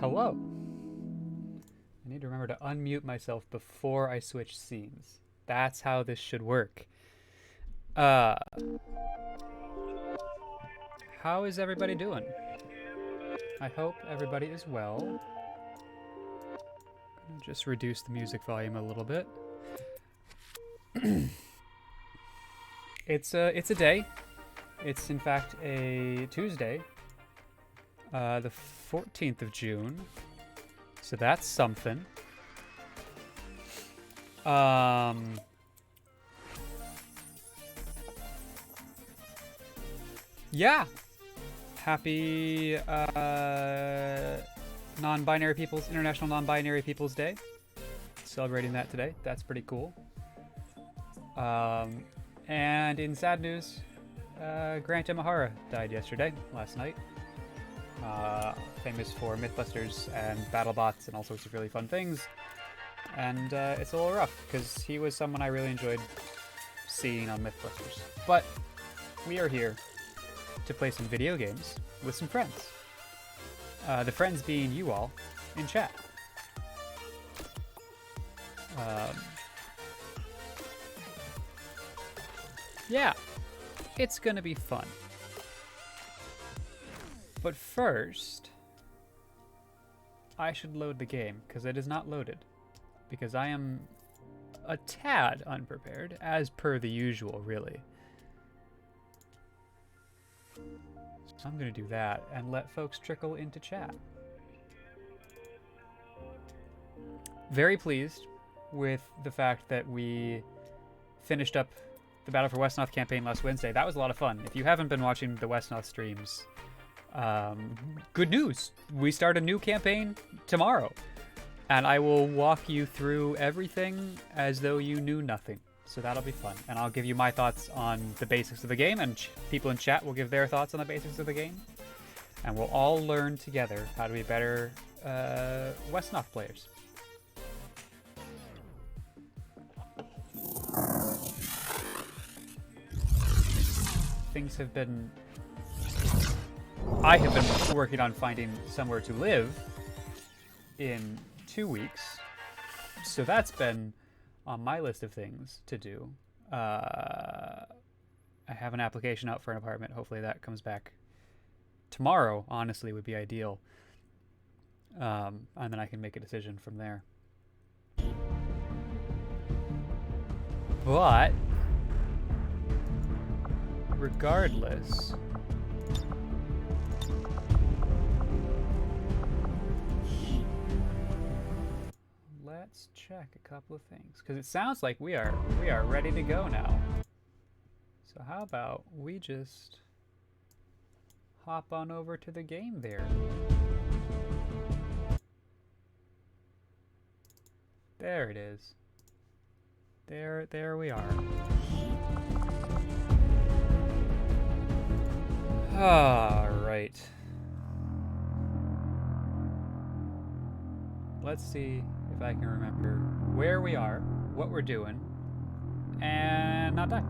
Hello. I need to remember to unmute myself before I switch scenes. That's how this should work. How is everybody doing? I hope everybody is well. Just reduce the music volume a little bit. It's a day. It's in fact a Tuesday, the 14th of June. So that's something. Yeah. Happy non-binary people's International Non-Binary People's Day. Celebrating that today. That's pretty cool. And in sad news, Grant Imahara died last night. Famous for Mythbusters and BattleBots and all sorts of really fun things. And it's a little rough, because he was someone I really enjoyed seeing on Mythbusters. But we are here to play some video games with some friends. The friends being you all in chat. Yeah, it's gonna be fun. But first, I should load the game, because it is not loaded. Because I am a tad unprepared, as per the usual, really. So I'm going to do that, and let folks trickle into chat. Very pleased with the fact that we finished up the Battle for Westnoth campaign last Wednesday. That was a lot of fun. If you haven't been watching the Westnoth streams, good news. We start a new campaign tomorrow. And I will walk you through everything as though you knew nothing. So that'll be fun. And I'll give you my thoughts on the basics of the game, and people in chat will give their thoughts on the basics of the game. And we'll all learn together how to be better Westnoth players. Things have been... I have been working on finding somewhere to live in 2 weeks, so that's been on my list of things to do. I have an application out for an apartment. Hopefully that comes back tomorrow. Honestly, would be ideal, and then I can make a decision from there. But regardless, let's check a couple of things, because it sounds like we are ready to go now. So how about we just hop on over to the game there. There it is. There we are. All right. Let's see if I can remember where we are, what we're doing, and not die.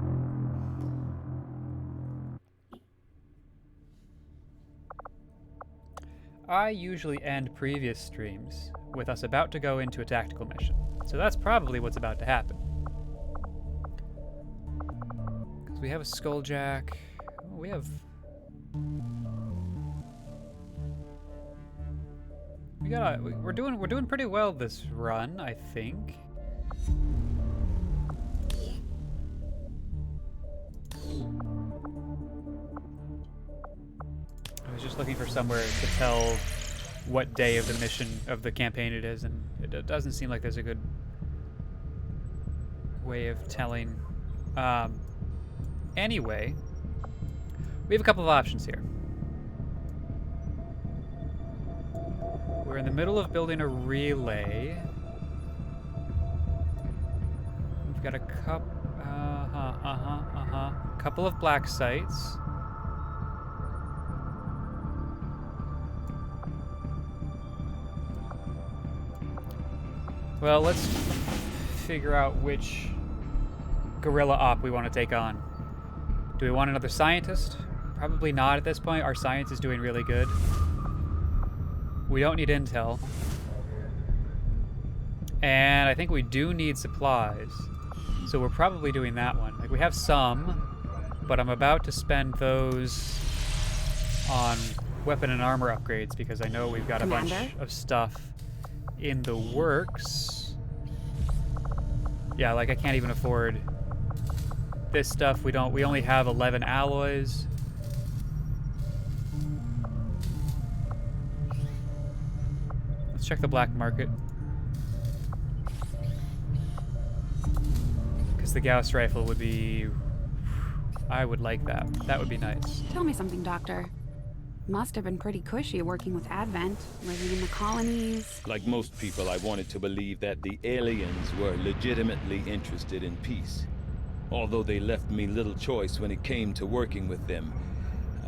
I usually end previous streams with us about to go into a tactical mission, so that's probably what's about to happen. Because we have a skulljack. Oh, we have... We're doing pretty well this run, I think. I was just looking for somewhere to tell what day of the mission of the campaign it is, and it doesn't seem like there's a good way of telling. Anyway, we have a couple of options here. We're in the middle of building a relay. We've got a couple of black sites. Well, let's figure out which guerrilla op we want to take on. Do we want another scientist? Probably not at this point. Our science is doing really good. We don't need intel. And I think we do need supplies. So we're probably doing that one. Like, we have some, but I'm about to spend those on weapon and armor upgrades because I know we've got Commander? a bunch of stuff in the works. Yeah, like I can't even afford this stuff. We only have 11 alloys. Let's check the black market. Because the Gauss rifle would be... I would like that. That would be nice. Tell me something, Doctor. Must have been pretty cushy working with Advent, living in the colonies. Like most people, I wanted to believe that the aliens were legitimately interested in peace. Although they left me little choice when it came to working with them,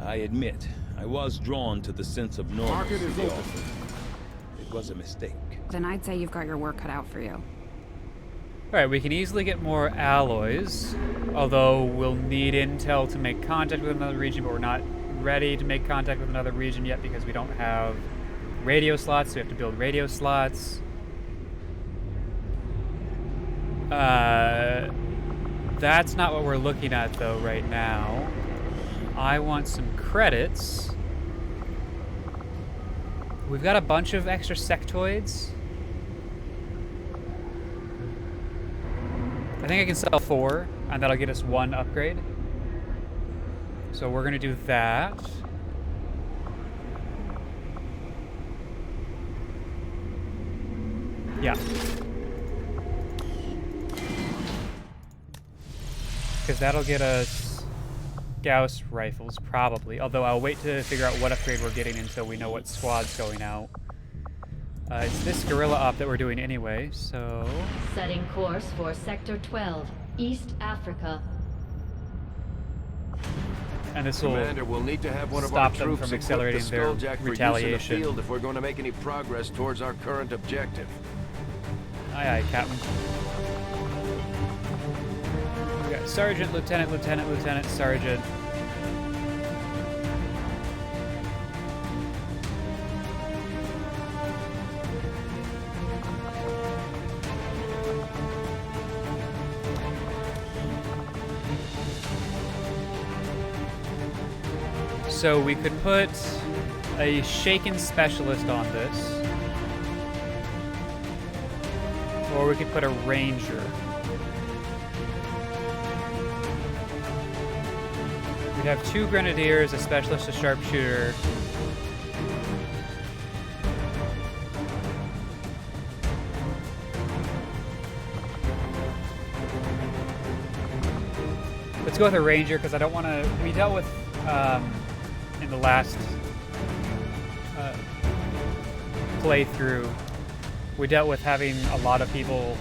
I admit, I was drawn to the sense of normalcy they offered. It was a mistake. Then I'd say you've got your work cut out for you. Alright, we can easily get more alloys, although we'll need intel to make contact with another region, but we're not ready to make contact with another region yet because we don't have radio slots, so we have to build radio slots. That's not what we're looking at, though, right now. I want some credits. We've got a bunch of extra sectoids. I think I can sell 4, and that'll get us 1 upgrade. So we're gonna do that. Yeah. Because that'll get us Gauss rifles, probably. Although I'll wait to figure out what upgrade we're getting until we know what squad's going out. It's this guerrilla op that we're doing anyway, so... Setting course for Sector 12, East Africa. And this will Commander, we'll need to have one of stop our them troops from equip accelerating the their Skulljack for retaliation. use in the field if we're going to make any progress towards our current objective. Aye, aye, Captain. We got Sergeant, Lieutenant, Lieutenant, Lieutenant, Sergeant. So we could put a shaken specialist on this. Or we could put a ranger. We'd have 2 grenadiers, a specialist, a sharpshooter. Let's go with a ranger because I don't want to... We dealt with... in the last playthrough, we dealt with having a lot of people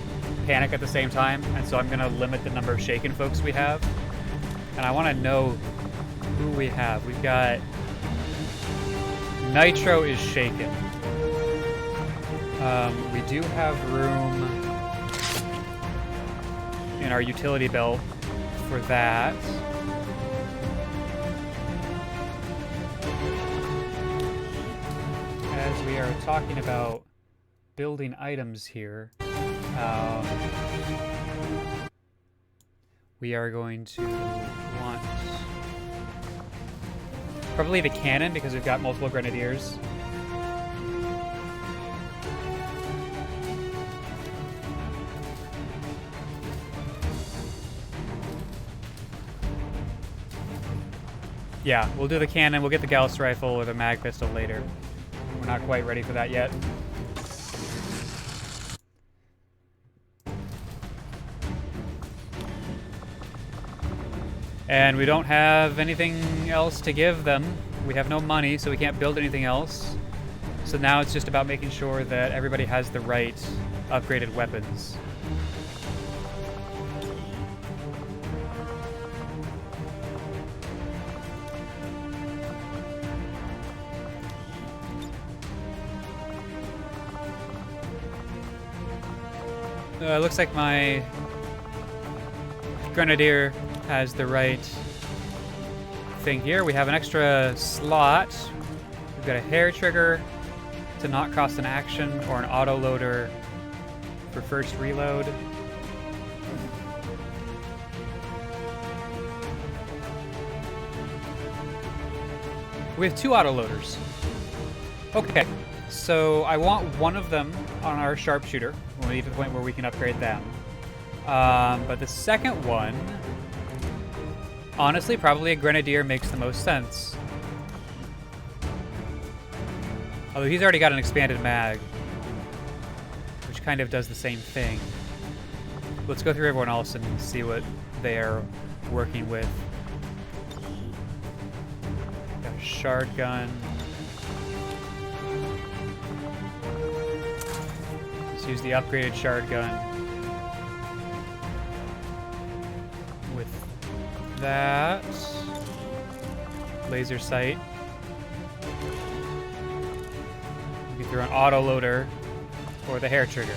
panic at the same time, and so I'm going to limit the number of shaken folks we have. And I want to know who we have. We've got... Nitro is shaken. We do have room in our utility belt for that. As we are talking about building items here, we are going to want probably the cannon because we've got multiple grenadiers. Yeah, we'll do the cannon, we'll get the Gauss rifle or the mag pistol later. We're not quite ready for that yet. And we don't have anything else to give them. We have no money, so we can't build anything else. So now it's just about making sure that everybody has the right upgraded weapons. Looks like my grenadier has the right thing here. We have an extra slot. We've got a hair trigger, to not cost an action or an autoloader for first reload. We have 2 autoloaders. Okay, so I want one of them on our sharpshooter when we get to the point where we can upgrade them. But the second one, honestly, probably a grenadier makes the most sense. Although he's already got an expanded mag, which kind of does the same thing. Let's go through everyone else and see what they're working with. Got a shard gun. Let's use the upgraded shard gun. With that, laser sight. We can throw an autoloader or the hair trigger.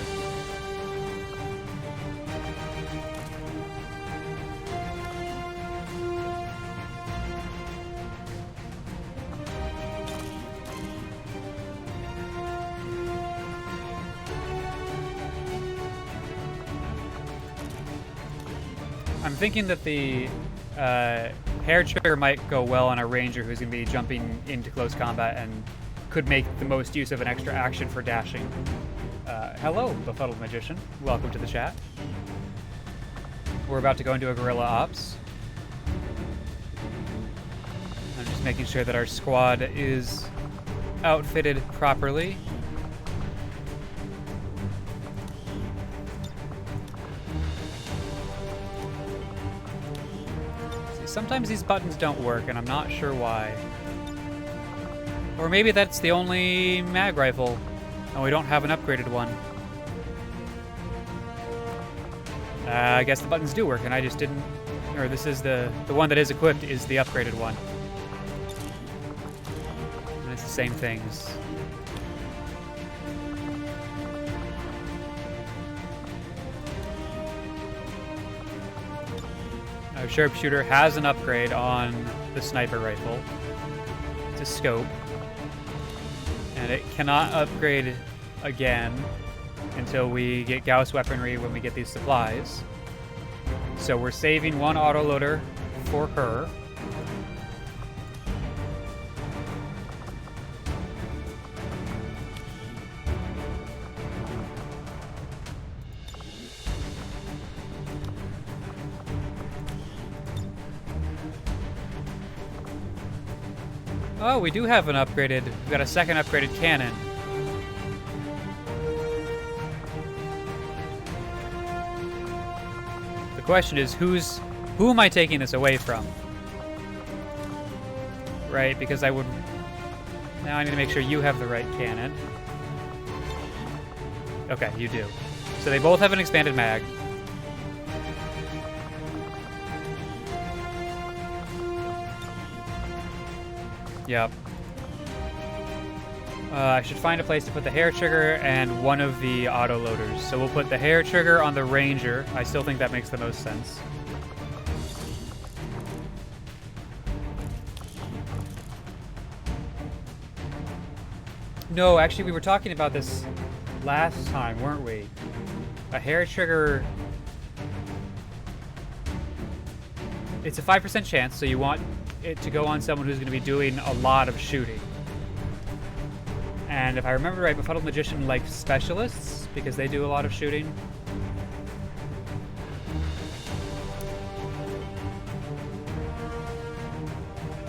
I'm thinking that the hair trigger might go well on a ranger who's going to be jumping into close combat and could make the most use of an extra action for dashing. Hello, Befuddled Magician. Welcome to the chat. We're about to go into a guerrilla ops. I'm just making sure that our squad is outfitted properly. Sometimes these buttons don't work, and I'm not sure why. Or maybe that's the only mag rifle, and we don't have an upgraded one. I guess the buttons do work, and I just didn't... Or this is the one that is equipped is the upgraded one. And it's the same things. Our sharpshooter has an upgrade on the sniper rifle. It's a scope. And it cannot upgrade again until we get Gauss weaponry when we get these supplies. So we're saving one autoloader for her. Oh, we do have an upgraded... We've got a second upgraded cannon. The question is, who am I taking this away from? Right, because I would... Now I need to make sure you have the right cannon. Okay, you do. So they both have an expanded mag. Yep. I should find a place to put the hair trigger and one of the autoloaders. So we'll put the hair trigger on the ranger. I still think that makes the most sense. No, actually we were talking about this last time, weren't we? A hair trigger... It's a 5% chance, so you want it to go on someone who's going to be doing a lot of shooting. And if I remember right, Befuddled Magician likes specialists because they do a lot of shooting.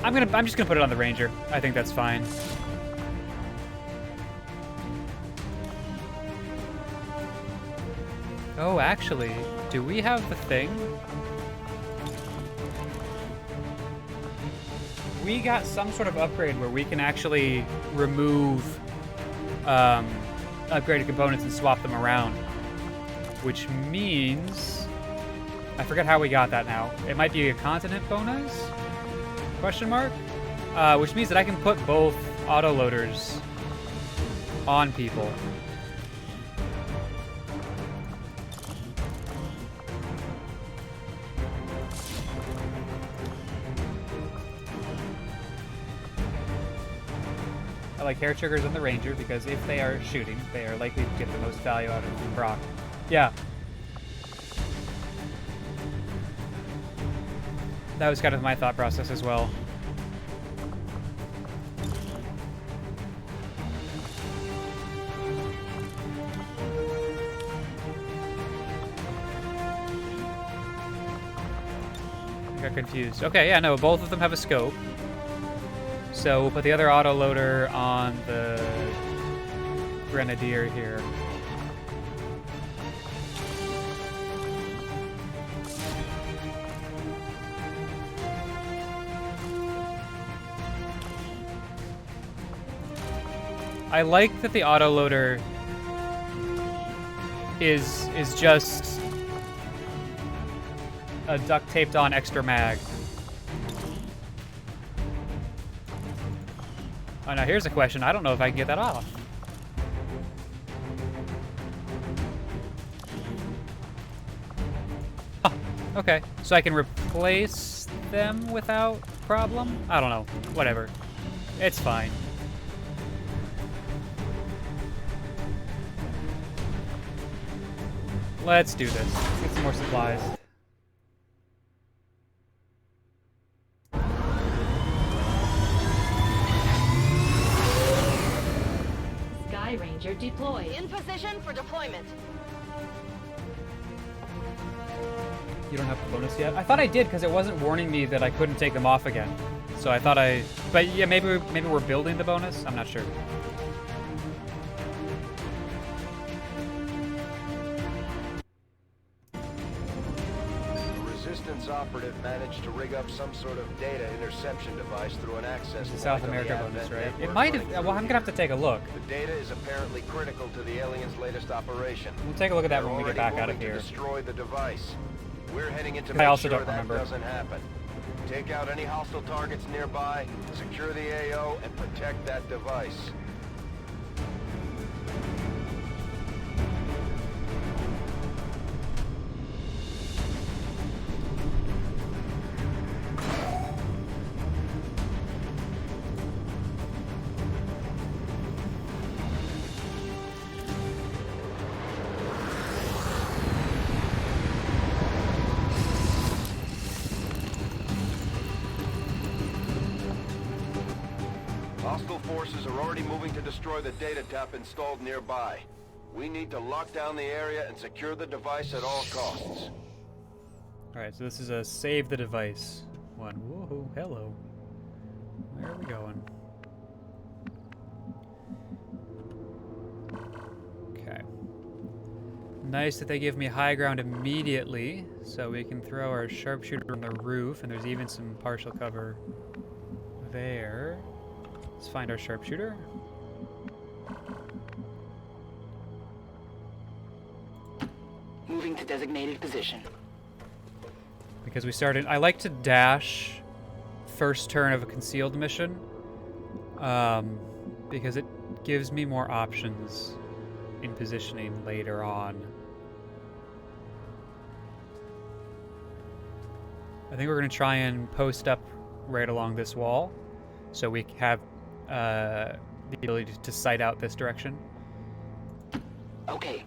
I'm just gonna put it on the ranger. I think that's fine. Oh, actually, do we have the thing? We got some sort of upgrade where we can actually remove upgraded components and swap them around. Which means... I forget how we got that now. It might be a continent bonus? Question mark? Which means that I can put both autoloaders on people. I like hair triggers on the Ranger, because if they are shooting, they are likely to get the most value out of Brock. Yeah. That was kind of my thought process as well. I got confused. Okay, yeah, no, both of them have a scope. So we'll put the other autoloader on the Grenadier here. I like that the autoloader is just a duct taped on extra mag. Oh, now here's a question. I don't know if I can get that off. Oh, okay. So I can replace them without problem? I don't know. Whatever. It's fine. Let's do this. Let's get some more supplies. Sky Ranger deployed. In position for deployment. You don't have the bonus yet? I thought I did because it wasn't warning me that I couldn't take them off again. So I thought I... But yeah, maybe we're building the bonus? I'm not sure. Operative managed to rig up some sort of data interception device through an access The South America bonus, right? It might have... Well, I'm gonna have to take a look. The data is apparently critical to the aliens' latest operation. We'll take a look at that when we get back out of here. To destroy the device. We're heading into I make also sure don't that remember. doesn't happen. Take out any hostile targets nearby, secure the AO, and protect that device. Hostile forces are already moving to destroy the data tap installed nearby. We need to lock down the area and secure the device at all costs. Alright, so this is a save the device one. Woohoo, hello. Where are we going? Okay. Nice that they give me high ground immediately, so we can throw our sharpshooter on the roof, and there's even some partial cover there. Let's find our sharpshooter. Moving to designated position. Because we started... I like to dash first turn of a concealed mission. Because it gives me more options in positioning later on. I think we're going to try and post up right along this wall. So we have the ability to sight out this direction. Okay.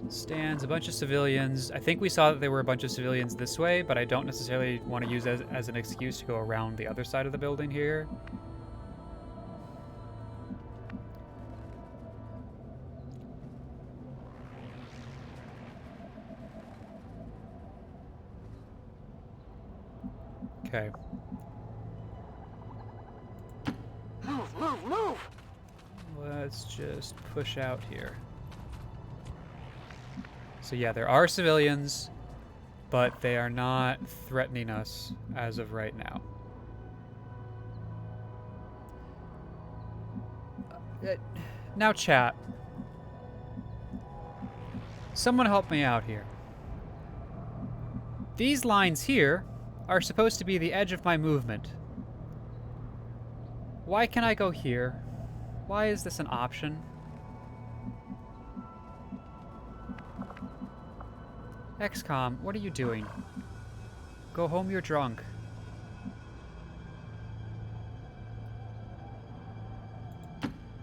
Stands, a bunch of civilians. I think we saw that there were a bunch of civilians this way, but I don't necessarily want to use it as an excuse to go around the other side of the building here. Okay. Move! Let's just push out here. So yeah, there are civilians, but they are not threatening us as of right now. Now chat. Someone help me out here. These lines here are supposed to be the edge of my movement. Why can I go here? Why is this an option? XCOM, what are you doing? Go home, you're drunk.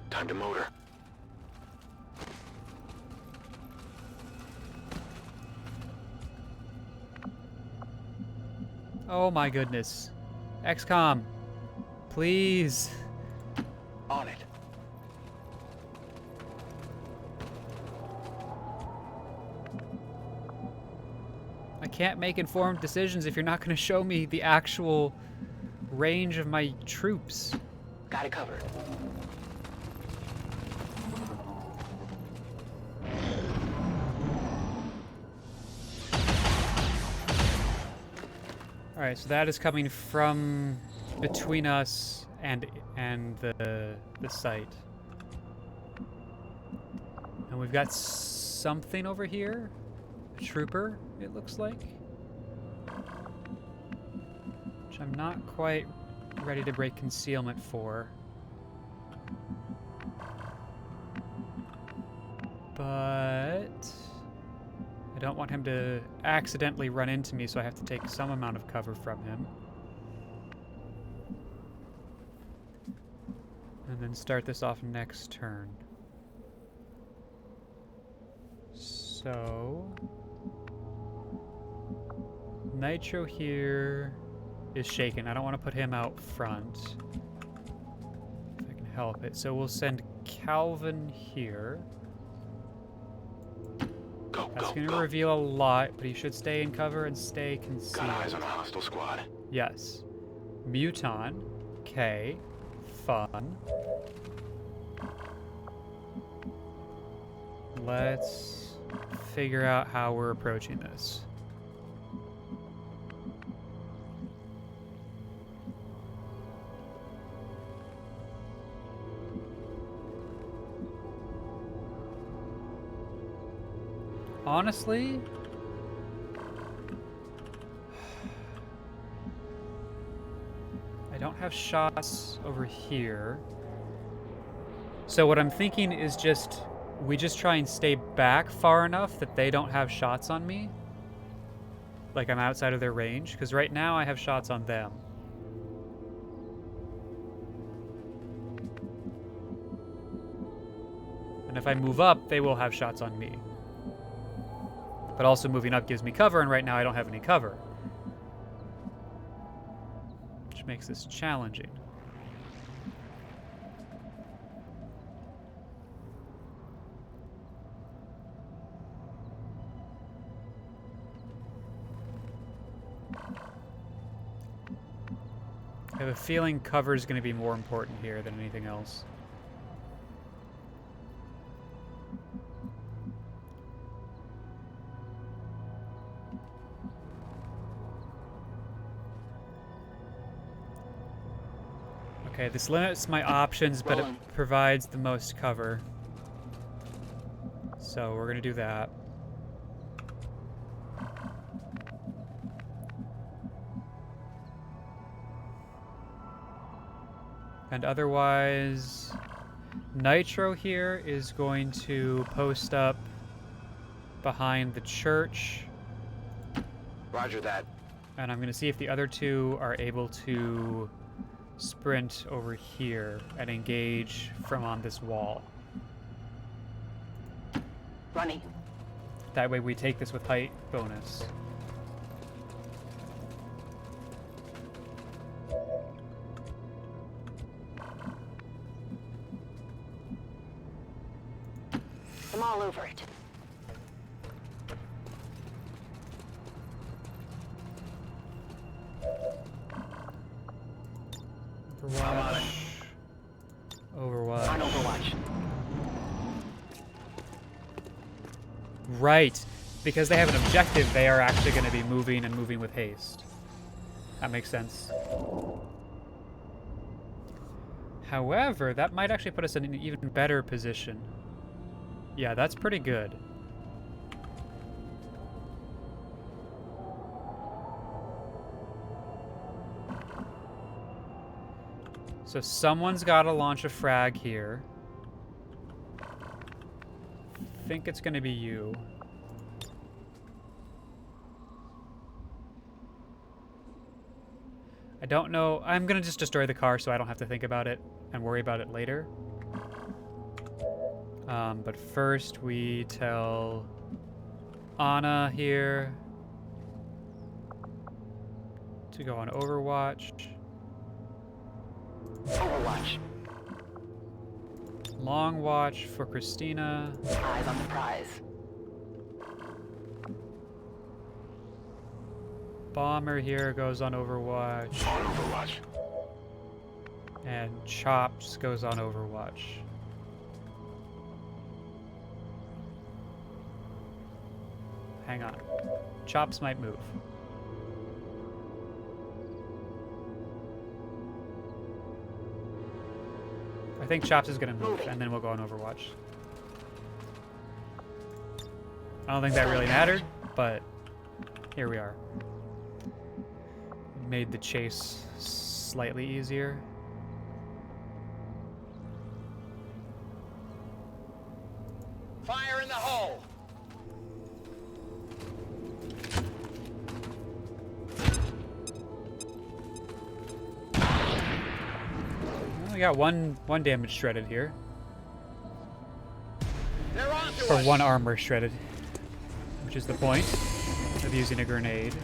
Time to motor. Oh my goodness. XCOM. Please. On it. I can't make informed decisions if you're not going to show me the actual range of my troops. Got it covered. Alright, so that is coming from between us and the site. And we've got something over here. A trooper, it looks like. Which I'm not quite ready to break concealment for. But I don't want him to accidentally run into me, so I have to take some amount of cover from him. And then start this off next turn. So Nitro here is shaken. I don't want to put him out front if I can help it. So we'll send Calvin here. That's going to reveal a lot, but he should stay in cover and stay concealed. Got eyes on a hostile squad. Yes. Muton. K. Fun. Let's figure out how we're approaching this. Honestly, I don't have shots over here. So what I'm thinking is we just try and stay back far enough that they don't have shots on me. Like I'm outside of their range, because right now I have shots on them. And if I move up, they will have shots on me. But also moving up gives me cover, and right now I don't have any cover. Which makes this challenging. I have a feeling cover is going to be more important here than anything else. Okay, this limits my options, but it provides the most cover. So we're gonna do that. And otherwise, Nitro here is going to post up behind the church. Roger that. And I'm gonna see if the other two are able to sprint over here and engage from on this wall. Running. That way we take this with height bonus. I'm all over it. Overwatch. Overwatch. On Overwatch. Right. Because they have an objective, they are actually going to be moving and moving with haste. That makes sense. However, that might actually put us in an even better position. Yeah, that's pretty good. So someone's got to launch a frag here. I think it's going to be you. don't know. I'm gonna just destroy the car so I don't have to think about it and worry about it later. But first we tell Anna here to go on Overwatch. Overwatch. Long watch for Christina. Eyes on the prize. Bomber here goes on Overwatch. On Overwatch. And Chops goes on Overwatch. Hang on. Chops might move. I think Chops is gonna move, and then we'll go on Overwatch. I don't think that really mattered, but here we are. Made the chase slightly easier. Fire in the hole! Well, we got one damage shredded here. They're on to Or us! one armor shredded. Which is the point of using a grenade.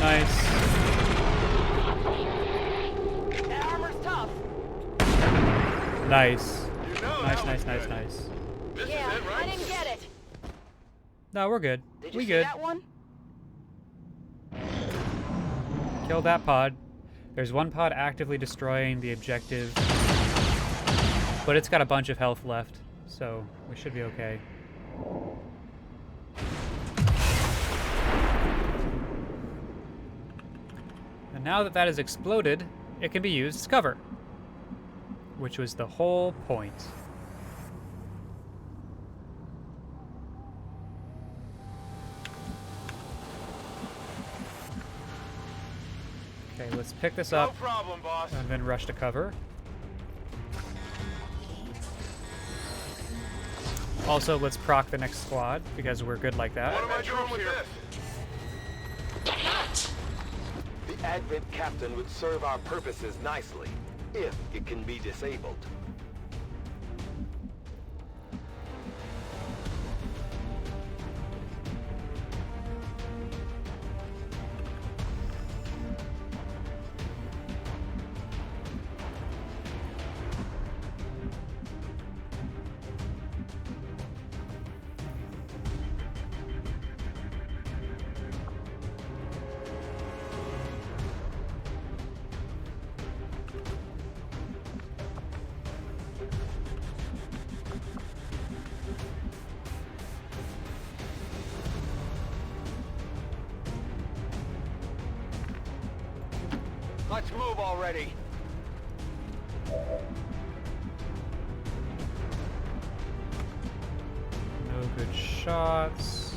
Nice. That armor's tough. Nice. You know Nice, that nice, was nice, good. nice. This Yeah, is it, right? I didn't get it. No, we're good. Did you We see good. that one? Killed that pod. There's one pod actively destroying the objective. But it's got a bunch of health left, so we should be okay. And now that that has exploded, it can be used as cover. Which was the whole point. Okay, let's pick this No up problem, boss. and then rush to cover. Also, let's proc the next squad because we're good like that. What am I doing with this? The Advent Captain would serve our purposes nicely, if it can be disabled. Let's move already. No good shots.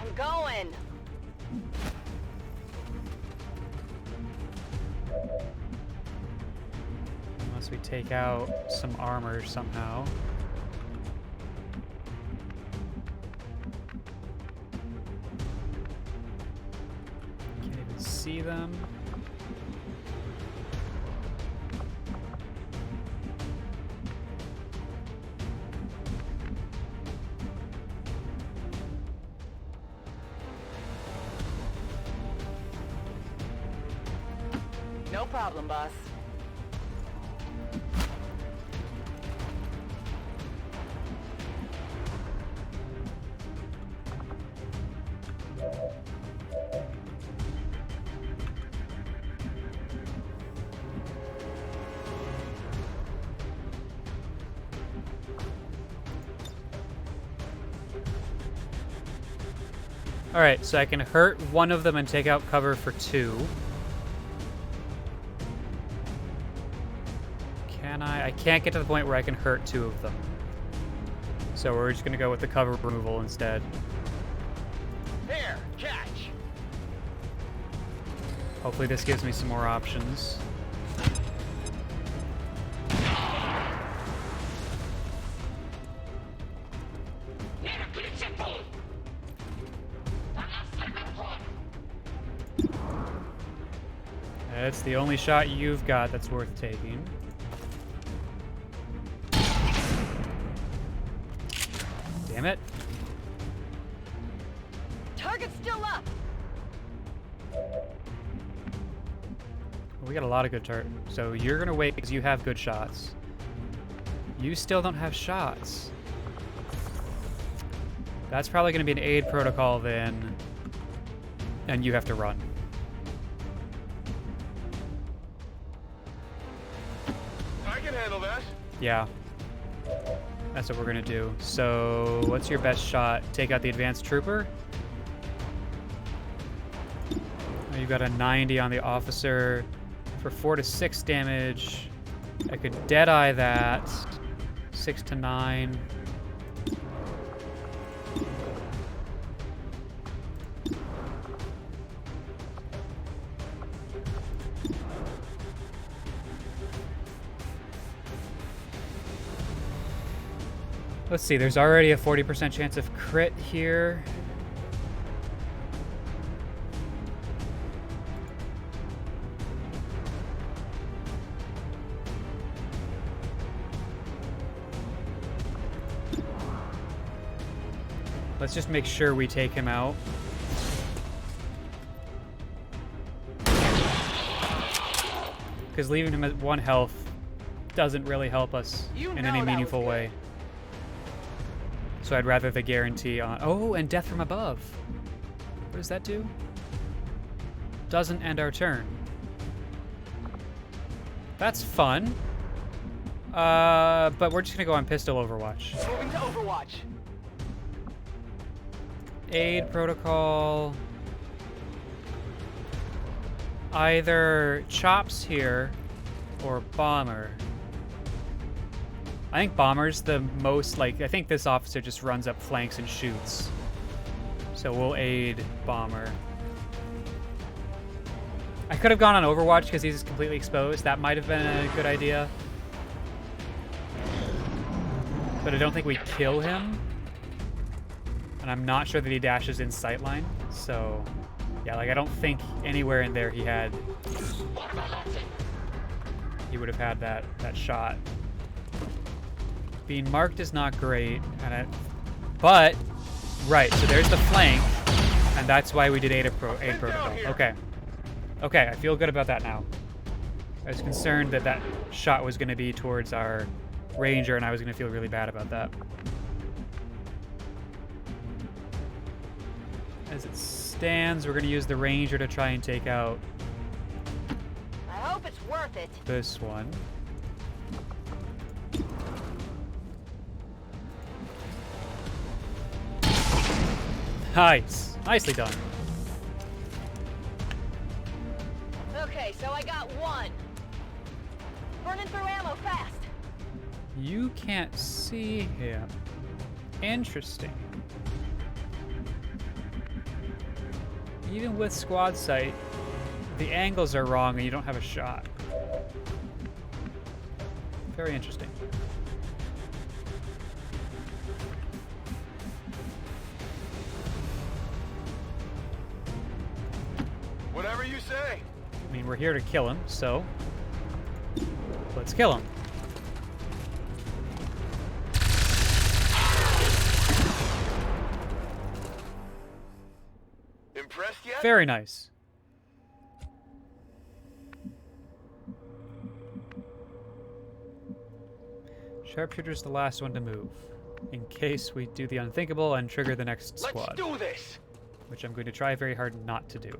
I'm going. Unless we take out some armor somehow. Can't even see them. No problem, boss. Alright, so I can hurt one of them and take out cover for two. Can I? I can't get to the point where I can hurt 2 of them. So we're just gonna go with the cover removal instead. Here, catch. Hopefully this gives me some more options. That's the only shot you've got that's worth taking. Damn it. Target's still up. We got a lot of good so you're gonna wait because you have good shots. You still don't have shots. That's probably gonna be an aid protocol then, and you have to run. I can handle that. Yeah. That's what we're gonna do. So, what's your best shot? Take out the advanced trooper? Oh, you got a 90 on the officer for 4 to 6 damage. I could deadeye that. 6 to 9. Let's see, there's already a 40% chance of crit here. Let's just make sure we take him out. Because leaving him at 1 health doesn't really help us in any meaningful way. So I'd rather the guarantee on... Oh, and death from above. What does that do? Doesn't end our turn. That's fun. But we're just gonna go on pistol overwatch. Moving to Overwatch. Aid protocol. Either Chops here or Bomber. I think Bomber's the most, like, I think this officer just runs up flanks and shoots. So we'll aid Bomber. I could have gone on Overwatch because he's completely exposed. That might have been a good idea. But I don't think we kill him. And I'm not sure that he dashes in sightline. So, yeah, like, I don't think anywhere in there he would have had that shot. Being marked is not great, but right. So there's the flank, and that's why we did aid protocol. Okay, okay, I feel good about that now. I was concerned that that shot was going to be towards our ranger, and I was going to feel really bad about that. As it stands, we're going to use the ranger to try and take out. I hope it's worth it. This one. Nice. Nicely done. Okay, so I got 1. Burning through ammo fast. You can't see him. Interesting. Even with squad sight, the angles are wrong and you don't have a shot. Very interesting. Whatever you say. I mean, we're here to kill him, so let's kill him. Impressed yet? Very nice. Sharpshooter's the last one to move, in case we do the unthinkable and trigger the next squad. Let's do this. Which I'm going to try very hard not to do.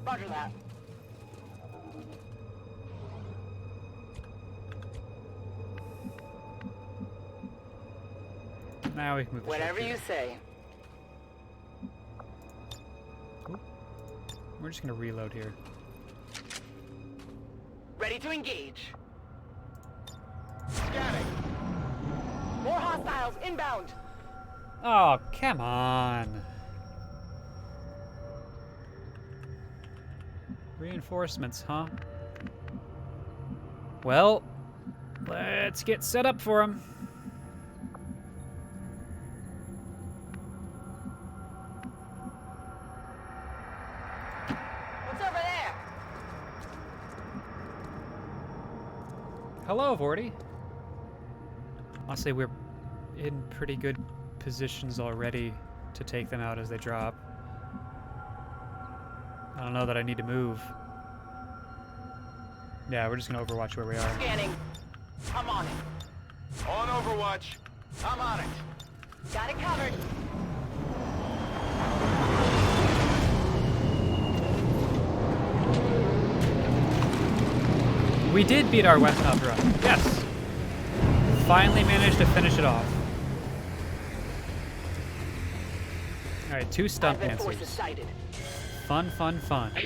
Roger that. Now we can move the ship Whatever here. you say. We're just gonna reload here. Ready to engage. Scanning. More hostiles inbound. Oh, come on. Reinforcements, huh? Well, let's get set up for them. What's over there? Hello, Vorty. Honestly, we're in pretty good positions already to take them out as they drop. I don't know that I need to move. Yeah, we're just gonna overwatch where we are. Scanning. I'm on it. On Overwatch. I'm on it. Got it covered. We did beat our West Up run. Yes. Finally managed to finish it off. Alright, 2 stump Advent forces answers. sighted. Fun, fun, fun. Now,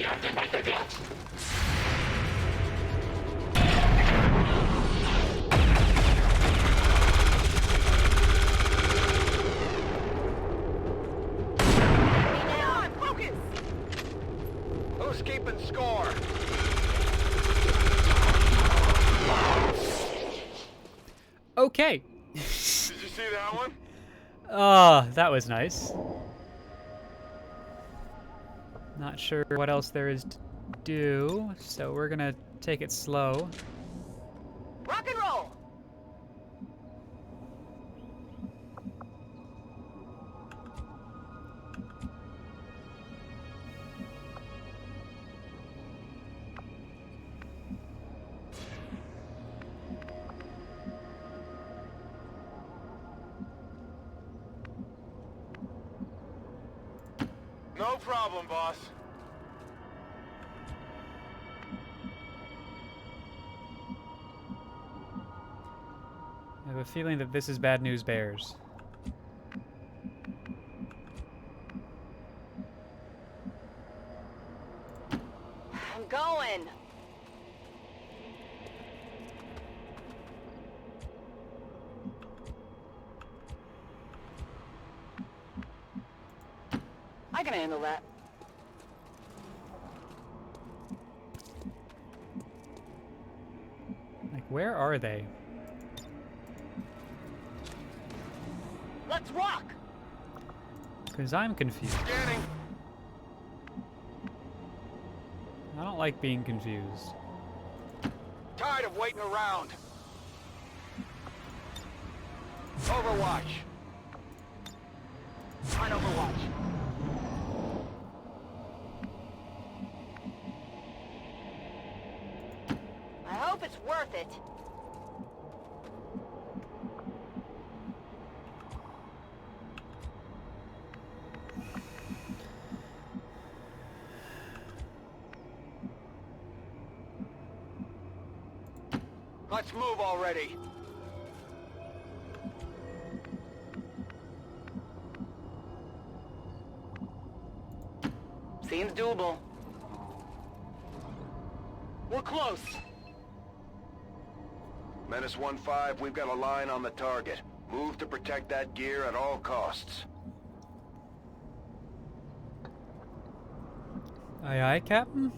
focus! Who's keeping score? Okay. Did you see that one? Oh, that was nice. Not sure what else there is to do, so we're gonna take it slow. Rock and roll! No problem, boss. I have a feeling that this is bad news bears. I'm going. I can handle that. Like, where are they? Let's rock! Because I'm confused. Scanning. I don't like being confused. Tired of waiting around. Overwatch. On Overwatch. I hope it's worth it. Let's move already. Seems doable. We're close. Menace 1-5, we've got a line on the target. Move to protect that gear at all costs. Aye, aye, Captain?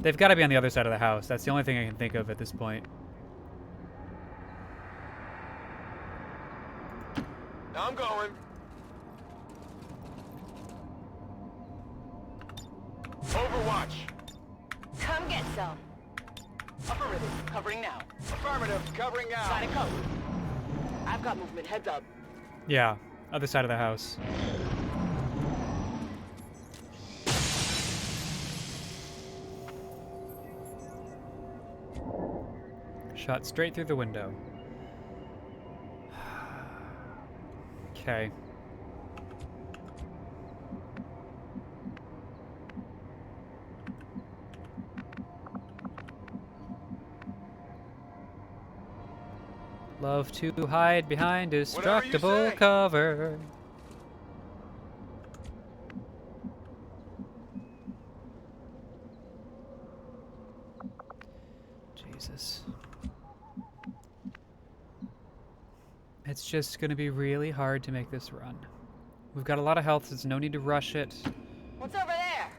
They've got to be on the other side of the house. That's the only thing I can think of at this point. I'm going. Overwatch. Come get some. Affirmative. Covering now. Affirmative. Covering Got out. it covered. I've got movement. Heads up. Yeah, other side of the house. Shot straight through the window. Okay. love to hide behind destructible say. cover. Jesus. It's just gonna be really hard to make this run. We've got a lot of health, so there's no need to rush it. What's over there?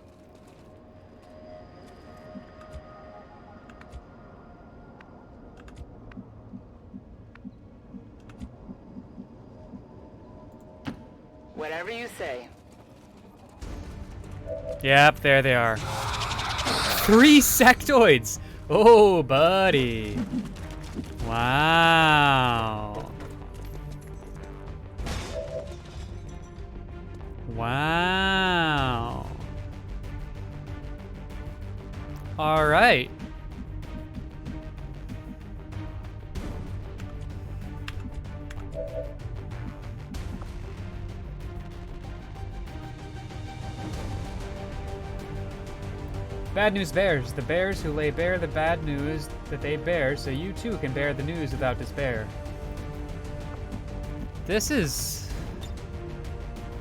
Whatever you say. Yep, there they are. 3 sectoids! Oh, buddy. Wow. Wow. All right. Bad news bears. The bears who lay bare the bad news that they bear, so you too can bear the news without despair. This is...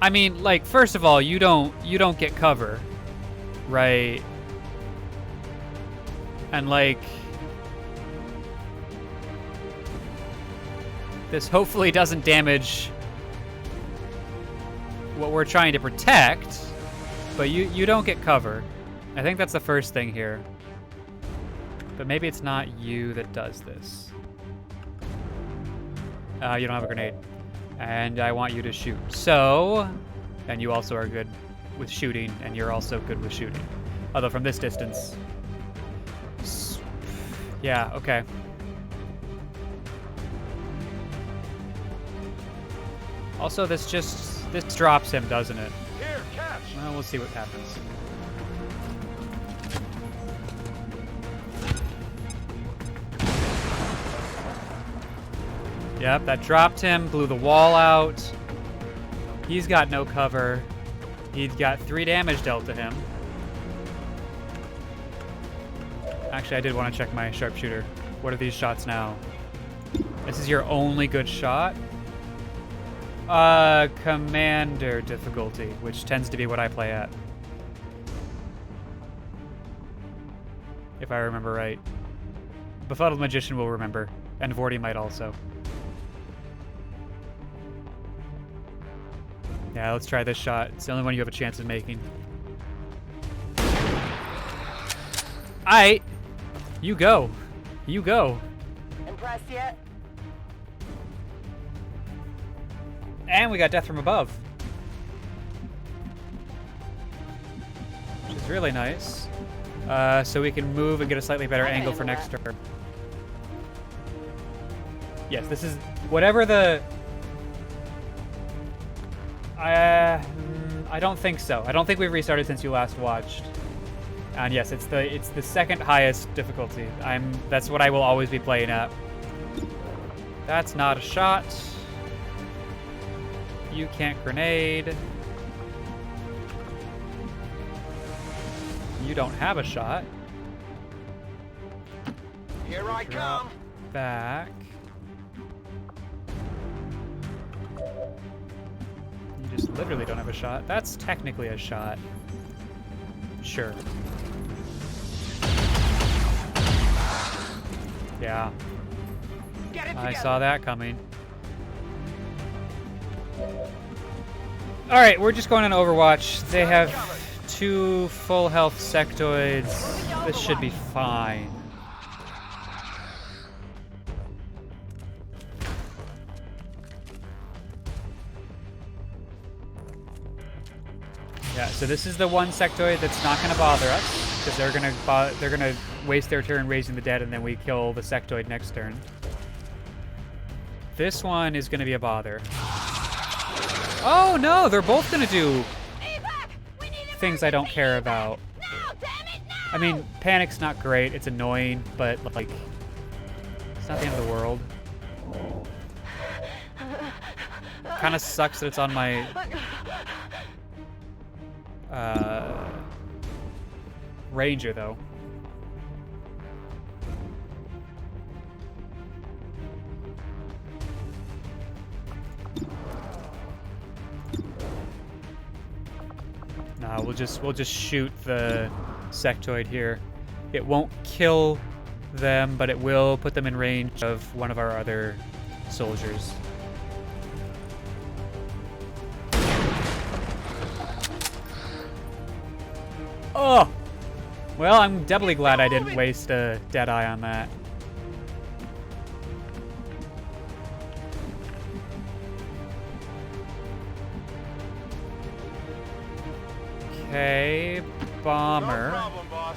I mean, like, first of all, you don't get cover, right? And like, this hopefully doesn't damage what we're trying to protect, but you don't get cover. I think that's the first thing here. But maybe it's not you that does this. You don't have a grenade. And I want you to shoot. So, and you also are good with shooting, and you're also good with shooting. Although from this distance. Yeah, okay. Also, this drops him, doesn't it? Here, catch. Well, we'll see what happens. Yep, that dropped him, blew the wall out. He's got no cover. He's got 3 damage dealt to him. Actually, I did want to check my sharpshooter. What are these shots now? This is your only good shot? Commander difficulty, which tends to be what I play at. If I remember right. Befuddled Magician will remember, and Vorty might also. Yeah, let's try this shot. It's the only one you have a chance of making. Aight! You go. You go. Impressed yet? And we got death from above. Which is really nice. So we can move and get a slightly better angle for next turn. Yes, this is whatever the... I don't think so. I don't think we've restarted since you last watched. And yes, it's the second highest difficulty. That's what I will always be playing at. That's not a shot. You can't grenade. You don't have a shot. Here I come. Back. You just literally don't have a shot. That's technically a shot. Sure. Yeah. I saw that coming. Alright, we're just going on Overwatch. They have 2 full health sectoids. This should be fine. Yeah, so this is the one sectoid that's not going to bother us, because they're gonna waste their turn raising the dead, and then we kill the sectoid next turn. This one is going to be a bother. Oh no, they're both going to do things I don't care about. I mean, panic's not great, it's annoying, but like, it's not the end of the world. Kind of sucks that it's on my Ranger, though. We'll just shoot the sectoid here. It won't kill them, but it will put them in range of one of our other soldiers. Oh! Well, I'm doubly glad I didn't waste a dead eye on that. Okay, bomber. No problem, boss.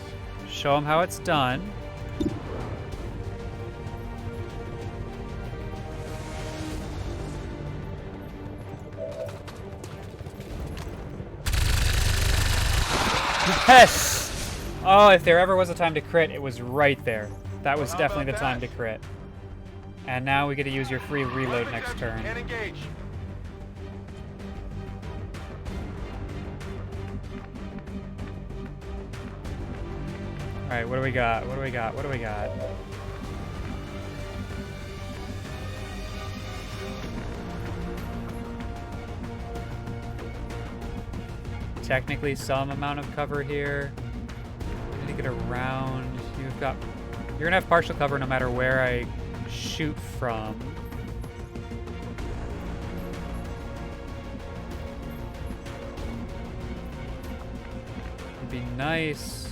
Show them how it's done. Yes! Oh, if there ever was a time to crit, it was right there. That was definitely the time to crit. And now we get to use your free reload next turn. Can't engage. Alright, what do we got? What do we got? What do we got? Technically some amount of cover here. I need to get around. You're gonna have partial cover no matter where I shoot from. It'd be nice.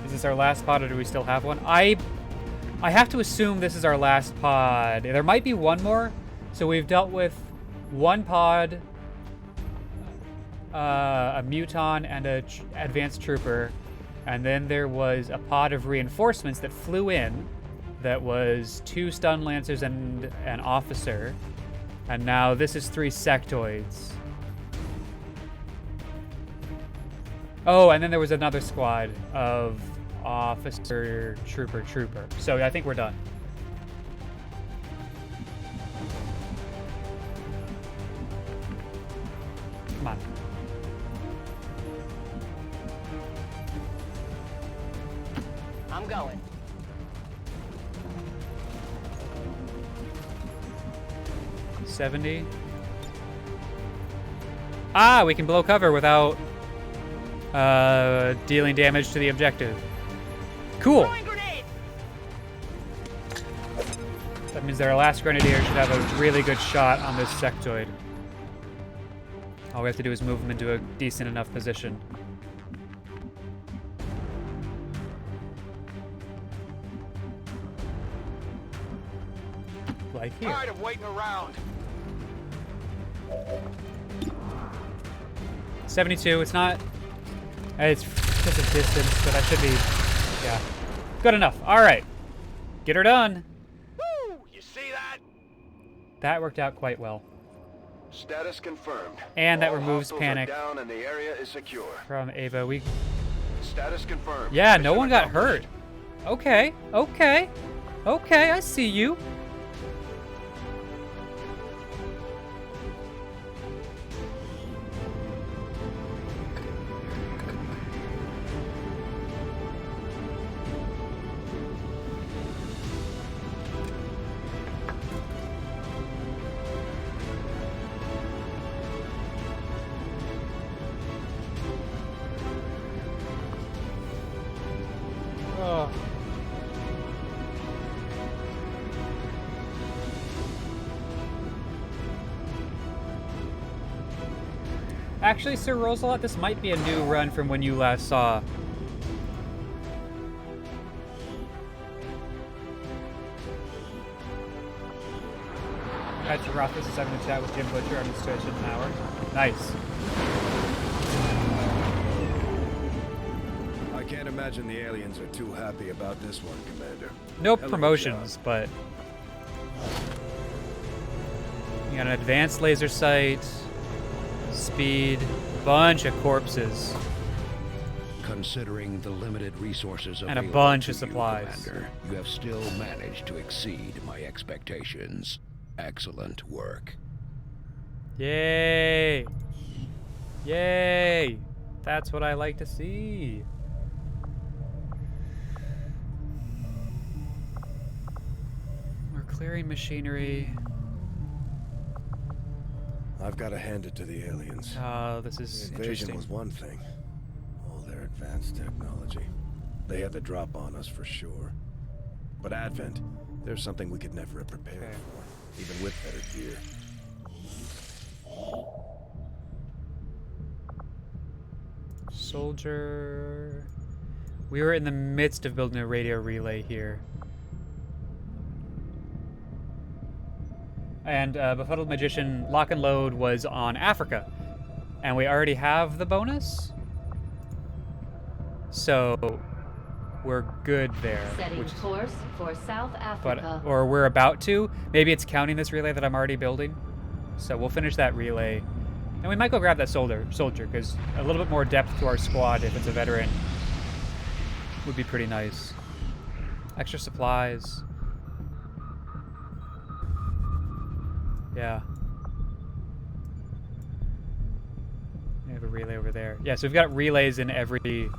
Is this our last pod, or do we still have one? I have to assume this is our last pod. There might be one more. So we've dealt with one pod, a muton, and a advanced trooper, and then there was a pod of reinforcements that flew in. That was 2 stun lancers and an officer, and now this is 3 sectoids. Oh, and then there was another squad of officer, trooper. So I think we're done. Come on. I'm going. $70. Ah, we can blow cover without dealing damage to the objective. Cool. That means that our last grenadier should have a really good shot on this sectoid. All we have to do is move him into a decent enough position. Like here. Tired of waiting around. 72. It's not. It's just a distance, but that should be. Yeah. Good enough. All right. Get her done. Woo! You see that? That worked out quite well. Status confirmed. And that All removes hostiles panic are down and the area is secure. from Ava. Status confirmed. Yeah, no Mission one got hurt. accomplished. Okay. I see you. Oh. Actually, Sir Rosalot, this might be a new run from when you last saw. Patrick Roth, this is having a chat with Jim Butcher on his Twitch in an hour. Nice. I can't imagine the aliens are too happy about this one, Commander. No Hell of a promotions, job. but you got an advanced laser sight, speed, bunch of corpses, Considering the limited resources and a available bunch to of you, supplies. Commander, you have still managed to exceed my expectations. Excellent work. Yay! Yay! That's what I like to see. We're clearing machinery. I've got to hand it to the aliens. Oh, this is The invasion interesting. was one thing. All their advanced technology. They had the drop on us for sure. But Advent, there's something we could never have prepared Okay. for, even with better gear. Soldier. We were in the midst of building a radio relay here. And Befuddled Magician Lock and Load was on Africa. And we already have the bonus. So we're good there. Setting which- course for South Africa. or we're about to. Maybe it's counting this relay that I'm already building. So we'll finish that relay. And we might go grab that soldier, because a little bit more depth to our squad if it's a veteran would be pretty nice. Extra supplies. Yeah. We have a relay over there. Yeah, so we've got relays in every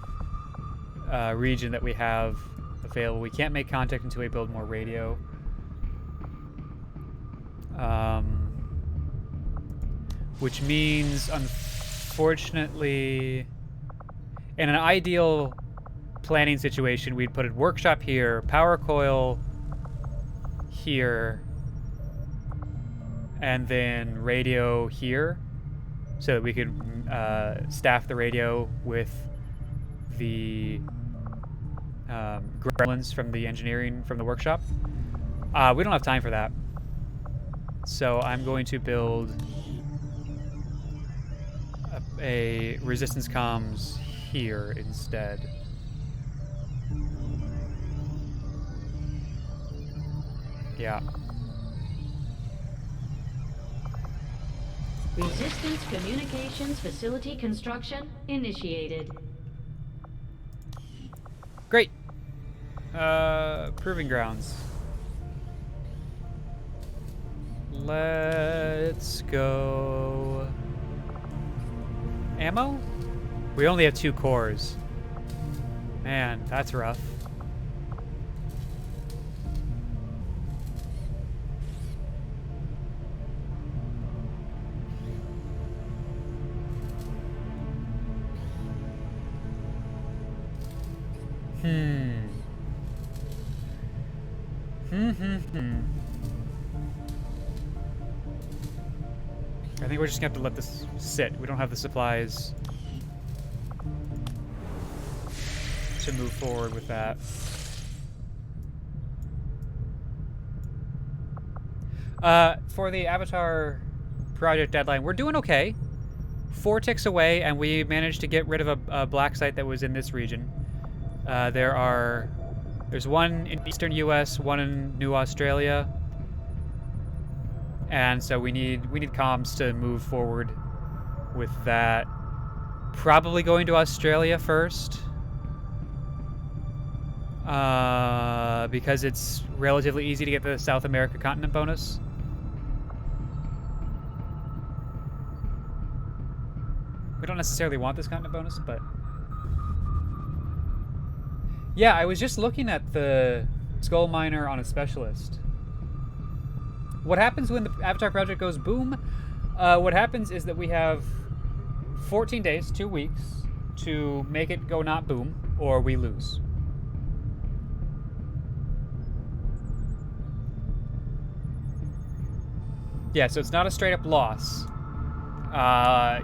region that we have available. We can't make contact until we build more radio. Which means, unfortunately, in an ideal planning situation, we'd put a workshop here, power coil here, and then radio here, so that we could staff the radio with the gremlins from the engineering from the workshop. We don't have time for that. So I'm going to build a resistance comms here instead. Yeah. Resistance Communications Facility construction initiated. Great. Proving grounds. Let's go. Ammo? We only have 2 cores. Man, that's rough. I think we're just gonna have to let this sit. We don't have the supplies to move forward with that. For the Avatar project deadline, we're doing okay. 4 ticks away, and we managed to get rid of a black site that was in this region. There's one in eastern U.S., one in New Australia, and so we need comms to move forward with that. Probably going to Australia first, because it's relatively easy to get the South America continent bonus. We don't necessarily want this continent bonus, but yeah, I was just looking at the Skull Miner on a specialist. What happens when the Avatar project goes boom? What happens is that we have 14 days, 2 weeks, to make it go not boom, or we lose. Yeah, so it's not a straight up loss.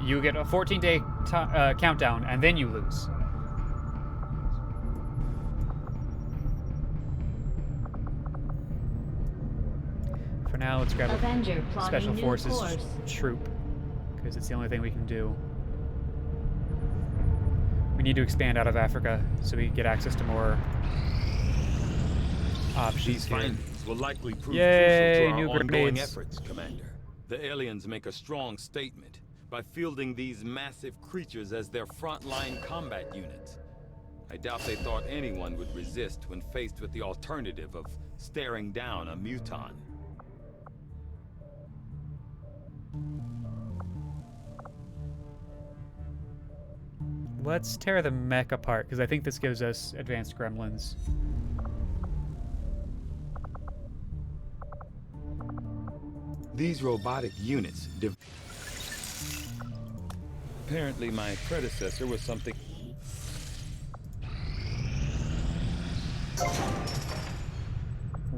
You get a 14-day countdown, and then you lose. For now, let's grab Avenger a plotting Special new Forces course. troop, because it's the only thing we can do. We need to expand out of Africa so we can get access to more options These here. findings will likely prove Yay, crucial to new our ongoing grenades. efforts, Commander. The aliens make a strong statement by fielding these massive creatures as their frontline combat units. I doubt they thought anyone would resist when faced with the alternative of staring down a muton. Let's tear the mech apart, because I think this gives us advanced gremlins. These robotic units Apparently my predecessor was something...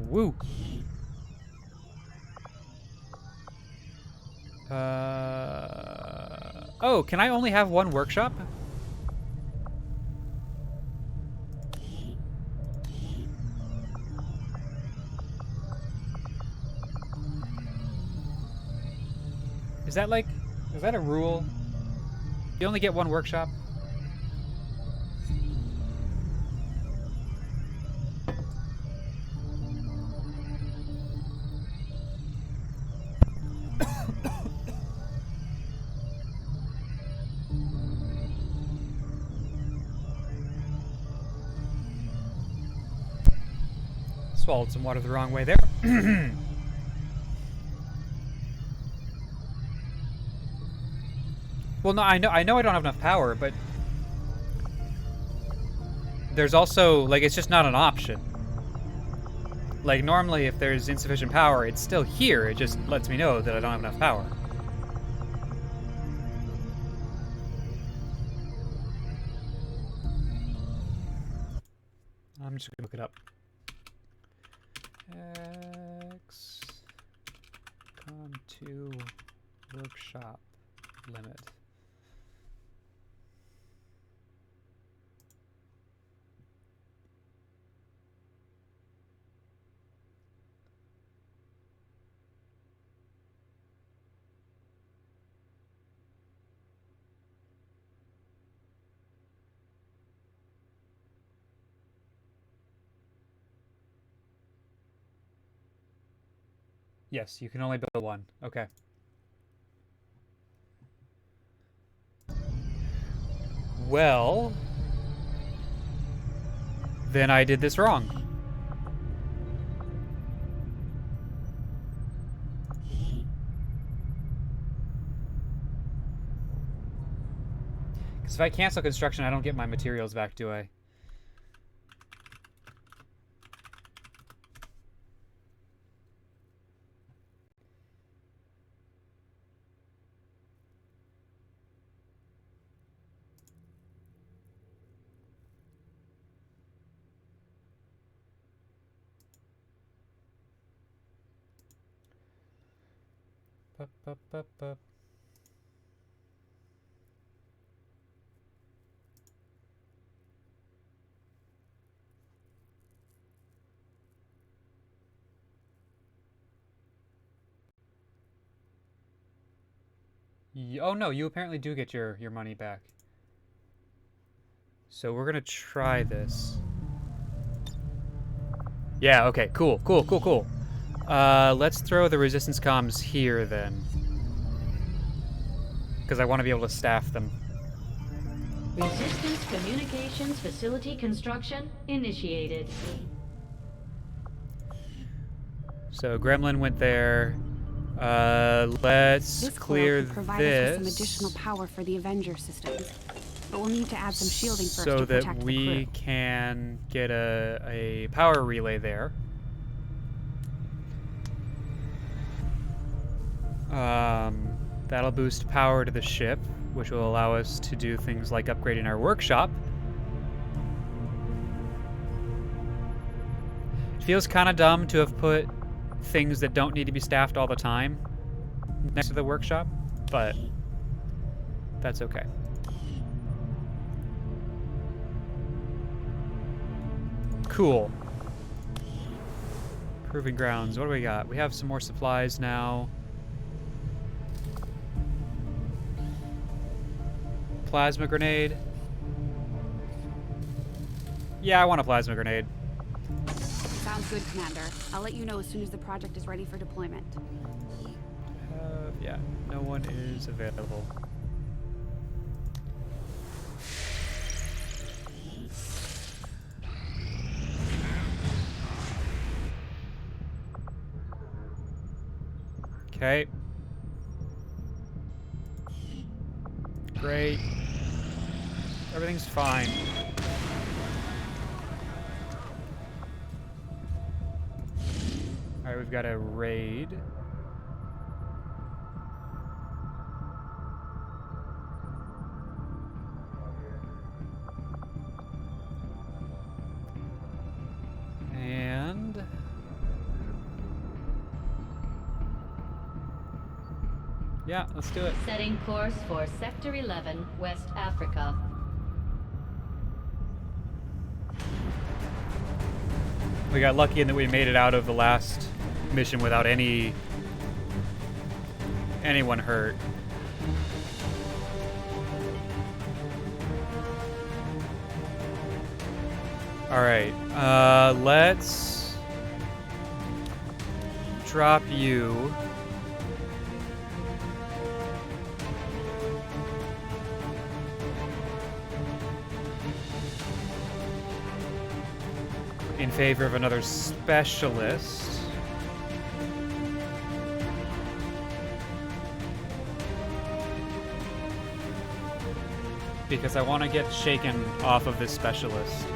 Woo. Oh, can I only have one workshop? Is that like, is that a rule? You only get one workshop? Swallowed some water the wrong way there. Well, no, I know I don't have enough power, but there's also, like, it's just not an option. Like, normally if there's insufficient power, it's still here. It just lets me know that I don't have enough power. I'm just gonna look it up. XCOM 2 workshop limit. Yes, you can only build one. Okay. Well, then I did this wrong. Because if I cancel construction, I don't get my materials back, do I? Bup, bup, bup, bup. Oh no, you apparently do get your money back. So we're gonna try this. Yeah, okay, cool. Let's throw the resistance comms here then. Because I want to be able to staff them. Resistance Communications Facility construction initiated. So Gremlin went there. Let's This clear coil could provide us with some this additional power for the Avenger systems, but we'll need to add some shielding first so to that protect the we crew. can get a power relay there. That'll boost power to the ship, which will allow us to do things like upgrading our workshop. It feels kind of dumb to have put things that don't need to be staffed all the time next to the workshop, but that's okay. Cool. Proving grounds. What do we got? We have some more supplies now. Plasma grenade. Yeah, I want a plasma grenade. Sounds good, Commander. I'll let you know as soon as the project is ready for deployment. Yeah, no one is available. Okay. Great. Everything's fine. Alright, we've got a raid. Yeah, let's do it. Setting course for Sector 11, West Africa. We got lucky in that we made it out of the last mission without anyone hurt. All right, let's drop you. In favor of another specialist. Because I want to get shaken off of this specialist.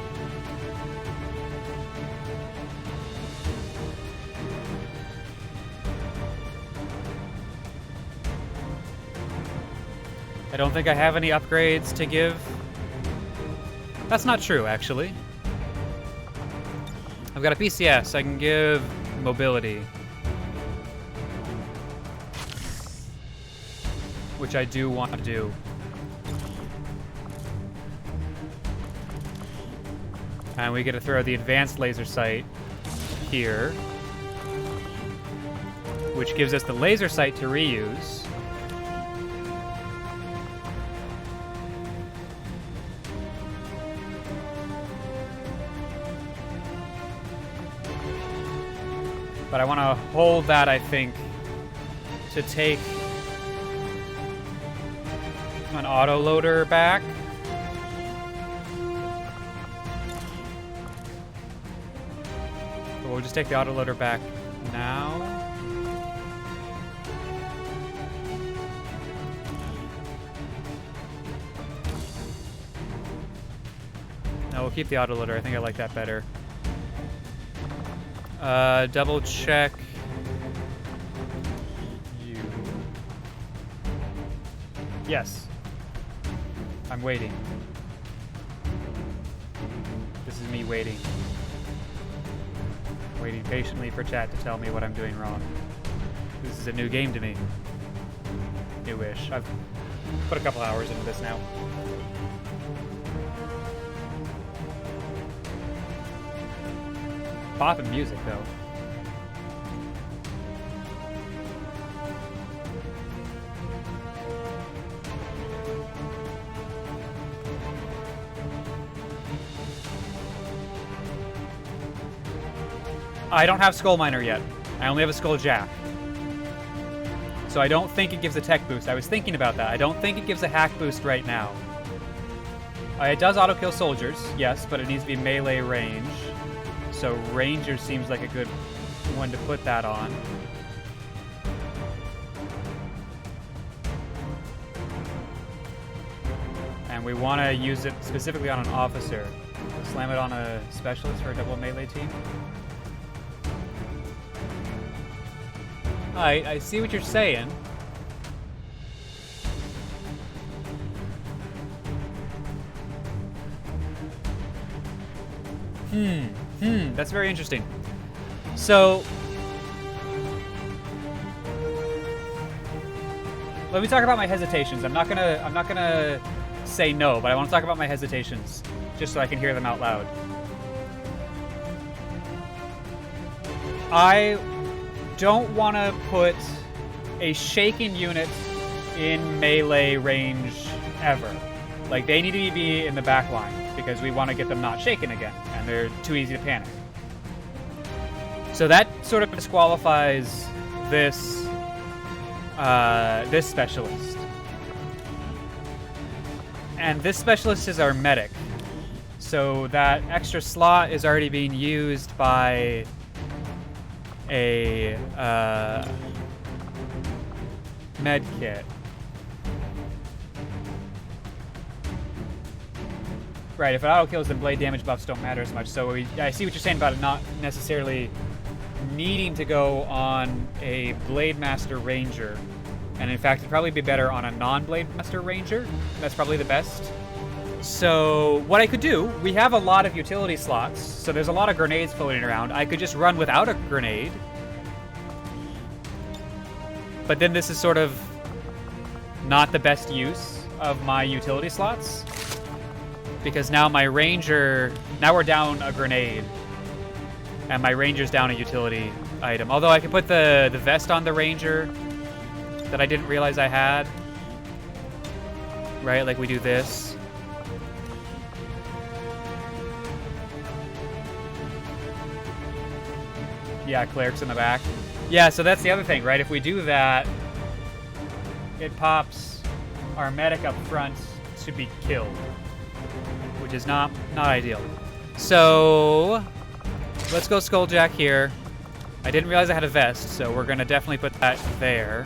I don't think I have any upgrades to give. That's not true, actually. I've got a PCS. I can give mobility. Which I do want to do. And we get to throw the advanced laser sight here. Which gives us the laser sight to reuse. But I want to hold that, I think, to take an autoloader back. But we'll just take the autoloader back now. No, we'll keep the autoloader. I think I like that better. Double check you. Yes. I'm waiting. This is me waiting. Waiting patiently for chat to tell me what I'm doing wrong. This is a new game to me. Newish. I've put a couple hours into this now. Poppin' music, though. I don't have Skull Miner yet. I only have a Skull Jack. So I don't think it gives a tech boost. I was thinking about that. I don't think it gives a hack boost right now. It does auto-kill soldiers, yes, but it needs to be melee range. So Ranger seems like a good one to put that on. And we want to use it specifically on an officer. So slam it on a specialist for a double melee team. Alright, I see what you're saying. That's very interesting. So, let me talk about my hesitations. I'm not gonna say no, but I want to talk about my hesitations, just so I can hear them out loud. I don't want to put a shaken unit in melee range ever. Like, they need to be in the back line, because we want to get them not shaken again, and they're too easy to panic. So that sort of disqualifies this this specialist. And this specialist is our medic. So that extra slot is already being used by a med kit. Right, if it auto-kills, then blade damage buffs don't matter as much. So I see what you're saying about it not necessarily needing to go on a Blade Master Ranger. And in fact, it'd probably be better on a non-Blade Master Ranger. That's probably the best. So what I could do, we have a lot of utility slots, so there's a lot of grenades floating around. I could just run without a grenade. But then this is sort of not the best use of my utility slots. Because now my ranger... Now we're down a grenade. And my ranger's down a utility item. Although I could put the vest on the ranger that I didn't realize I had. Right, like we do this. Yeah, cleric's in the back. Yeah, so that's the other thing, right? If we do that, it pops our medic up front to be killed, which is not ideal. So let's go Skulljack here. I didn't realize I had a vest, so we're gonna definitely put that there.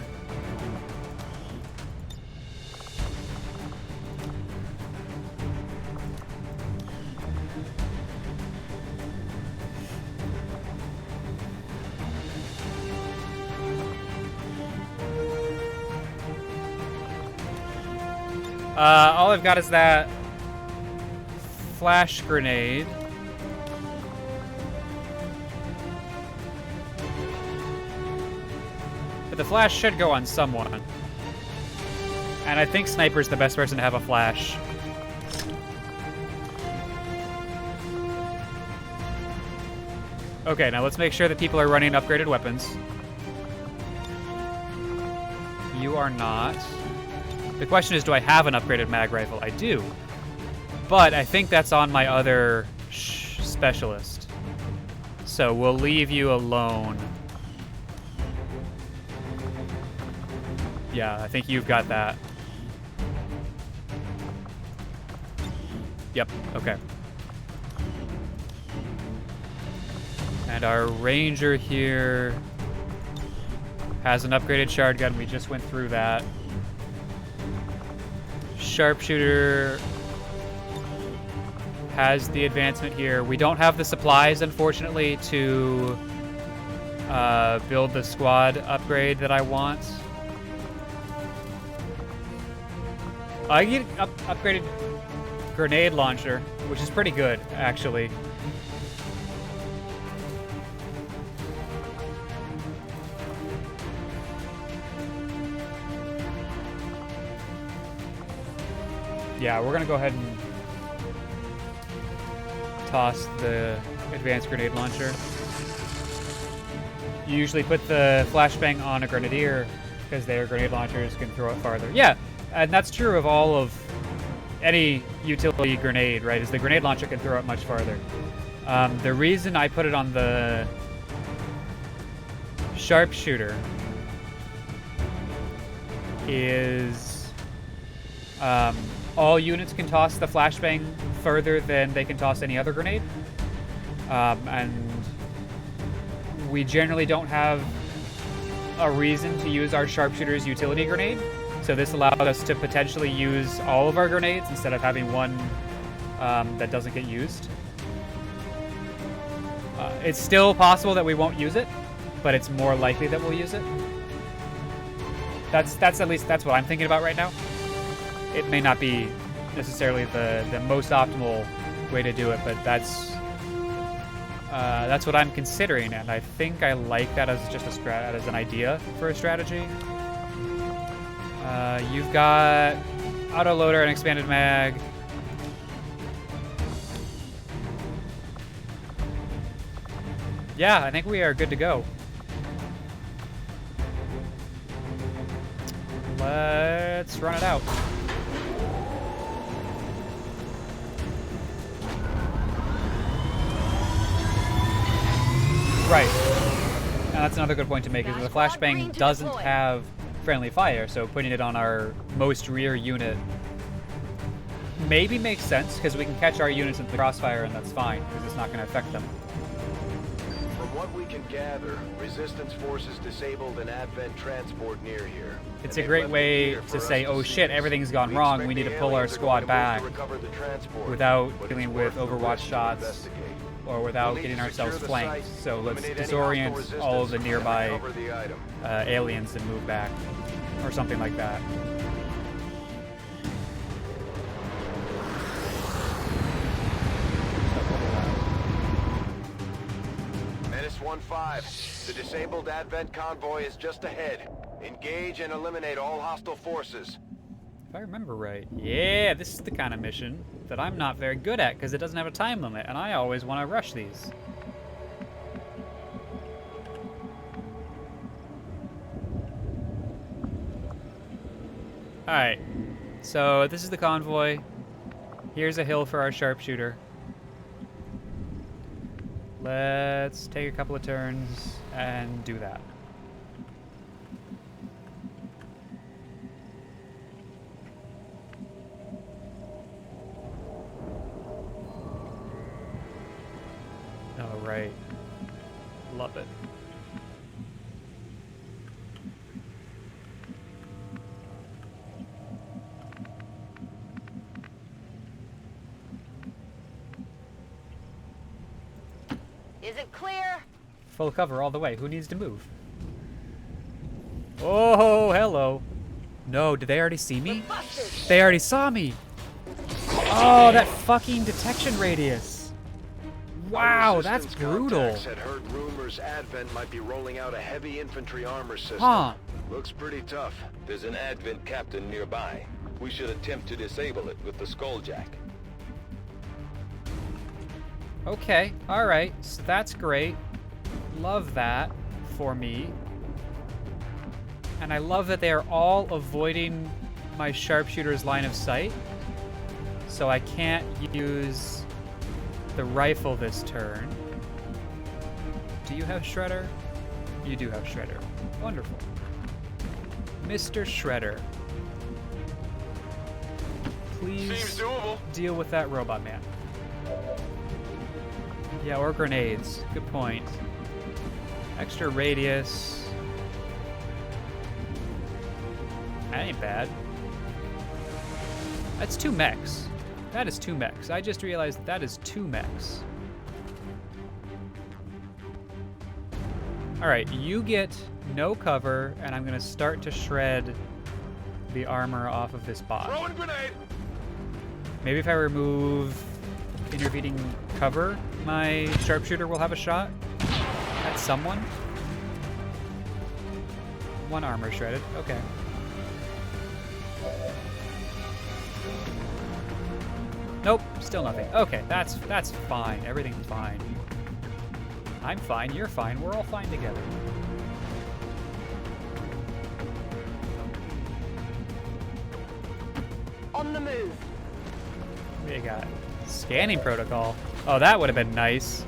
All I've got is that flash grenade. But the flash should go on someone. And I think Sniper's the best person to have a flash. Okay, now let's make sure that people are running upgraded weapons. You are not. The question is, do I have an upgraded mag rifle? I do. But I think that's on my other specialist. So we'll leave you alone. Yeah, I think you've got that. Yep, okay. And our ranger here has an upgraded shard gun. We just went through that. Sharpshooter has the advancement here. We don't have the supplies, unfortunately, to build the squad upgrade that I want. I get upgraded grenade launcher, which is pretty good, actually. Yeah, we're gonna go ahead and toss the advanced grenade launcher. You usually put the flashbang on a grenadier because their grenade launchers can throw it farther. Yeah, and that's true of all of any utility grenade, right? Is the grenade launcher can throw it much farther. The reason I put it on the sharpshooter is all units can toss the flashbang further than they can toss any other grenade. And we generally don't have a reason to use our sharpshooter's utility grenade. So this allowed us to potentially use all of our grenades instead of having one that doesn't get used. It's still possible that we won't use it, but it's more likely that we'll use it. That's at least that's what I'm thinking about right now. It may not be necessarily the most optimal way to do it, but that's what I'm considering, and I think I like that as just as an idea for a strategy. You've got auto loader and expanded mag. Yeah, I think we are good to go. Let's run it out. Right. And that's another good point to make, is the flashbang doesn't have friendly fire, so putting it on our most rear unit maybe makes sense, because we can catch our units in the crossfire and that's fine, because it's not going to affect them. From what we can gather, resistance forces disabled an Advent transport near here. It's a great way to say, oh shit, everything's gone wrong, we need to pull our squad back without dealing with Overwatch shots or without getting ourselves flanked. So let's disorient all of the nearby aliens and move back, or something like that. Menace 1-5. The disabled Advent convoy is just ahead. Engage and eliminate all hostile forces. If I remember right. Yeah, this is the kind of mission that I'm not very good at because it doesn't have a time limit, and I always want to rush these. Alright, so this is the convoy. Here's a hill for our sharpshooter. Let's take a couple of turns and do that. All right. Love it. Is it clear? Full cover all the way. Who needs to move? Oh, hello. No, did they already see me? They already saw me. Oh, that fucking detection radius. Wow, that's brutal. Contacts had heard rumors Advent might be rolling out a heavy infantry armor system. Huh. Looks pretty tough. There's an Advent captain nearby. We should attempt to disable it with the Skulljack. Okay, alright, so that's great. Love that for me. And I love that they are all avoiding my sharpshooter's line of sight. So I can't use the rifle this turn. Do you have Shredder? You do have Shredder. Wonderful. Mr. Shredder. Please Seems doable. deal with that robot man. Yeah, or grenades. Good point. Extra radius. That ain't bad. That's 2 mechs. That is 2 mechs. I just realized that is 2 mechs. Alright, you get no cover, and I'm gonna start to shred the armor off of this bot. Throwing grenade. Maybe if I remove intervening cover, my sharpshooter will have a shot at someone. 1 armor shredded. Okay. Nope, still nothing. Okay, that's fine. Everything's fine. I'm fine, you're fine, we're all fine together. On the move. We got scanning protocol. Oh, that would have been nice.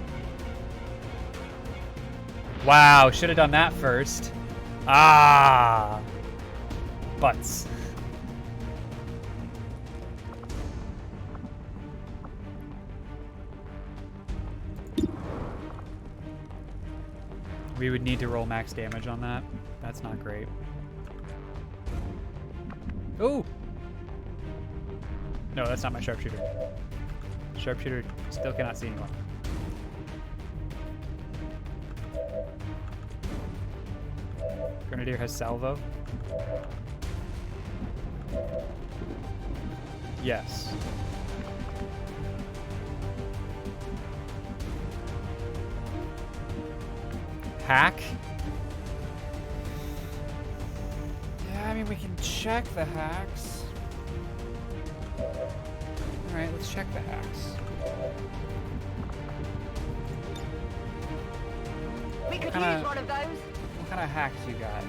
Wow, should have done that first. Ah, butts. We would need to roll max damage on that. That's not great. Ooh! No, that's not my sharpshooter. Sharpshooter still cannot see anyone. Grenadier has salvo. Yes. Hack? Yeah, I mean, we can check the hacks. Alright, let's check the hacks. We could Kinda- use one of those. What kind of hacks you got?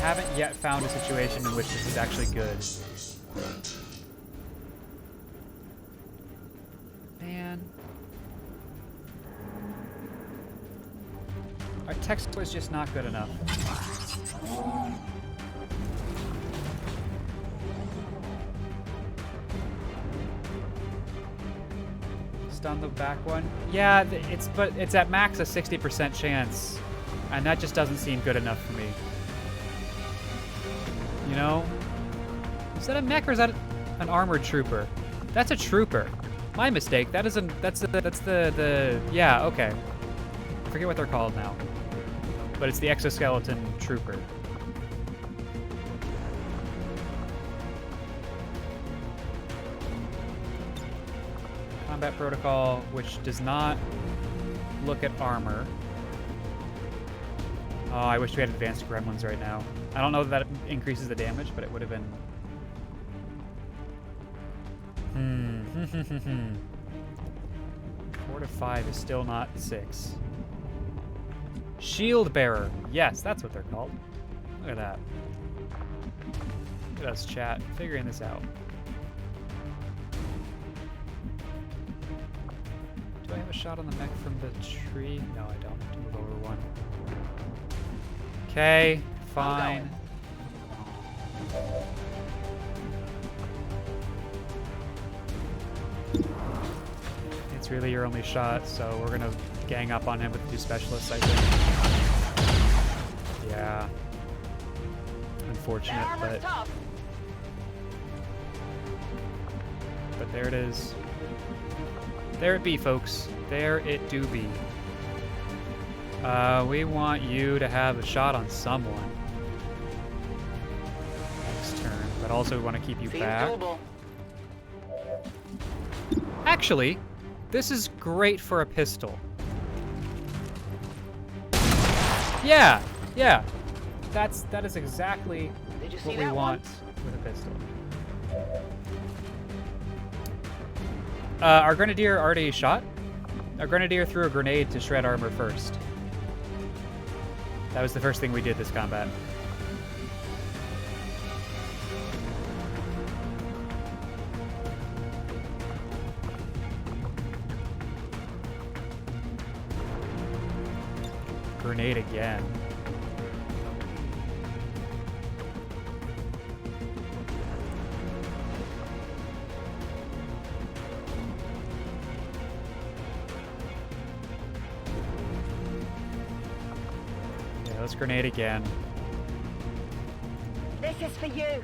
Haven't yet found a situation in which this is actually good. Man. Our text was just not good enough. Stun the back one. Yeah, but it's at max a 60% chance, and that just doesn't seem good enough for me. You know? Is that a mech or is that an armored trooper? That's a trooper. My mistake. That's the yeah, okay. I forget what they're called now. But it's the exoskeleton trooper. Combat protocol, which does not look at armor. Oh, I wish we had advanced gremlins right now. I don't know that it increases the damage, but it would have been... 4 to 5 is still not 6. Shield bearer. Yes, that's what they're called. Look at that. Look at us, chat. Figuring this out. Do I have a shot on the mech from the tree? No, I don't. I have to move over one. Okay, fine. It's really your only shot, so we're gonna gang up on him with the 2 specialists, I think. Yeah. Unfortunate, but there it is. There it be, folks. There it do be. We want you to have a shot on someone next turn, but also we want to keep you back. Doable. Actually, this is great for a pistol. Yeah, yeah. That is exactly Did you see what we that want with a pistol. Our Grenadier already shot. Our Grenadier threw a grenade to shred armor first. That was the first thing we did this combat. Grenade again. Yeah, let's grenade again. This is for you.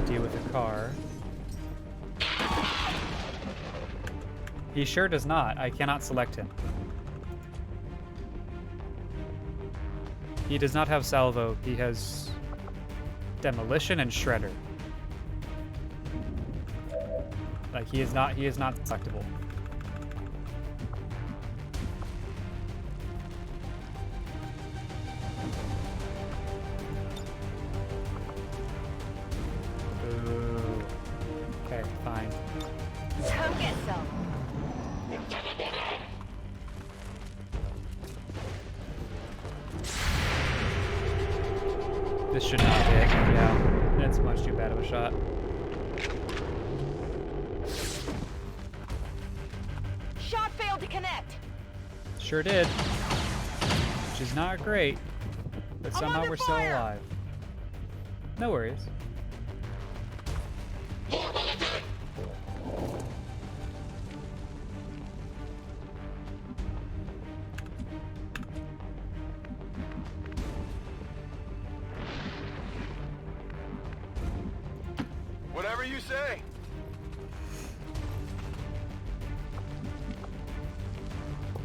Deal with the car. He sure does not. I cannot select him. He does not have salvo. He has demolition and shredder. Like he is not selectable. Ooh. Okay, fine. Come get some. This should not hit. Yeah, that's much too bad of a shot. Shot failed to connect. Sure did. Which is not great, but I'm somehow under we're still fire. alive. No worries. Whatever you say.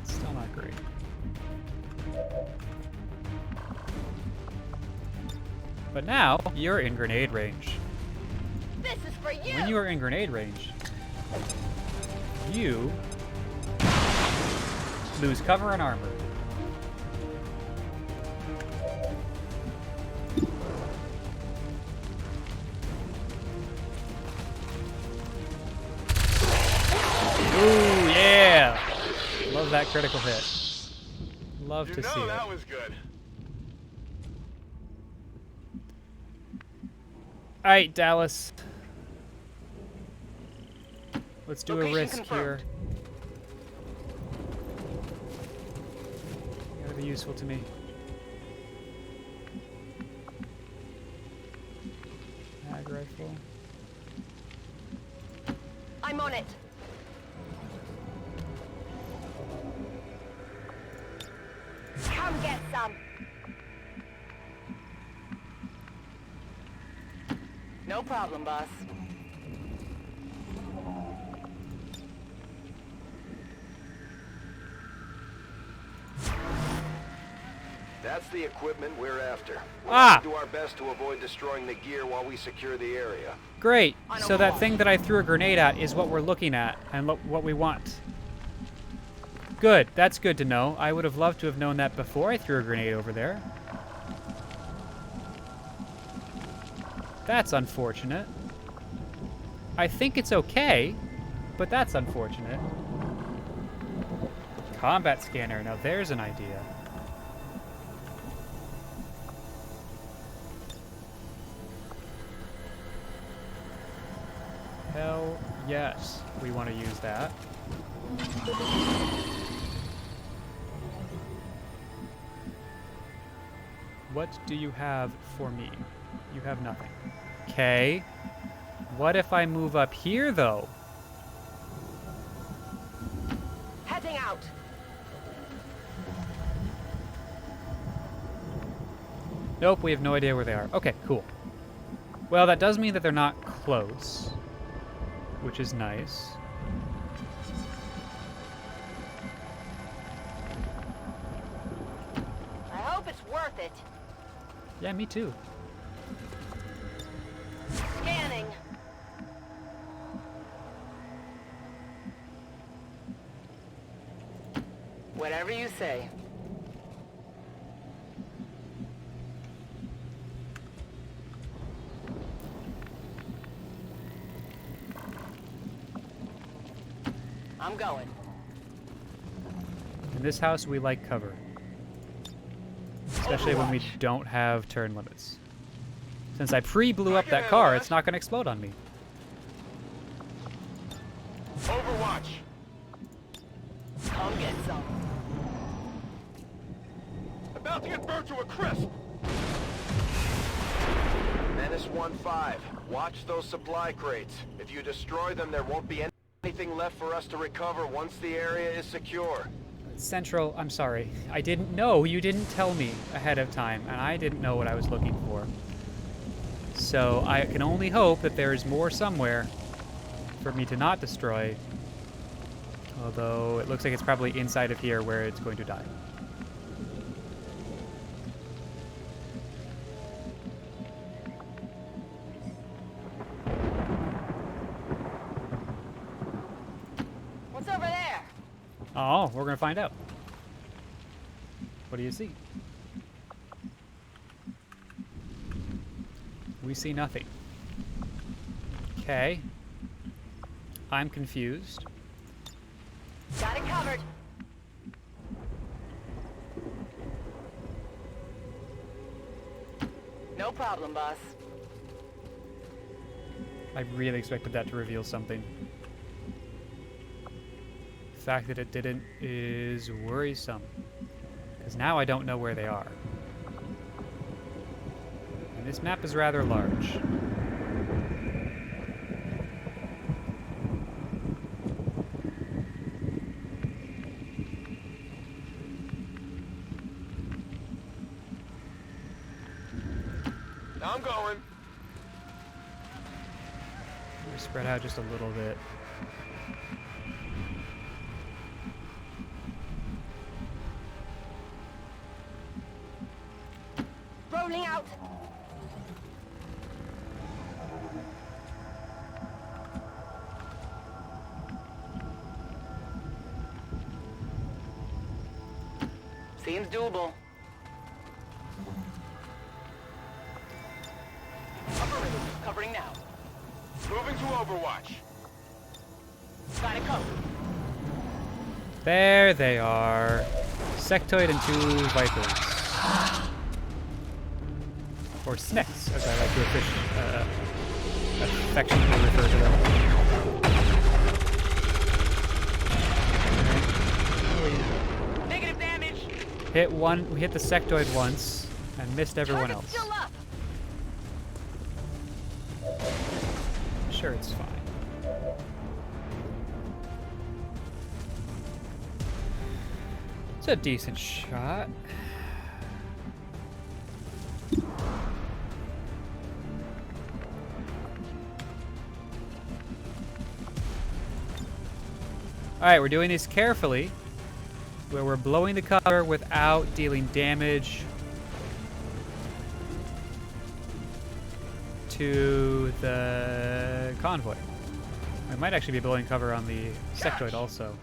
Still not great. But now, you're in grenade range. This is for you. When you are in grenade range, you lose cover and armor. Ooh, yeah! Love that critical hit. Love to see it. That was good. Alright, Dallas. Let's do Location a risk confirmed. here. You gotta be useful to me. Mag rifle. I'm on it. Come get some. No problem, boss. That's the equipment we're after. We'll Ah! do our best to avoid destroying the gear while we secure the area. Great. So that thing that I threw a grenade at is what we're looking at and what we want. Good. That's good to know. I would have loved to have known that before I threw a grenade over there. That's unfortunate. I think it's okay, but that's unfortunate. Combat scanner. Now there's an idea. Hell yes, we want to use that. What do you have for me? You have nothing. Okay. What if I move up here, though? Heading out. Nope, we have no idea where they are. Okay, cool. Well, that does mean that they're not close, which is nice. I hope it's worth it. Yeah, me too. Scanning. Whatever you say. I'm going. In this house, we like cover. Especially when we don't have turn limits. Since I pre-blew up that car, it's not going to explode on me. Overwatch! Come get some. About to get burned to a crisp! Menace 1-5. Watch those supply crates. If you destroy them, there won't be anything left for us to recover once the area is secure. Central, I'm sorry. I didn't know. You didn't tell me ahead of time, and I didn't know what I was looking for. So I can only hope that there is more somewhere for me to not destroy. Although it looks like it's probably inside of here where it's going to die. What's over there? Oh, we're going to find out. What do you see? We see nothing. Okay. I'm confused. Got it covered. No problem, boss. I really expected that to reveal something. The fact that it didn't is worrisome. Because now I don't know where they are. And this map is rather large. I'm going. We're spread out just a little bit. Rolling out. Seems doable. Covering now. Moving to Overwatch. Got it covered. There they are. Sectoid and 2 Vipers. Or Snecks, as I like to affectionately refer to them. Negative damage. We hit the Sectoid once and missed everyone else. Still up. Sure, it's fine. It's a decent shot. Alright, we're doing this carefully, where we're blowing the cover without dealing damage to the convoy. We might actually be blowing cover on the sectoid also.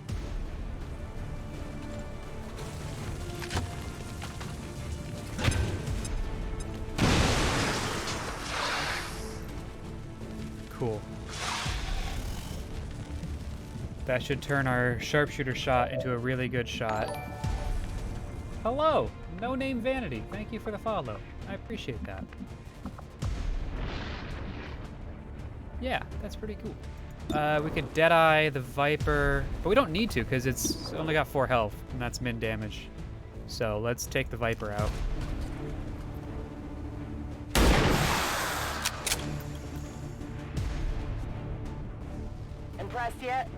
Cool. That should turn our sharpshooter shot into a really good shot. Hello! No name Vanity. Thank you for the follow. I appreciate that. Yeah, that's pretty cool. We could Deadeye the Viper, but we don't need to because it's only got 4 health, and that's min damage. So let's take the Viper out. Impressed yet?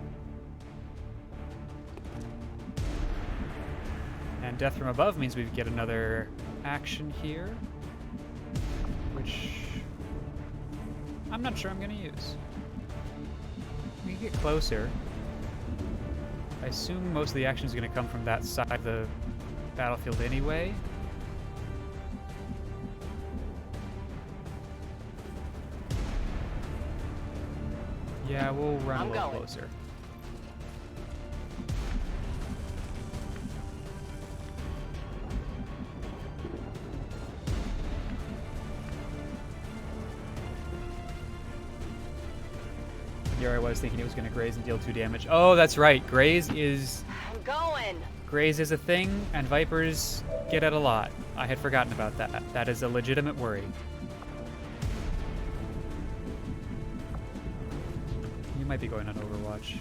And death from above means we get another action here, which I'm not sure I'm going to use. We can get closer. I assume most of the action is going to come from that side of the battlefield anyway. Yeah, we'll run a little closer. Here I was thinking it was going to graze and deal 2 damage. Oh, that's right. Graze is... I'm going. Graze is a thing, and Vipers get it a lot. I had forgotten about that. That is a legitimate worry. You might be going on Overwatch.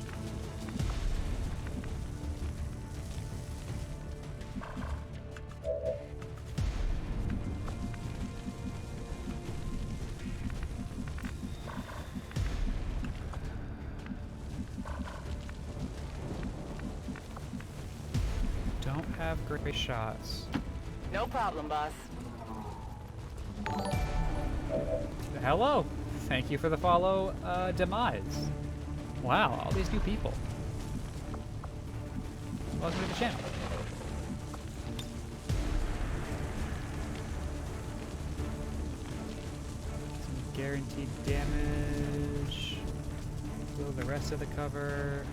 Don't have great shots. No problem, boss. Hello. Thank you for the follow, Demise. Wow, all these new people. Welcome to the channel. Some guaranteed damage. Blow the rest of the cover.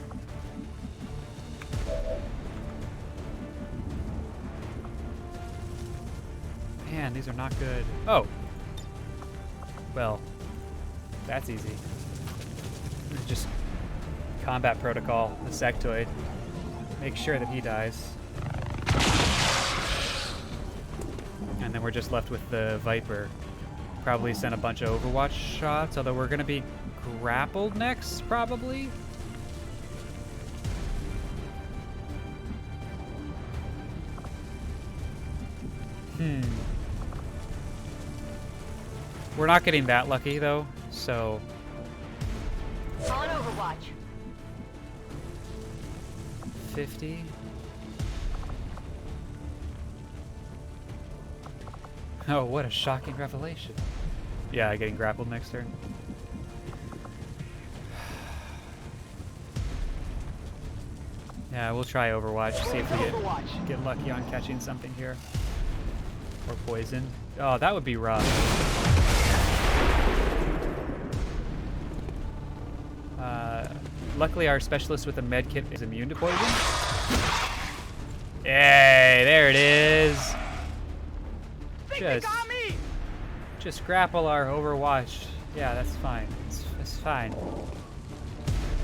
Man, these are not good. Oh! Well, that's easy. Just combat protocol, the sectoid. Make sure that he dies. And then we're just left with the Viper. Probably send a bunch of Overwatch shots, although we're gonna be grappled next, probably? We're not getting that lucky, though, so... On Overwatch. 50. Oh, what a shocking revelation. Yeah, getting grappled next turn. Yeah, we'll try Overwatch, see if we get lucky on catching something here. Or poison. Oh, that would be rough. Luckily, our specialist with the med kit is immune to poison. Hey, there it is. Just grapple our Overwatch. Yeah, that's fine. It's fine.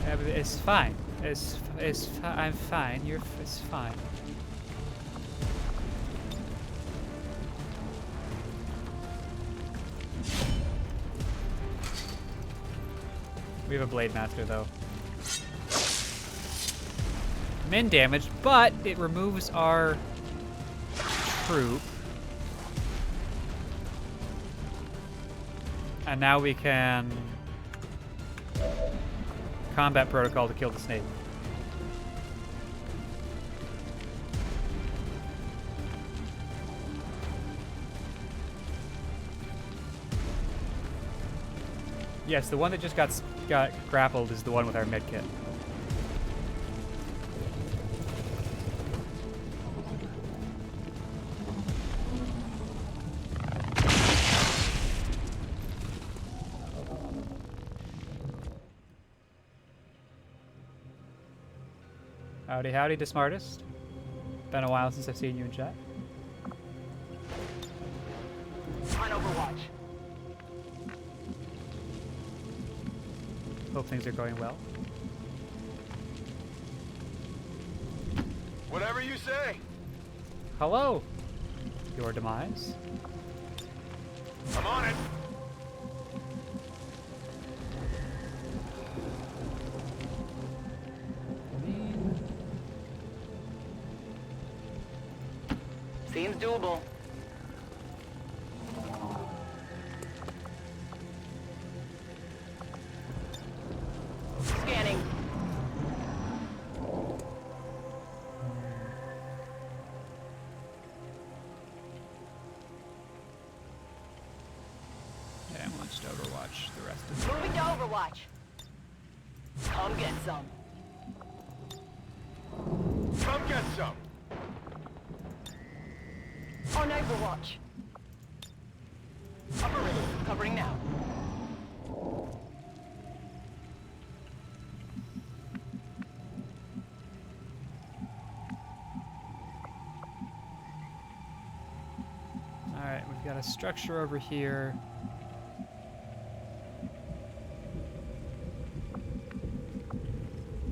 Yeah, but it's fine. I'm fine. It's fine. We have a Blade Master, though. Min damage, but it removes our troop. And now we can combat protocol to kill the snake. Yes, the one that just got grappled is the one with our medkit. Howdy, howdy, the smartest. Been a while since I've seen you in chat. On Overwatch. Hope things are going well. Whatever you say. Hello. Your demise. I'm on it. Seems doable. Scanning. Yeah, I launched Overwatch the rest of Moving to Overwatch. Come get some. Come get some. On Overwatch. Upper river, covering now. Alright, we've got a structure over here.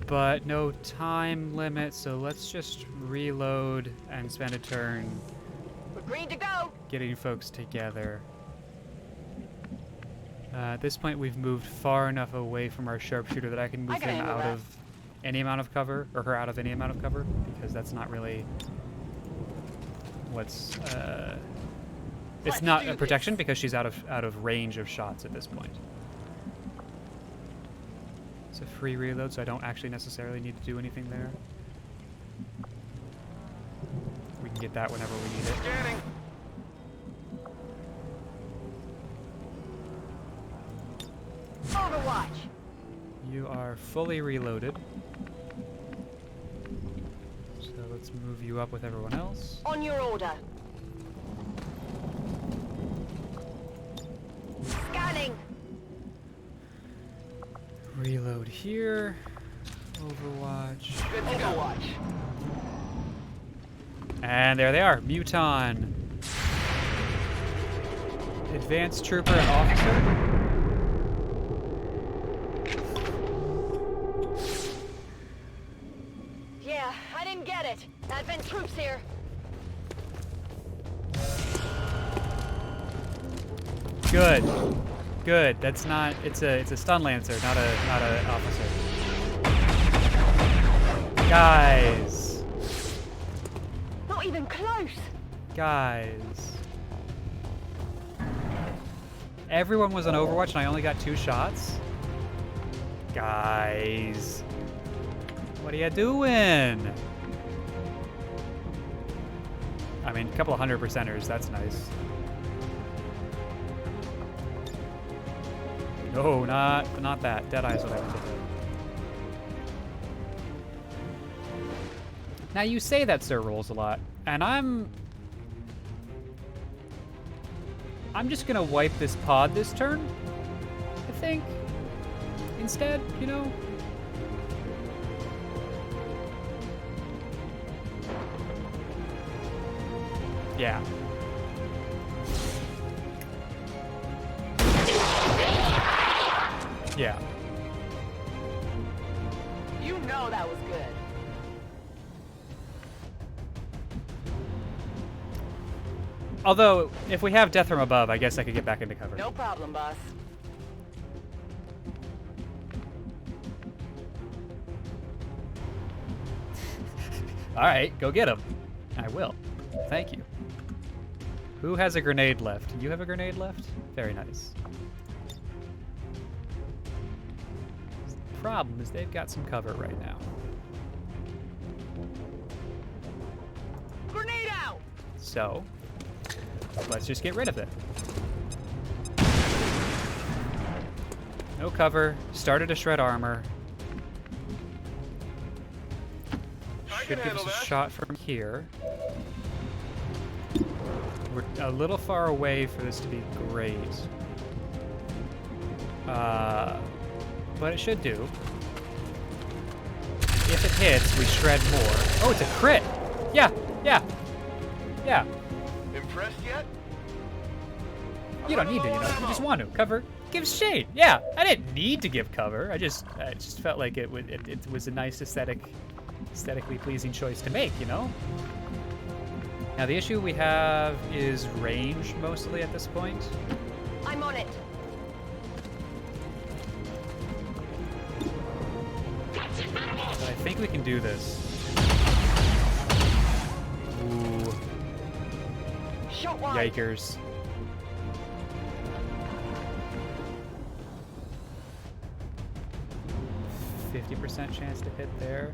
But no time limit, so let's just reload and spend a turn We're green to go. getting folks together. At this point, we've moved far enough away from our sharpshooter that I can move can him handle out that. of any amount of cover, or her out of any amount of cover, because that's not really what's it's Let's not do a protection because she's out of range of shots at this point. It's a free reload, so I don't actually necessarily need to do anything there. We can get that whenever we need it. Scanning. Overwatch. You are fully reloaded. So let's move you up with everyone else. On your order. Scanning. Reload here. Overwatch. Good to Overwatch. And there they are. Muton. Advanced Trooper and Officer. Yeah, I didn't get it. Advent troops here. Good. Good. That's not. It's a stun lancer, not a officer. Guys. Not even close. Guys. Everyone was on Overwatch and I only got 2 shots? Guys. What are you doing? I mean, a couple of 100%ers, that's nice. No, not that. Deadeye's what I wanted to do. Now you say that Sir rolls a lot, and I'm just gonna wipe this pod this turn, I think. Instead, you know? Yeah. Yeah. You know that was good. Although, if we have death from above, I guess I could get back into cover. No problem, boss. All right, go get him. I will. Thank you. Who has a grenade left? You have a grenade left? Very nice. The problem is they've got some cover right now. Grenade out! So, let's just get rid of it. No cover. Started to shred armor. Should give us a shot from here. We're a little far away for this to be great. But it should do. if it hits, we shred more. Oh, it's a crit! Yeah, yeah, yeah. Impressed yet? You don't need to, you know. You just want to. Cover gives shade. Yeah, I didn't need to give cover. I just felt like it was a nice aesthetically pleasing choice to make, you know? Now, the issue we have is range, mostly, at this point. I'm on it. But I think we can do this. Ooh. Shot wide. Yikers. %50 chance to hit there.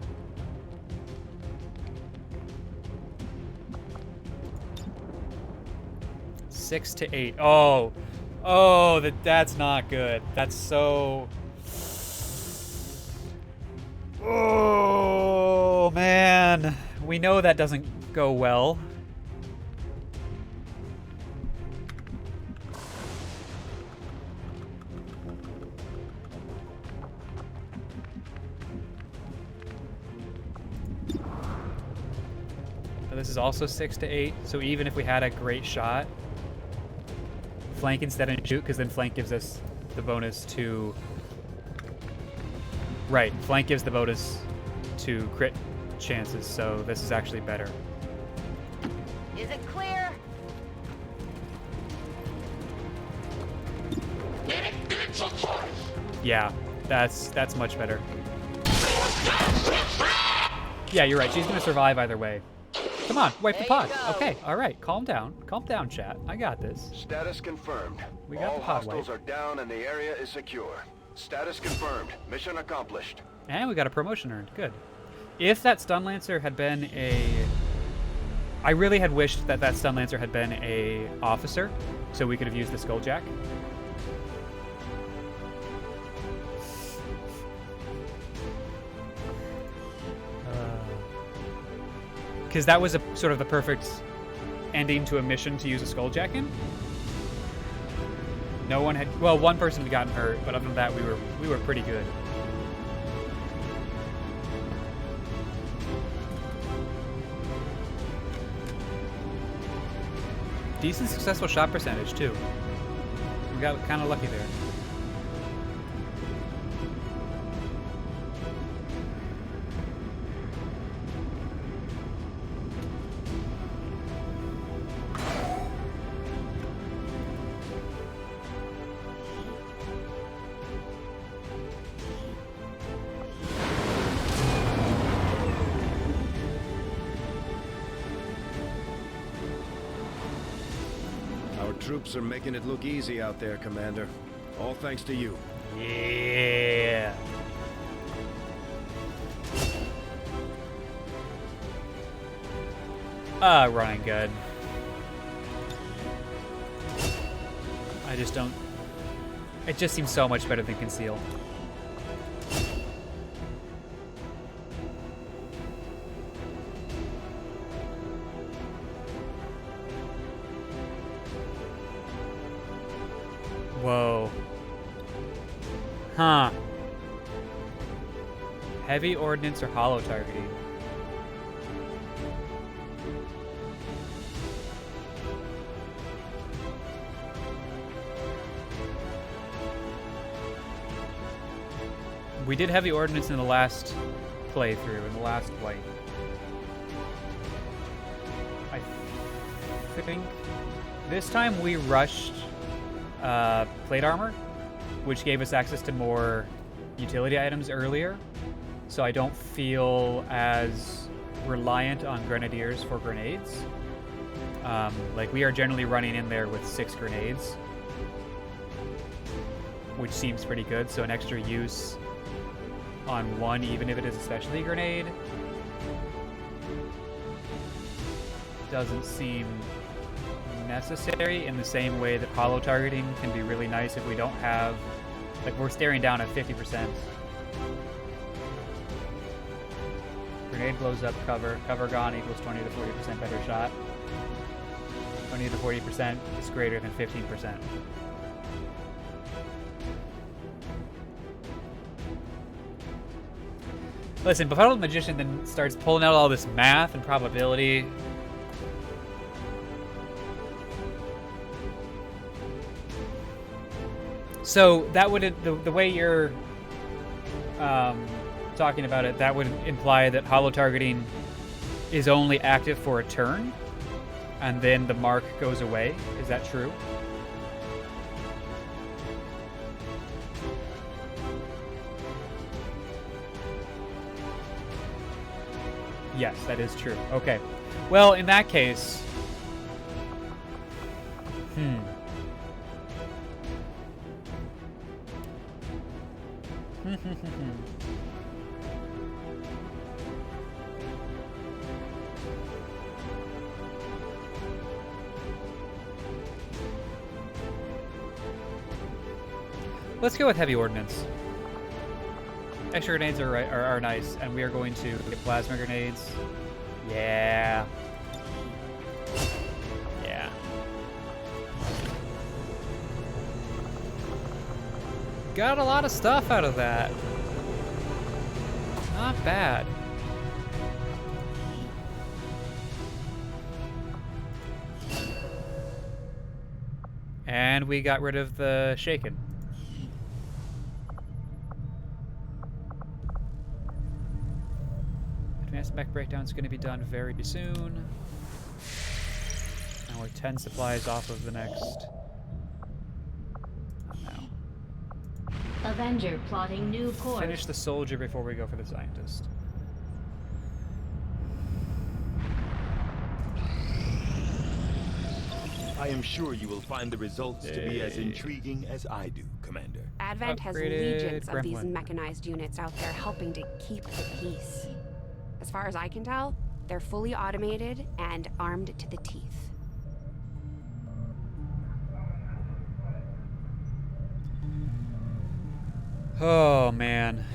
Six to 8. Oh, that's not good. That's so. Oh man, we know that doesn't go well. But this is also 6 to 8, so even if we had a great shot, flank instead and shoot, because then flank gives us the bonus to... Right, flank gives the bonus to crit chances, so this is actually better. Is it clear? Yeah, that's much better. Yeah, you're right. She's gonna survive either way. Come on, wipe the pod. Okay, all right. Calm down, chat. I got this. Status confirmed. We got All the pod hostiles wipe. are down and the area is secure. Status confirmed. Mission accomplished. And we got a promotion earned. Good. If that stun lancer had been a... I really had wished that that stun lancer had been a officer, so we could have used the skulljack. Because that was a sort of the perfect ending to a mission to use a skulljack in. No one had... Well, one person had gotten hurt, but other than that, we were pretty good. Decent successful shot percentage, too. We got kind of lucky there. Troops are making it look easy out there, Commander. All thanks to you. Yeah. Running good. I just don't... It just seems so much better than conceal. Whoa. Huh. Heavy ordnance or hollow targeting? We did heavy ordnance in the last playthrough, in the last wipe. I think this time we rushed plate armor, which gave us access to more utility items earlier, so I don't feel as reliant on grenadiers for grenades. Like, we are generally running in there with 6 grenades, which seems pretty good, so an extra use on one, even if it is a specialty grenade, doesn't seem necessary, in the same way that hollow targeting can be really nice if we don't have, like, we're staring down at 50%. Grenade blows up cover. Cover gone equals 20 to 40% better shot. 20 to 40% is greater than 15%. Listen, Befuddled Magician then starts pulling out all this math and probability. So that would, the way you're talking about it, that would imply that holo targeting is only active for a turn, and then the mark goes away. Is that true? Yes, that is true. Okay. Well, in that case... Let's go with heavy ordnance. Extra grenades are nice, and we are going to get plasma grenades. Yeah. Yeah. Got a lot of stuff out of that. Not bad. And we got rid of the shaken. Advanced mech breakdown is going to be done very soon. And we're 10 supplies off of the next. Now. Avenger plotting new course. Finish the soldier before we go for the scientist. I am sure you will find the results to be as intriguing as I do, Commander. Advent has Upgraded legions of these Gremlin. mechanized units out there helping to keep the peace. As far as I can tell, they're fully automated and armed to the teeth. Oh, man.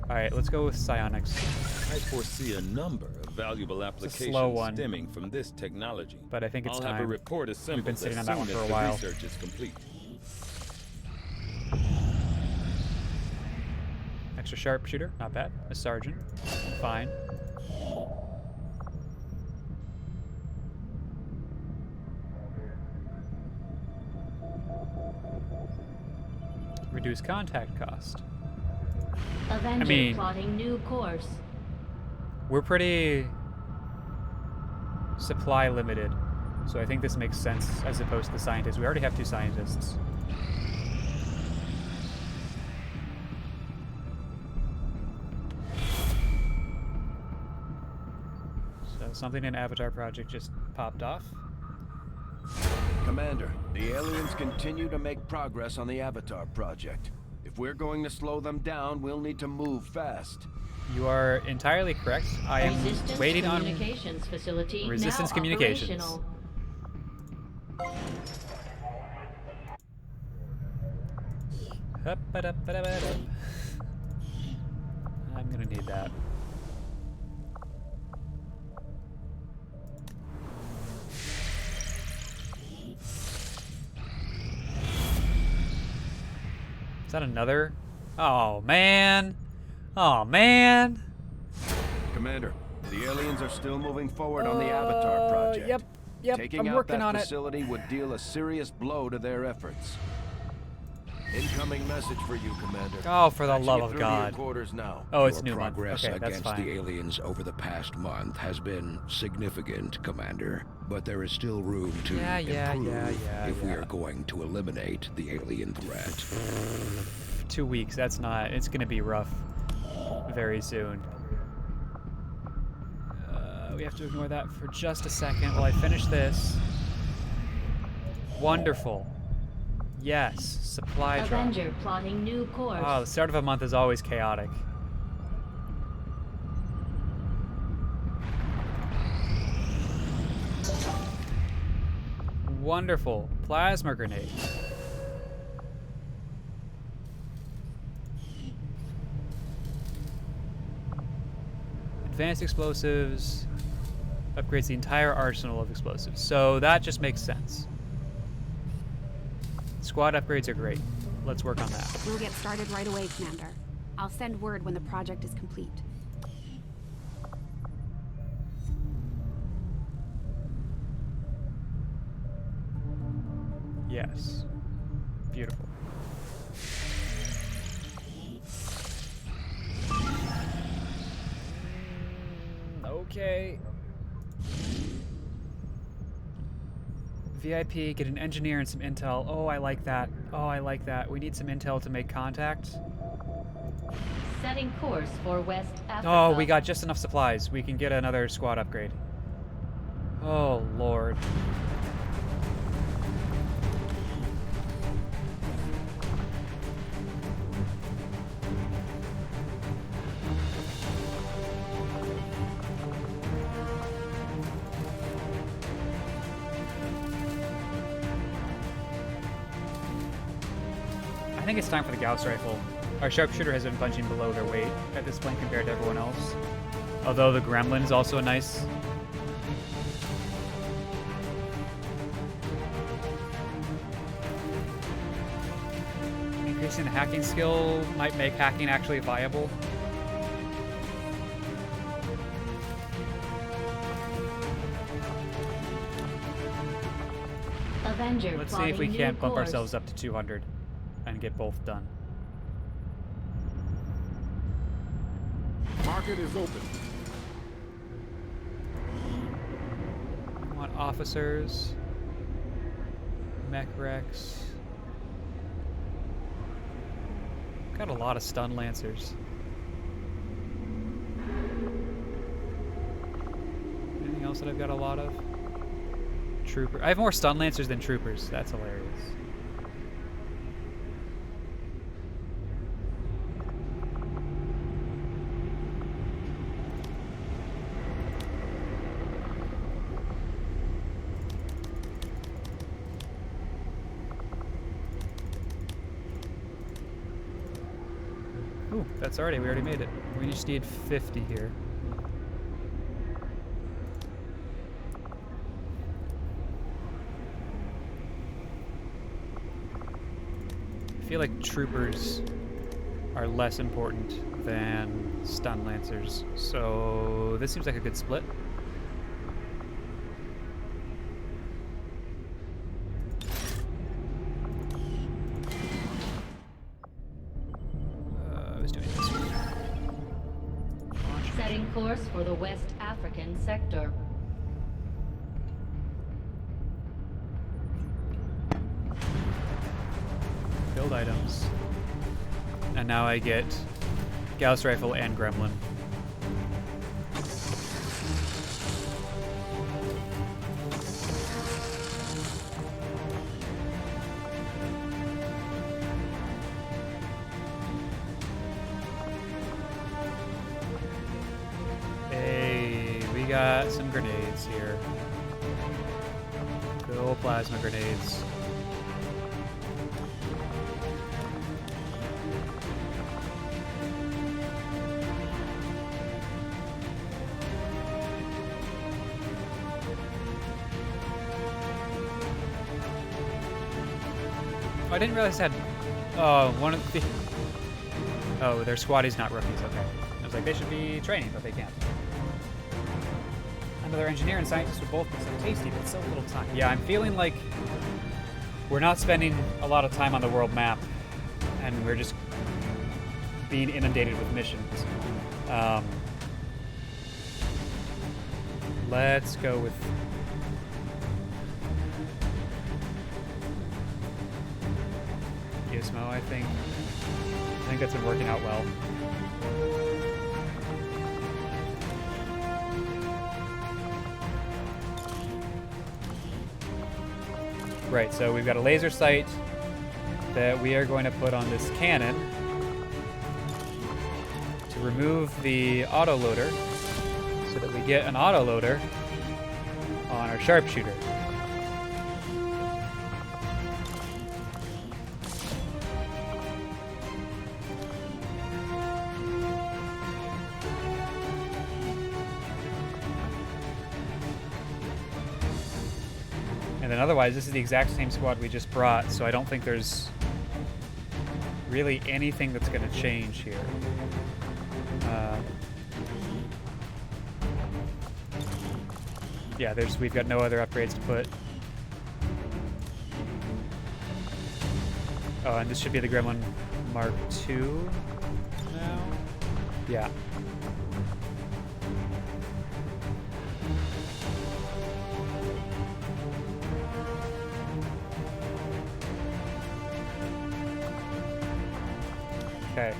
Alright, let's go with psionics. I foresee a number of valuable slow applications one. stemming from this technology. But I think it's I'll time. have a report assembled been sitting as on that soon one as for a the while. research is complete. Extra sharpshooter, not bad. A sergeant, fine. Reduce contact cost. Avenger plotting new course. We're pretty supply limited, so I think this makes sense as opposed to the scientists. We already have 2 scientists. So something in Avatar Project just popped off. Commander, the aliens continue to make progress on the Avatar project. If we're going to slow them down, we'll need to move fast. You are entirely correct. I am Resistance waiting on communications facility Resistance now communications. operational. Up-a-da-ba-da-ba-da. I'm gonna need that. Is that another? Oh man! Oh man! Commander, the aliens are still moving forward on the Avatar project. Yep, Taking I'm out working that on it. facility would deal a serious blow to their efforts. Incoming message for you, Commander. Oh, for the Patching love it of through to your God. quarters now. Oh, it's Your new month. progress Okay, that's against fine. the aliens over the past month has been significant, Commander. But there is still room to improve if we are going to eliminate the alien threat. 2 weeks, that's not... It's gonna be rough very soon. We have to ignore that for just a second while I finish this. Wonderful. Yes, supply drop. Avenger plotting new course. Oh, the start of a month is always chaotic. Wonderful. Plasma grenade. Advanced explosives. Upgrades the entire arsenal of explosives. So that just makes sense. Squad upgrades are great. let's work on that. We'll get started right away, Commander. I'll send word when the project is complete. Yes. Beautiful. Okay. VIP, get an engineer and some intel. Oh, I like that. Oh, I like that. We need some intel to make contact. Setting course for West Africa. Oh, we got just enough supplies. We can get another squad upgrade. Oh, Lord. I think it's time for the Gauss rifle. Our sharpshooter has been punching below their weight at this point compared to everyone else. Although the Gremlin is also a nice... Increasing the hacking skill might make hacking actually viable. Avenger. Let's see if we can't bump ourselves up to 200 and get both done. Market is open. I want officers, mech wrecks. Got a lot of stun lancers. Anything else that I've got a lot of? Trooper. I have more stun lancers than troopers. That's hilarious. Ooh, we already made it. We just need 50 here. I feel like troopers are less important than stun lancers, so this seems like a good split. Setting course for the West African sector. Build items. And now I get Gauss rifle and Gremlin. Hey, we got some grenades here. Good old plasma grenades. I didn't realize I had one of the... Oh, they're squaddies, not rookies. Okay. I was like, they should be training, but they can't. Another engineer and scientist would both be so tasty, but so little time. Yeah, I'm feeling like we're not spending a lot of time on the world map, and we're just being inundated with missions. Let's go with... Gizmo, I think that's been working out well. Right, so we've got a laser sight that we are going to put on this cannon to remove the autoloader so that we get an autoloader on our sharpshooter. And then otherwise, this is the exact same squad we just brought, so I don't think there's really anything that's going to change here. Yeah, we've got no other upgrades to put. Oh, and this should be the Gremlin Mark II now? Yeah. Okay.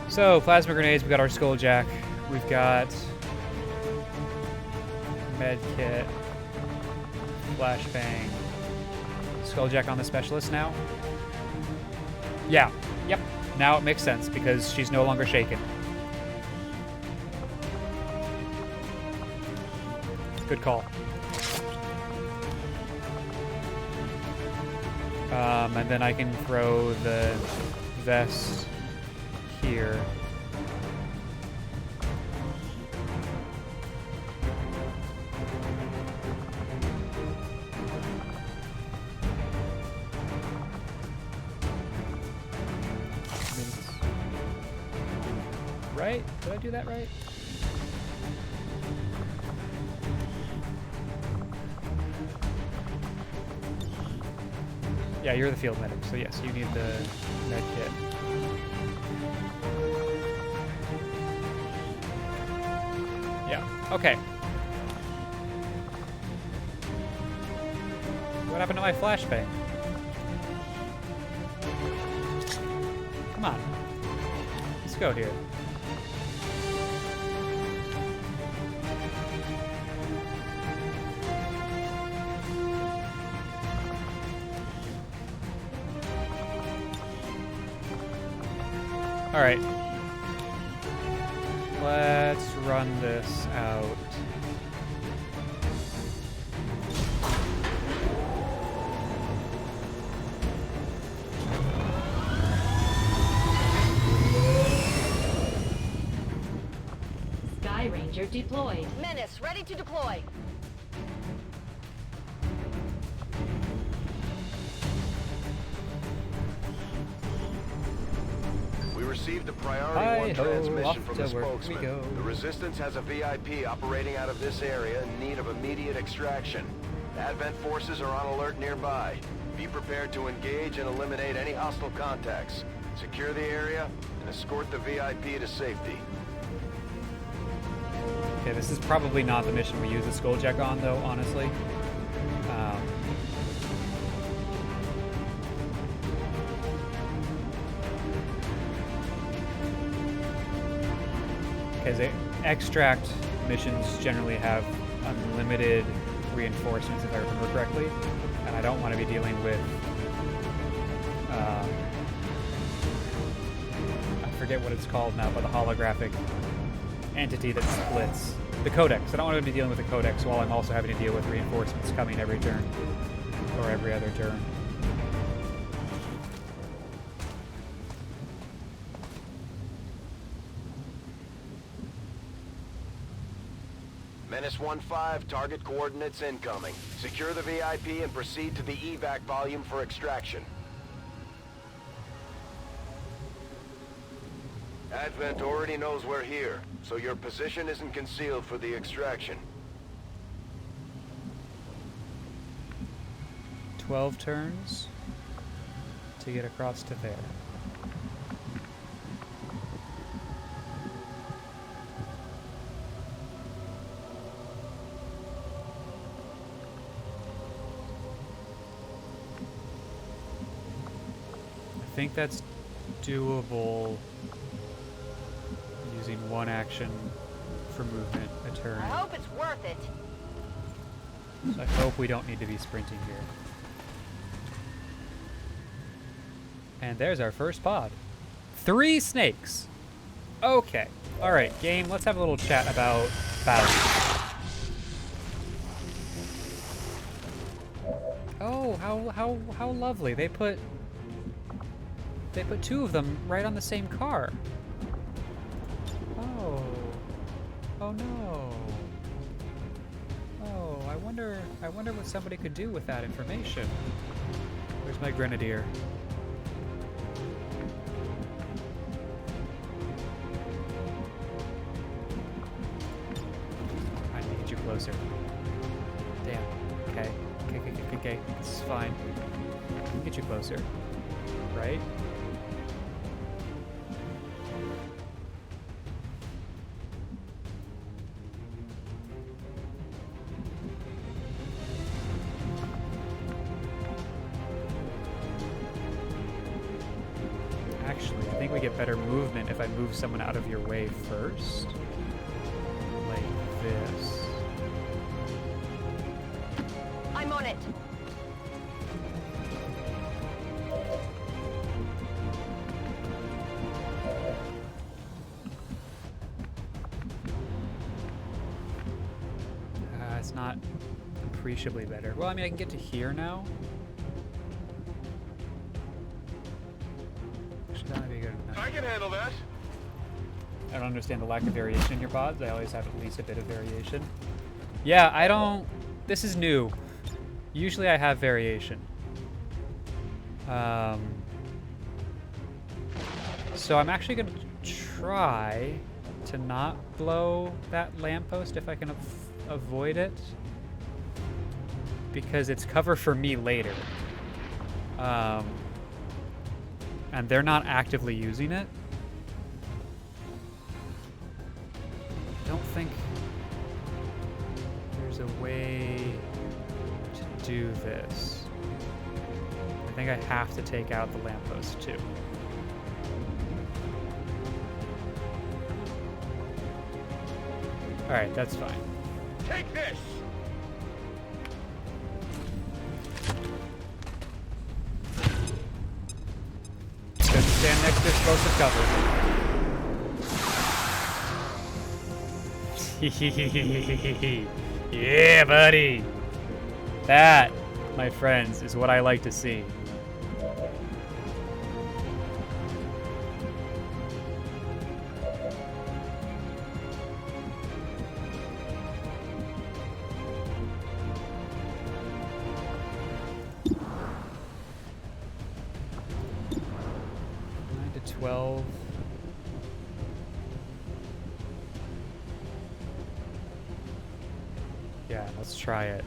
So, plasma grenades, we got our Skulljack. We've got med kit, flashbang. Skulljack on the specialist now? Yeah. Yep. Now it makes sense because she's no longer shaken. Good call. And then I can throw the vest here. Right? Did I do that right? Yeah, you're the field medic, so yes, you need the med kit. Yeah, okay. What happened to my flashbang? Come on. Let's go here. All right. Let's run this out. Sky Ranger deployed. Menace, ready to deploy. Received a priority 1 transmission from the spokesman. The Resistance has a VIP operating out of this area in need of immediate extraction. Advent forces are on alert nearby. Be prepared to engage and eliminate any hostile contacts. Secure the area and escort the VIP to safety. Okay, this is probably not the mission we use the Skulljack on, though, honestly. Because extract missions generally have unlimited reinforcements, if I remember correctly, and I don't want to be dealing with, I forget what it's called now, but the holographic entity that splits. The Codex. I don't want to be dealing with the Codex while I'm also having to deal with reinforcements coming every turn, or every other turn. Menace 1-5, target coordinates incoming. Secure the VIP and proceed to the evac volume for extraction. Advent already knows we're here, so your position isn't concealed for the extraction. 12 turns to get across to there. I think that's doable using one action for movement a turn. I hope it's worth it. So I hope we don't need to be sprinting here. And there's our first pod. 3 snakes. Okay. Alright, game, let's have a little chat about battle. Oh, how lovely. They put 2 of them right on the same car. Oh. Oh no. Oh, I wonder what somebody could do with that information. Where's my grenadier? closer. Damn. Okay. Okay. This is fine. I can get you closer. Right? Actually, I think we get better movement if I move someone out of your way first. Like this. I'm on it. It's not appreciably better. Well, I mean, I can get to here now. Actually, that might be good enough. I can handle that. I don't understand the lack of variation in your pods. I always have at least a bit of variation. Yeah, I don't... This is new. Usually I have variation. So I'm actually going to try to not blow that lamppost if I can avoid it. Because it's cover for me later. And they're not actively using it. I don't think there's a way to do this. I think I have to take out the lamppost too. Alright, that's fine. Take this! Just stand next to explosive cover. Yeah, buddy! That, my friends, is what I like to see. Yeah, let's try it.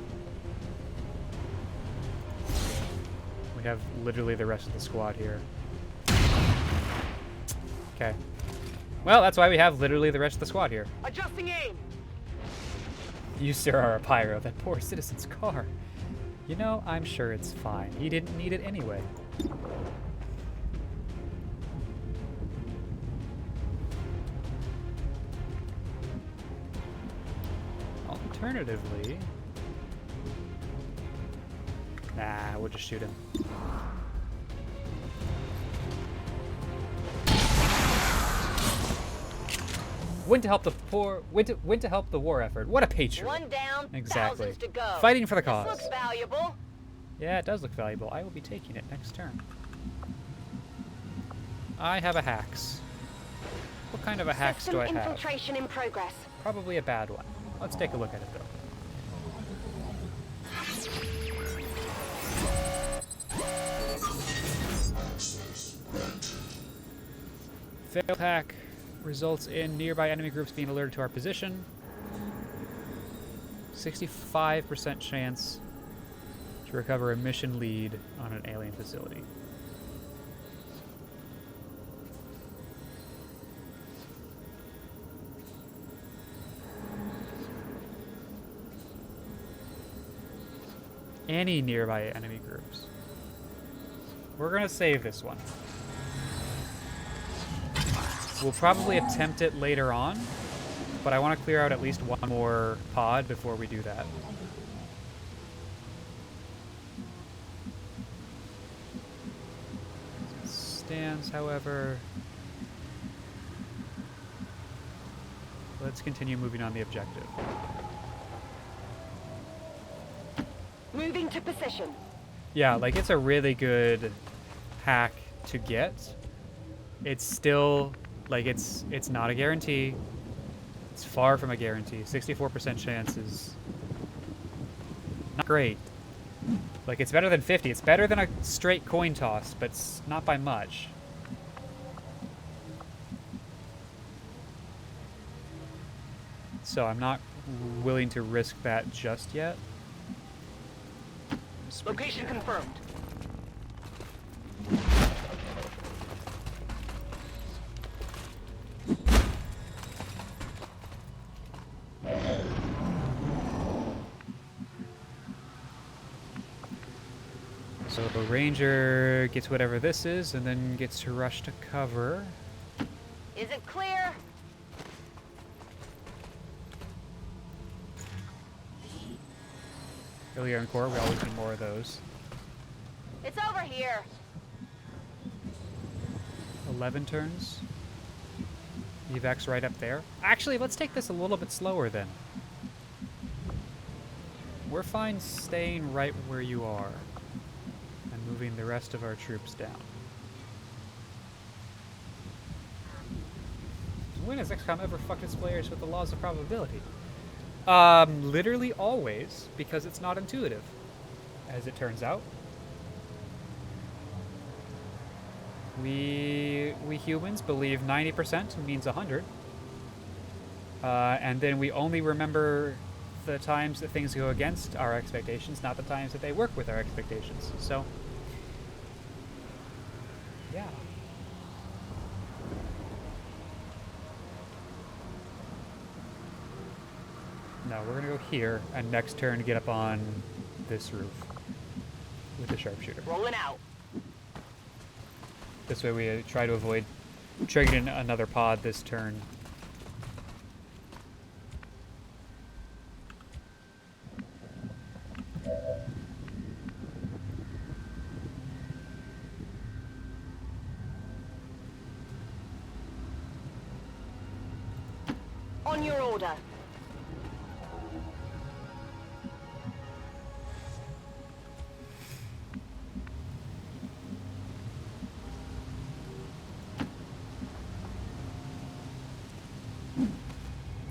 We have literally the rest of the squad here. Okay. Well, that's why we have literally the rest of the squad here. Adjusting aim. You, sir, are a pyro. That poor citizen's car. You know, I'm sure it's fine. He didn't need it anyway. Alternatively... Nah, we'll just shoot him. Went to help the poor. Went to help the war effort. What a patriot! One down, exactly. thousands to go. Fighting for the cause. This looks valuable. Yeah, it does look valuable. I will be taking it next turn. I have a hacks. What kind of a hacks do I have? Infiltration in progress. Probably a bad one. Let's take a look at it though. Failed hack results in nearby enemy groups being alerted to our position. 65% chance to recover a mission lead on an alien facility. Any nearby enemy groups. We're gonna save this one. We'll probably attempt it later on, but I want to clear out at least one more pod before we do that. Stands, however. Let's continue moving on the objective. Moving to position. Yeah, like it's a really good hack to get. It's still, like it's not a guarantee. It's far from a guarantee. 64% chance is not great. Like it's better than 50. It's better than a straight coin toss, but it's not by much. So I'm not willing to risk that just yet. Location confirmed. So the ranger gets whatever this is and then gets to rush to cover. Is it clear? Earlier in core, we always need more of those. It's over here. 11 turns. Evac's right up there. Actually, let's take this a little bit slower then. We're fine staying right where you are and moving the rest of our troops down. When has XCOM ever fucked its players with the laws of probability? Literally always, because it's not intuitive, as it turns out. We humans believe 90% means 100. And then we only remember the times that things go against our expectations, not the times that they work with our expectations. So, yeah. No, we're gonna go here, and next turn get up on this roof with the sharpshooter. Rolling out. This way we try to avoid triggering another pod this turn. On your order.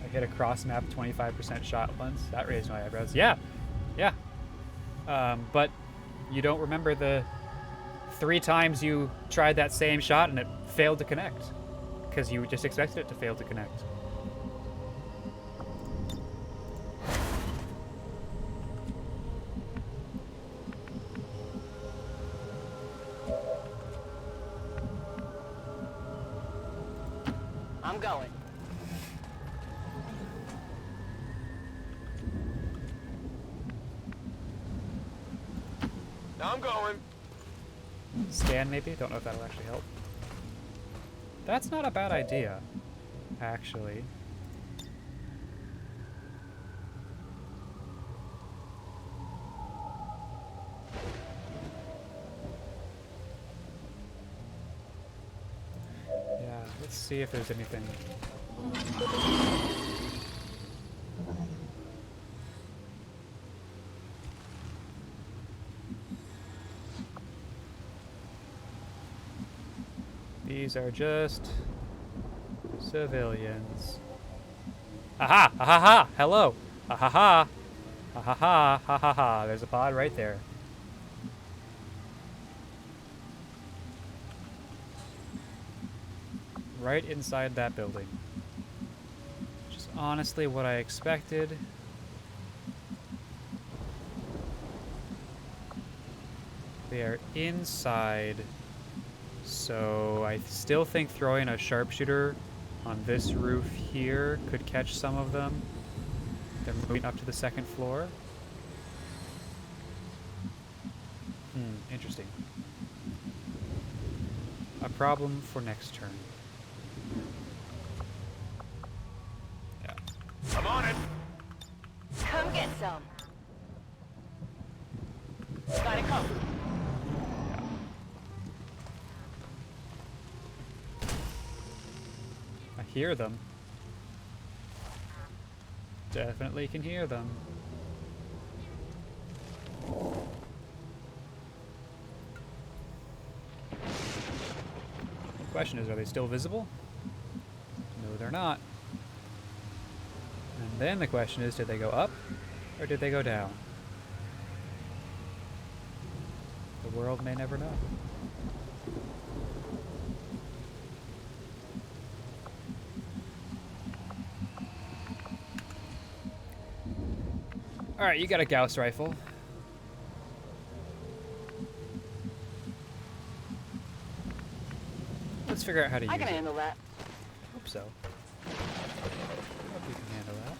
I hit a cross map 25% shot once. That raised my eyebrows. Yeah. Yeah. But you don't remember the 3 times you tried that same shot and it failed to connect. Because you just expected it to fail to connect. I'm going. I'm going. Scan maybe? Don't know if that'll actually help. That's not a bad idea, actually. Yeah, let's see if there's anything. These are just civilians. Aha! Ha ha ha! Hello! Ha ha ha! Ha ha ha! Ha ha ha! There's a pod right there. Right inside that building. Which is honestly what I expected. They are inside. So I still think throwing a sharpshooter on this roof here could catch some of them. They're moving up to the 2nd floor. Interesting. A problem for next turn. Yeah. I'm on it. Come get some. Got it covered. I hear them. Definitely can hear them. The question is, are they still visible? No, they're not. And then the question is, did they go up or did they go down? The world may never know. Alright, you got a Gauss rifle. Let's figure out how to use it. I can handle that. Hope so. Hope you can handle that.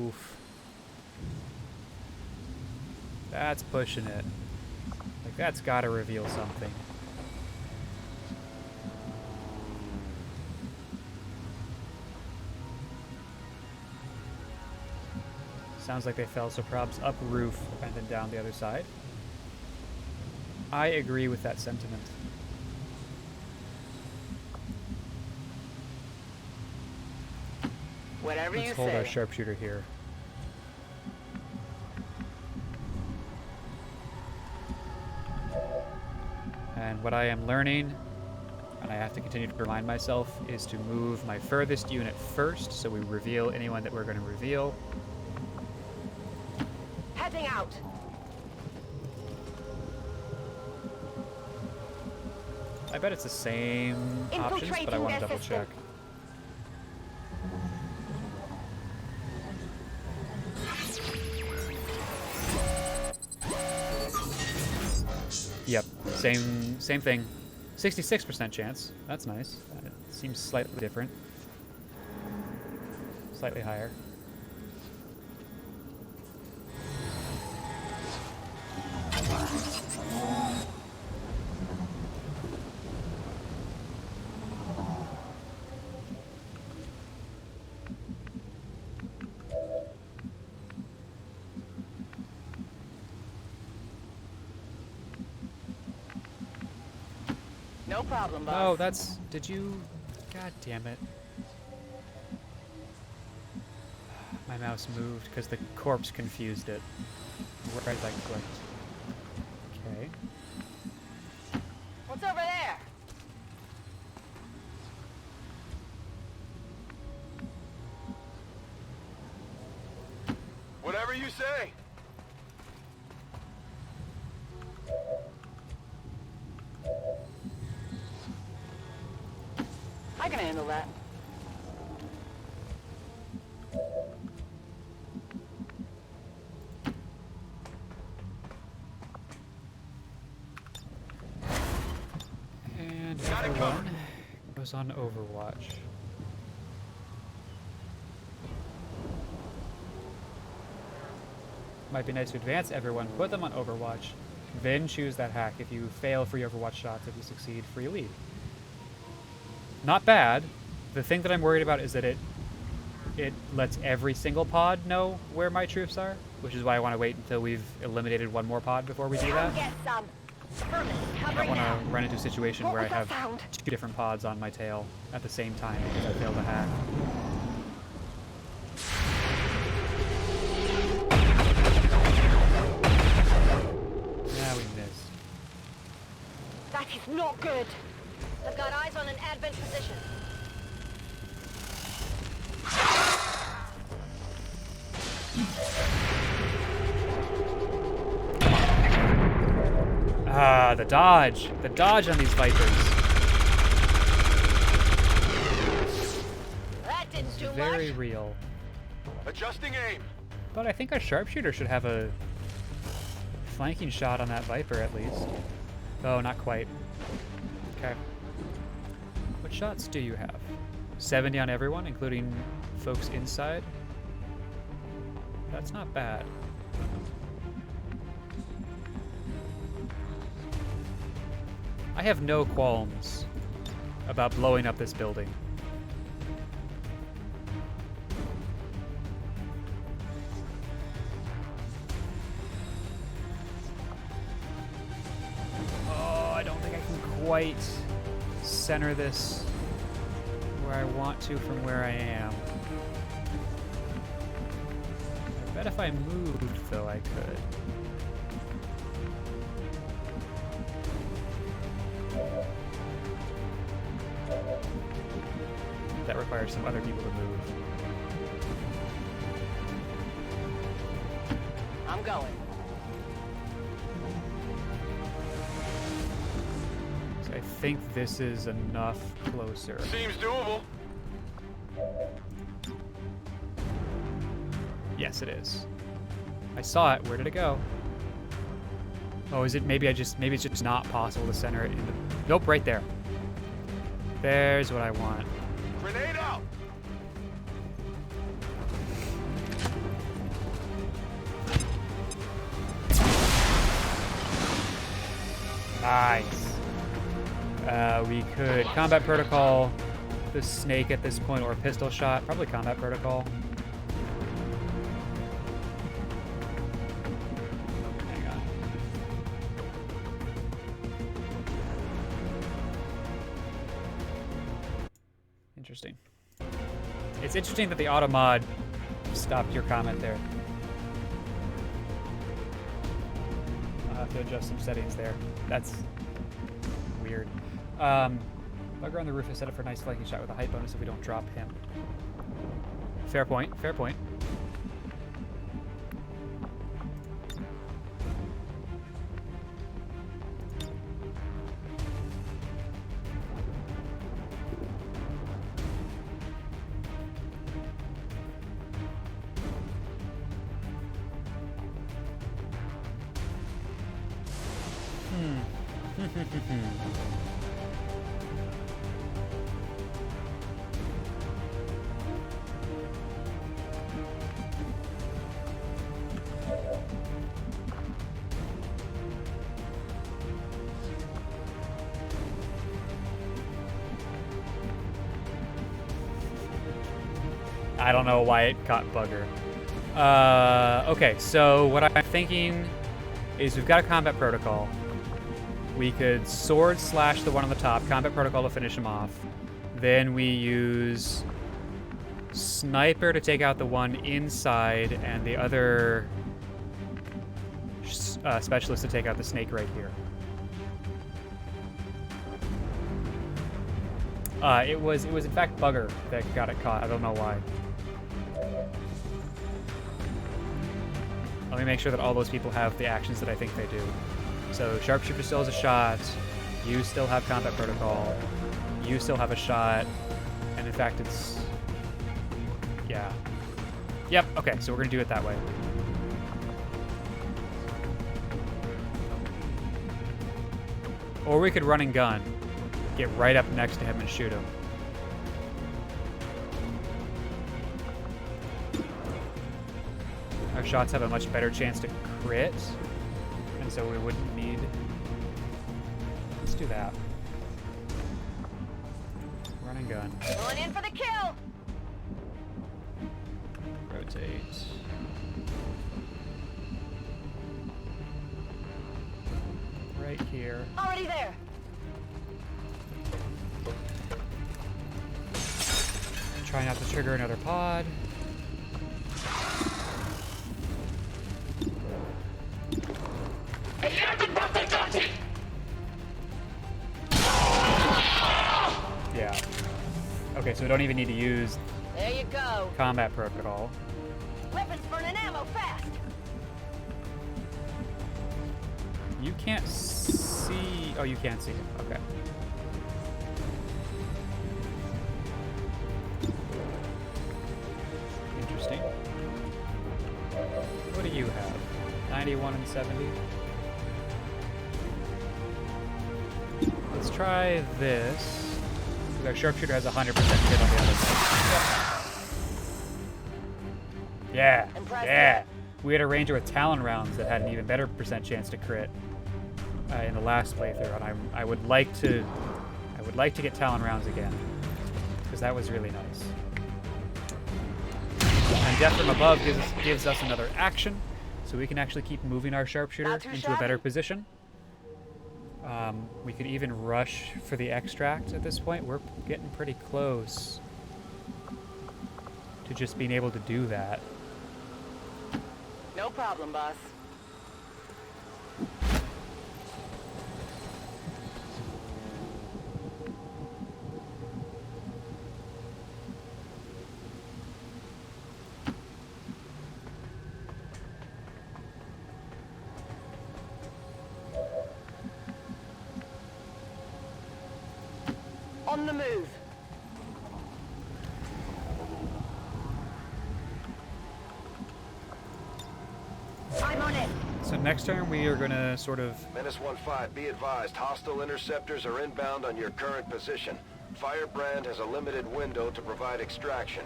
Oof. That's pushing it. Like, that's gotta reveal something. Sounds like they fell, so probs up roof and then down the other side. I agree with that sentiment. Whatever Let's you hold say. our sharpshooter here. And what I am learning, and I have to continue to remind myself, is to move my furthest unit first, so we reveal anyone that we're going to reveal. Heading out. I bet it's the same options, but I want to double check. Yep, same thing. 66% chance. That's nice. It seems slightly different. Slightly higher. No problem, boss. Oh, that's... Did you... God damn it. My mouse moved because the corpse confused it. Right as I clicked. Okay. What's over there? Whatever you say. I can handle that. And everyone goes on Overwatch. Might be nice to advance everyone, put them on Overwatch, then choose that hack. If you fail, free Overwatch shots. If you succeed, free lead. Not bad. The thing that I'm worried about is that it lets every single pod know where my troops are, which is why I want to wait until we've eliminated one more pod before we do that. Get some. I don't want to run into a situation where I have two different pods on my tail at the same time because I failed a hack. Now we missed. That is not good. I've got eyes on an advent position. Ah, the dodge. The dodge on these Vipers. That didn't do Very much. real. Adjusting aim. But I think our sharpshooter should have a flanking shot on that Viper at least. Oh, not quite. Okay. What shots do you have? 70 on everyone, including folks inside? That's not bad. I have no qualms about blowing up this building. Oh, I don't think I can quite center this where I want to from where I am. I bet if I moved, though, I could. That requires some other people to move. I'm going. So I think this is enough closer. Seems doable. Yes, it is. I saw it. Where did it go? Oh, is it maybe it's just not possible to center it in the... Nope, right there. There's what I want. Grenade out! Nice. We could combat protocol the snake at this point, or a pistol shot. Probably combat protocol. Hang on. Interesting. It's interesting that the auto mod stopped your comment there. I'll have to adjust some settings there. That's weird. Bugger on the roof is set up for a nice flanking shot with a height bonus if we don't drop him. Fair point, fair point. I don't know why it caught bugger. Okay, so what I'm thinking is we've got a combat protocol. We could sword slash the one on the top, combat protocol to finish him off. Then we use sniper to take out the one inside and the other specialist to take out the snake right here. It was in fact bugger that got it caught. I don't know why. Let me make sure that all those people have the actions that I think they do. So sharpshooter still has a shot. You still have combat protocol. You still have a shot. And in fact, it's... yeah. Yep, okay, so we're gonna do it that way. Or we could run and gun. Get right up next to him and shoot him. Our shots have a much better chance to crit, and so we wouldn't need... Let's do that. Run and gun. Going in for the kill! Rotate. Right here. Already there! Try not to trigger another pod. Yeah. Okay, so we don't even need to use There you go. combat protocol. Weapons burning ammo fast! You can't see... Oh, you can't see him. Okay. Interesting. What do you have? 91 and 70? Let's try this. Our sharpshooter has 100% hit on the other side. Yep. Yeah. Impressive. Yeah. We had a ranger with Talon rounds that had an even better percent chance to crit in the last playthrough, and I would like to get Talon rounds again because that was really nice. And Death from Above gives us another action, so we can actually keep moving our sharpshooter into a better position. We could even rush for the extract at this point. We're getting pretty close to just being able to do that. No problem, boss. On the move. next turn we are gonna sort of... Menace 1-5, be advised, hostile interceptors are inbound on your current position. Firebrand has a limited window to provide extraction.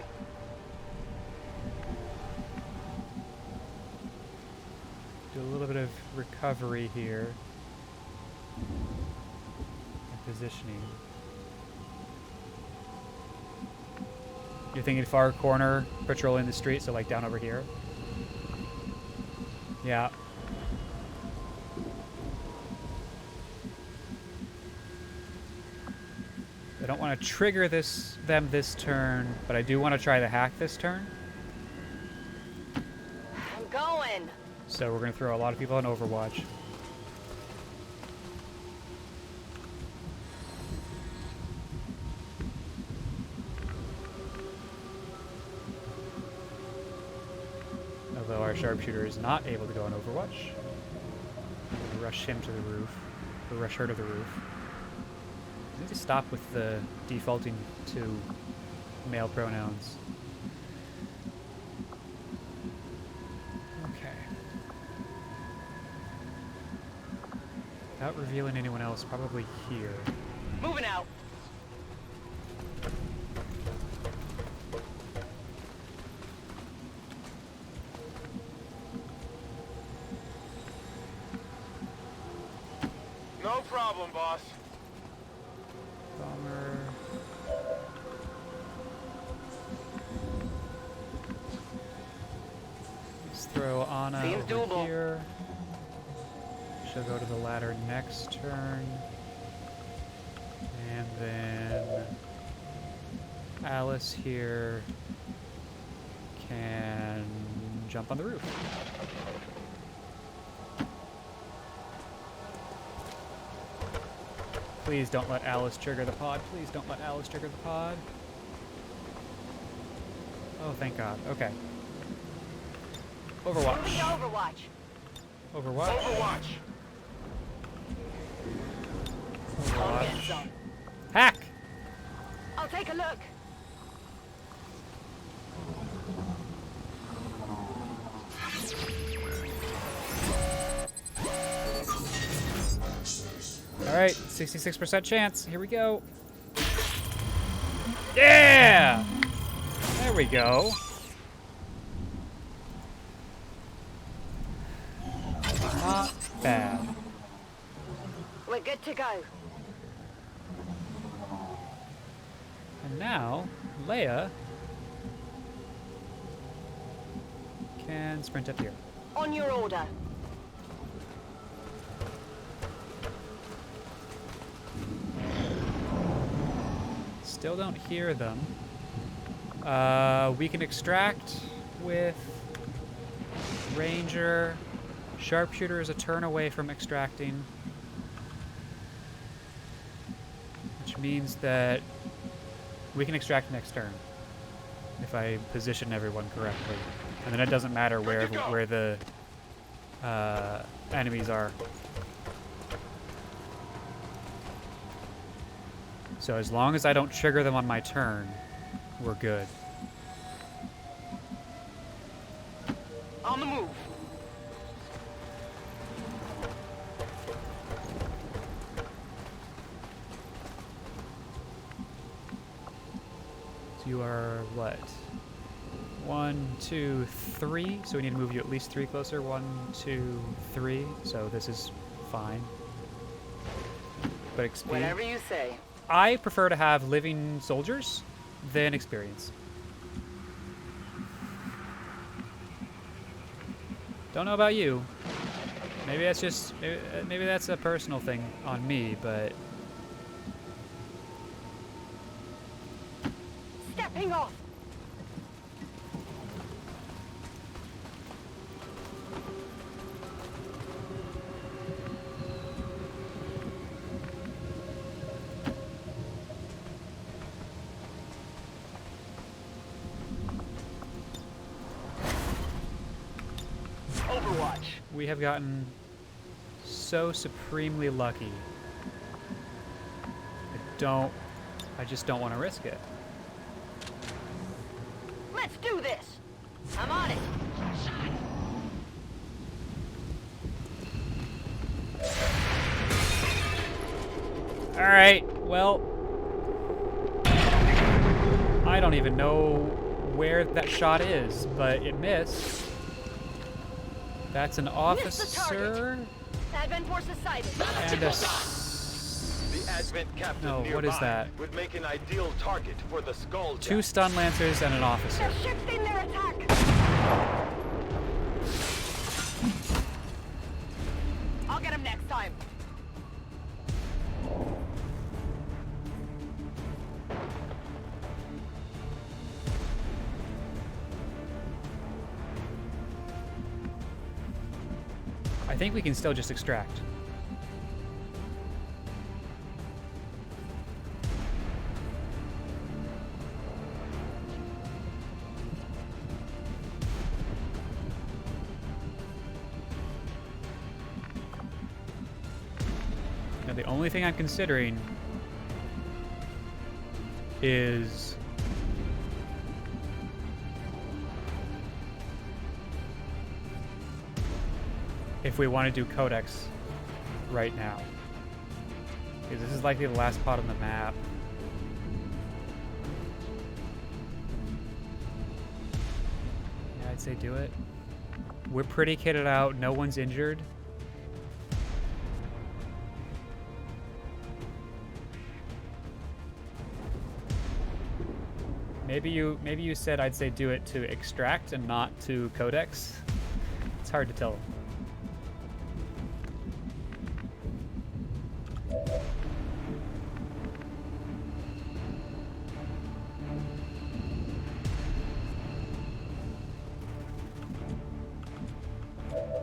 Do a little bit of recovery here. And positioning. You're thinking far corner, patrolling the street, so like down over here? Yeah. I don't want to trigger them this turn, but I do want to try the hack this turn. I'm going. So we're going to throw a lot of people on Overwatch. Although our sharpshooter is not able to go on Overwatch. We'll rush him to the roof. Or rush her to the roof. I need to stop with the defaulting to male pronouns. Okay. Without revealing anyone else, probably here. Moving out. No problem, boss. Bomber. Let's throw Anna Seems over doable. here. She'll go to the ladder next turn. And then Alice here can jump on the roof. Please don't let Alice trigger the pod. Please don't let Alice trigger the pod. Oh, thank God. Okay. Overwatch. Moving to Overwatch. Overwatch. Overwatch. I'll get Overwatch. some. Hack! I'll take a look. Alright, 66% chance. Here we go. Yeah! There we go. Not bad. We're good to go. And now, Leia can sprint up here. On your order. Still don't hear them. We can extract with Ranger. Sharpshooter is a turn away from extracting. Which means that we can extract next turn. If I position everyone correctly. And then it doesn't matter where the enemies are. So as long as I don't trigger them on my turn, we're good. On the move. So you are what? 1, 2, 3. So we need to move you at least 3 closer. 1, 2, 3. So this is fine. But XP. Whatever you say. I prefer to have living soldiers than experience. Don't know about you. Maybe that's just maybe that's a personal thing on me, but Stepping off. Overwatch. we have gotten so supremely lucky. I just don't want to risk it. Let's do this. I'm on it. Alright, well... I don't even know where that shot is, but it missed. That's an officer... Advent forces sighted. And a... The Advent captain No, nearby what is that? would make an ideal target for the skull. 2 stun lancers and an officer. They're shifting their attack. I'll get him next time. I think we can still just extract. Now the only thing I'm considering is if we want to do Codex right now. Because this is likely the last spot on the map. Yeah, I'd say do it. We're pretty kitted out, no one's injured. Maybe you said I'd say do it to extract and not to Codex. It's hard to tell.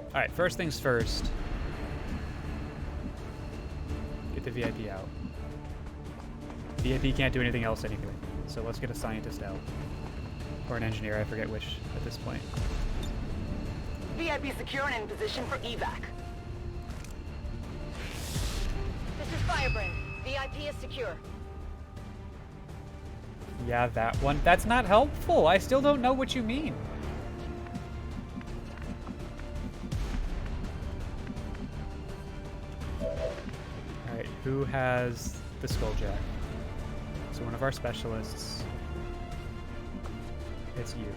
Alright, first things first. Get the VIP out. VIP can't do anything else anyway, so let's get a scientist out. Or an engineer, I forget which at this point. VIP secure and in position for evac. This is Firebrand. VIP is secure. Yeah, that one. That's not helpful. I still don't know what you mean. Alright, who has the Skulljack? So one of our specialists. It's you.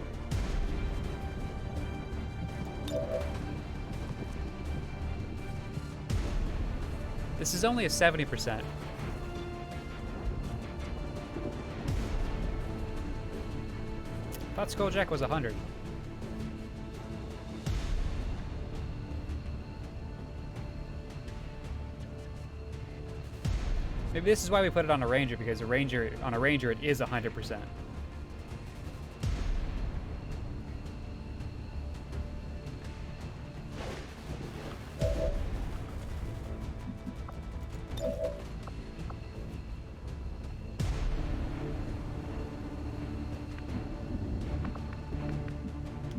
This is only a 70%. I thought Skulljack was 100. Maybe this is why we put it on a Ranger, because on a Ranger it is 100%.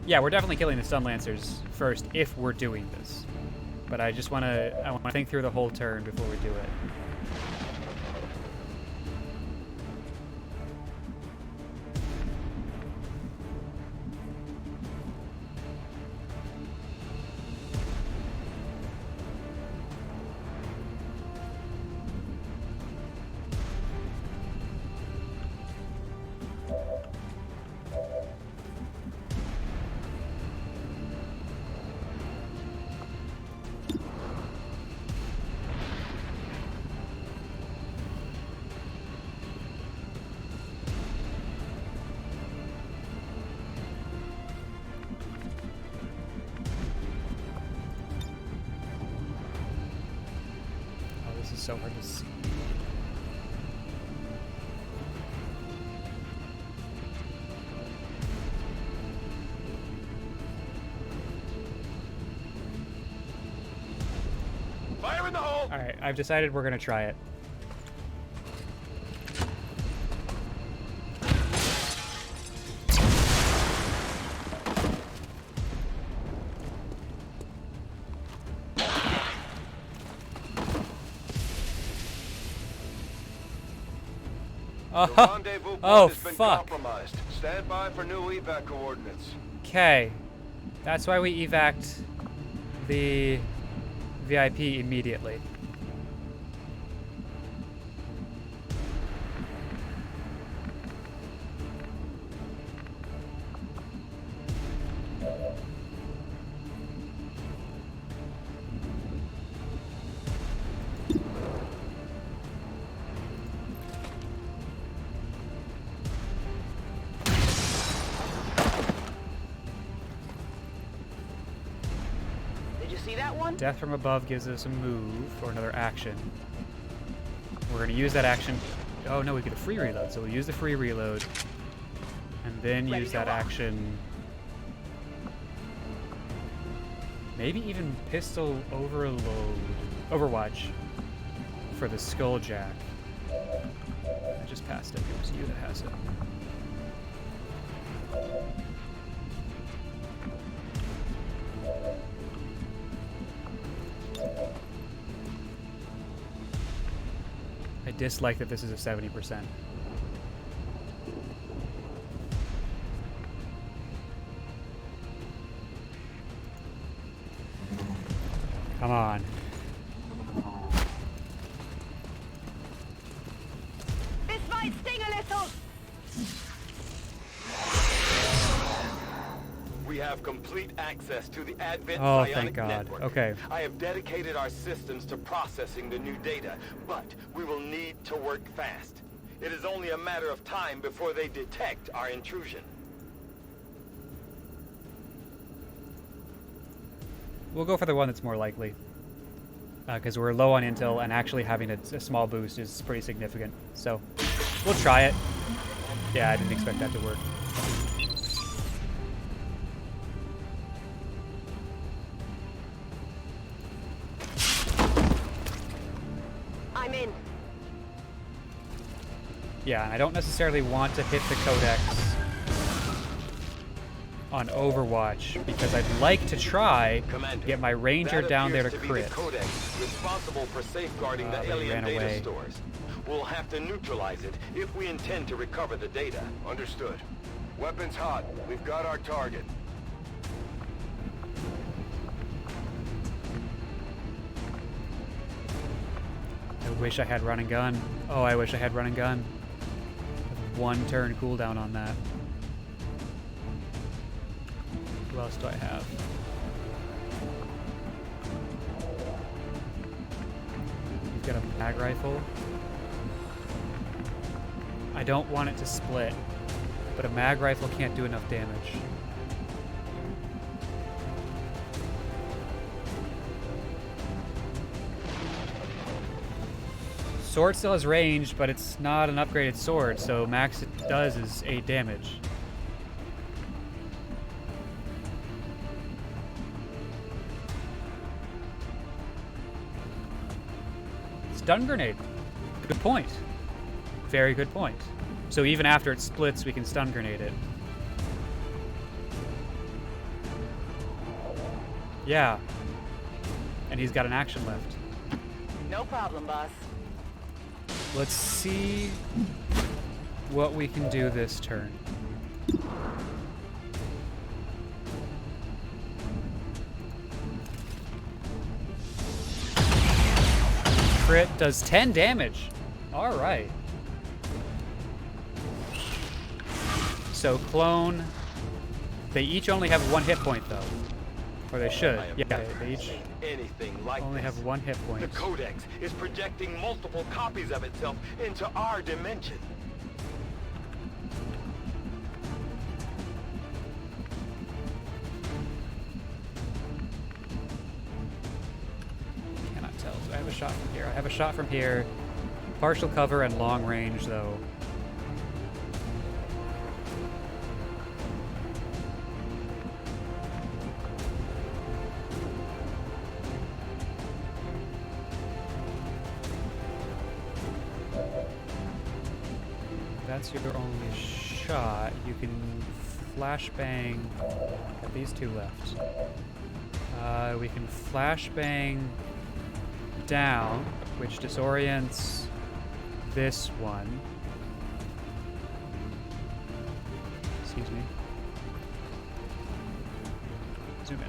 Yeah, we're definitely killing the Stun Lancers first if we're doing this. But I want to think through the whole turn before we do it. So hard to see. Fire in the hole! Alright, I've decided we're gonna try it. Oh, fuck. Compromised. Stand by for new evac coordinates. Okay. That's why we evac'd the VIP immediately. See that one? Death from above gives us a move or another action. We're going to use that action. Oh no, we get a free reload. So we'll use the free reload. And then use that action. Maybe even pistol overwatch for the Skulljack. I just passed it. It was you that has it. I dislike that this is a 70%. Come on. This might sting a little. We have complete access to the Advent Oh, psionic thank God. network. Okay. I have dedicated our systems to processing the new data, but we will need to work fast. It is only a matter of time before they detect our intrusion. We'll go for the one that's more likely. Because we're low on intel, and actually having a small boost is pretty significant. So, we'll try it. Yeah, I didn't expect that to work. I'm in. Yeah, and I don't necessarily want to hit the Codex on Overwatch, because I'd like to try Commander, get my Ranger down there to appears crit. be the Codex responsible for safeguarding the But he alien ran data away. stores. We'll have to neutralize it if we intend to recover the data. Understood. Weapons hot. We've got our target. I wish I had run and gun. Oh, I wish I had run and gun. One turn cooldown on that. Who else do I have? You've got a mag rifle. I don't want it to split, but a mag rifle can't do enough damage. Sword still has range, but it's not an upgraded sword, so max it does is 8 damage. Stun grenade. Good point. Very good point. So even after it splits, we can stun grenade it. Yeah. And he's got an action left. No problem, boss. Let's see what we can do this turn. Crit does 10 damage. All right. So clone. They each only have 1 hit point though. Or they should. I have Yeah, never they each seen anything like only this. have 1 hit point. The Codex is projecting multiple copies of itself into our dimension. Cannot tell. Do I have a shot from here? I have a shot from here. Partial cover and long range though. That's your only shot. You can flashbang. Got these 2 left. We can flashbang down, which disorients this one. Excuse me. Zoom in.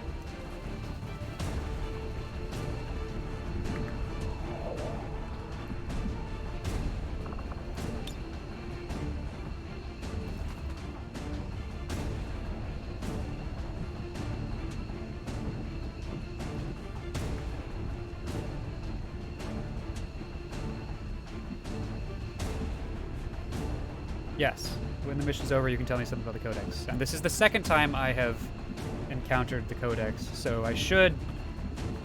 Yes. When the mission's over, you can tell me something about the Codex. And this is the second time I have encountered the Codex, so I should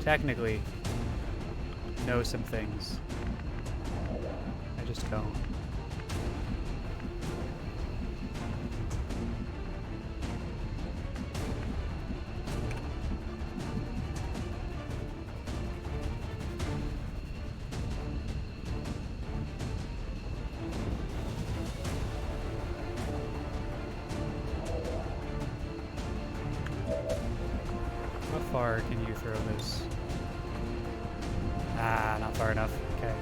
technically know some things. I just don't. How far can you throw this? Ah, not far enough. Okay.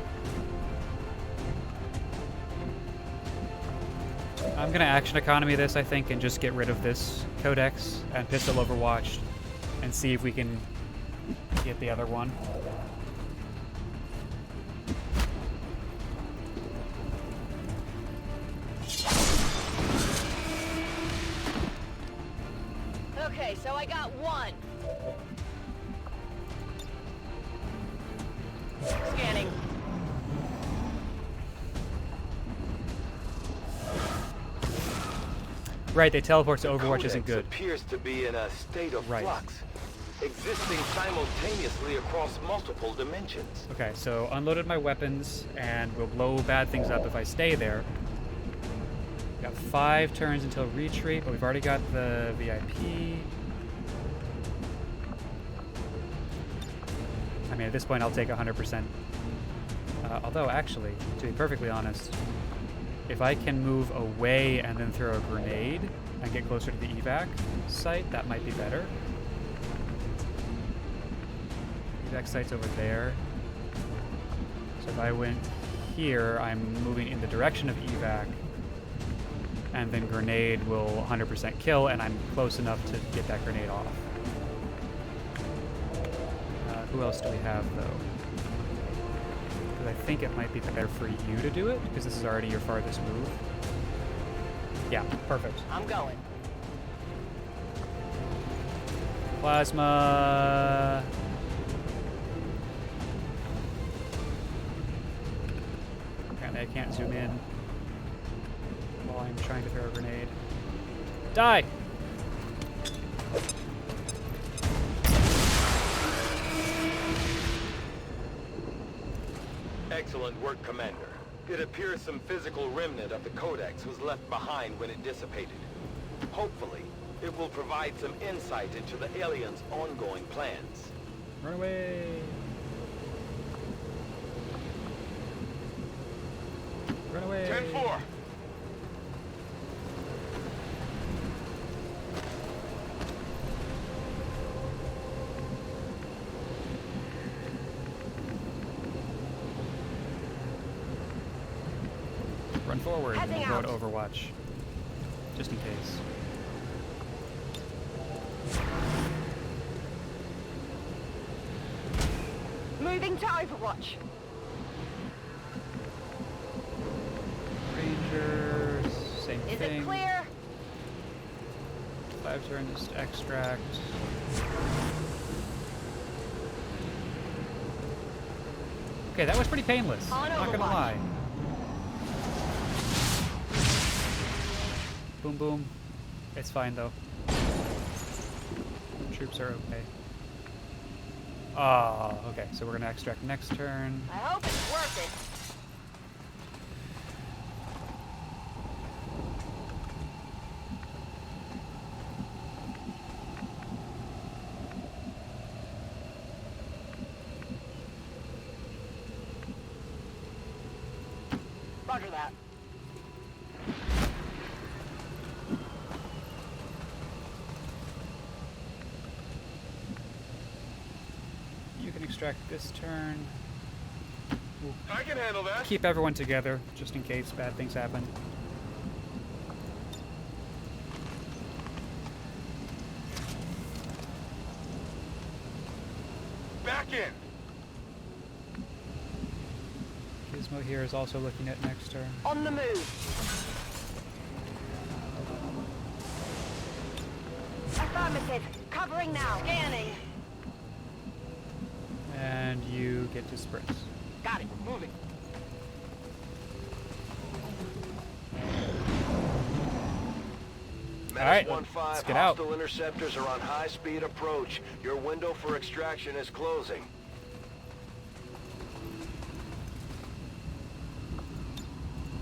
I'm gonna action economy this, I think, and just get rid of this codex and pistol Overwatch and see if we can get the other one. Okay, so I got one. Scanning. Right, they teleport to Overwatch Codex isn't good. appears to be in a state of flux, existing simultaneously across multiple dimensions. Okay, so unloaded my weapons, and we'll blow bad things up if I stay there. Got 5 turns until retreat, but we've already got the VIP. I mean, at this point, I'll take 100%. Although, actually, to be perfectly honest, if I can move away and then throw a grenade and get closer to the evac site, that might be better. Evac site's over there. So if I went here, I'm moving in the direction of evac, and then grenade will 100% kill, and I'm close enough to get that grenade off. Who else do we have, though? Because I think it might be better for you to do it, because this is already your farthest move. Yeah, perfect. I'm going. Plasma. Apparently I can't zoom in while I'm trying to throw a grenade. Die! Excellent work, Commander. It appears some physical remnant of the Codex was left behind when it dissipated. Hopefully, it will provide some insight into the aliens' ongoing plans. Run away! Run away! 10-4! Run forward and Heading we'll go out. to Overwatch. Just in case. Moving to Overwatch. Rangers, same Is thing. it clear? 5 turns to extract. Okay, that was pretty painless. On Not gonna Overwatch. lie. Boom, boom. It's fine though. Troops are okay. Oh, okay. So we're gonna extract next turn. I hope it's worth it. Roger that. You can extract this turn. We'll I can handle that. keep everyone together just in case bad things happen. Back in. Gizmo here is also looking at next turn. On the move. Affirmative. Covering now. Scanning. And you get to sprint. Got it. Moving. Alright, 1-5, let's get out. hostile interceptors are on high-speed approach. Your window for extraction is closing.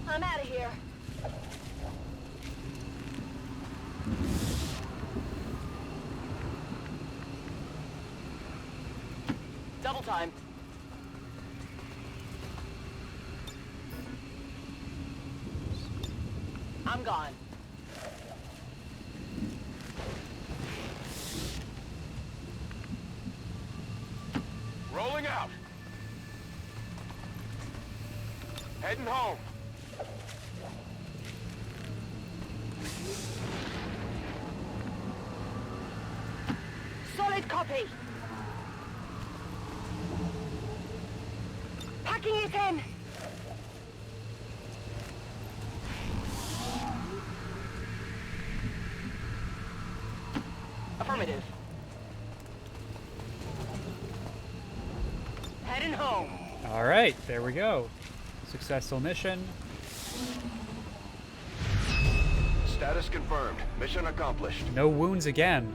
I'm out of here. Double time. I'm gone. Rolling out. Heading home. Solid copy. Packing it in. Affirmative. Heading home. All right, there we go. Successful mission. Status confirmed. Mission accomplished. No wounds again.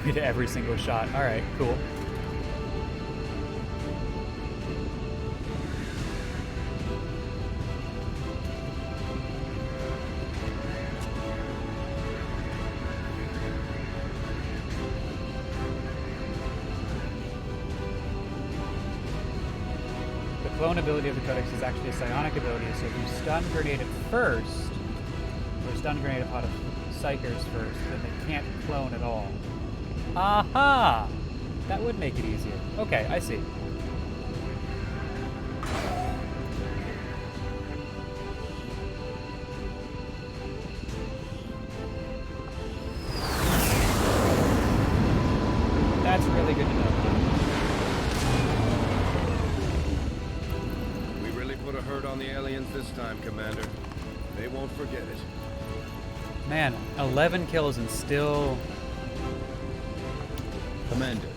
We did every single shot. All right, cool. The clone ability of the Codex is actually a psionic ability, so if you stun grenade it first, or stun grenade a pot of psychers first, then they can't clone at all. Aha! That would make it easier. Okay, I see. That's really good to know. We really put a hurt on the aliens this time, Commander. They won't forget it. Man, 11 kills and still... Commander,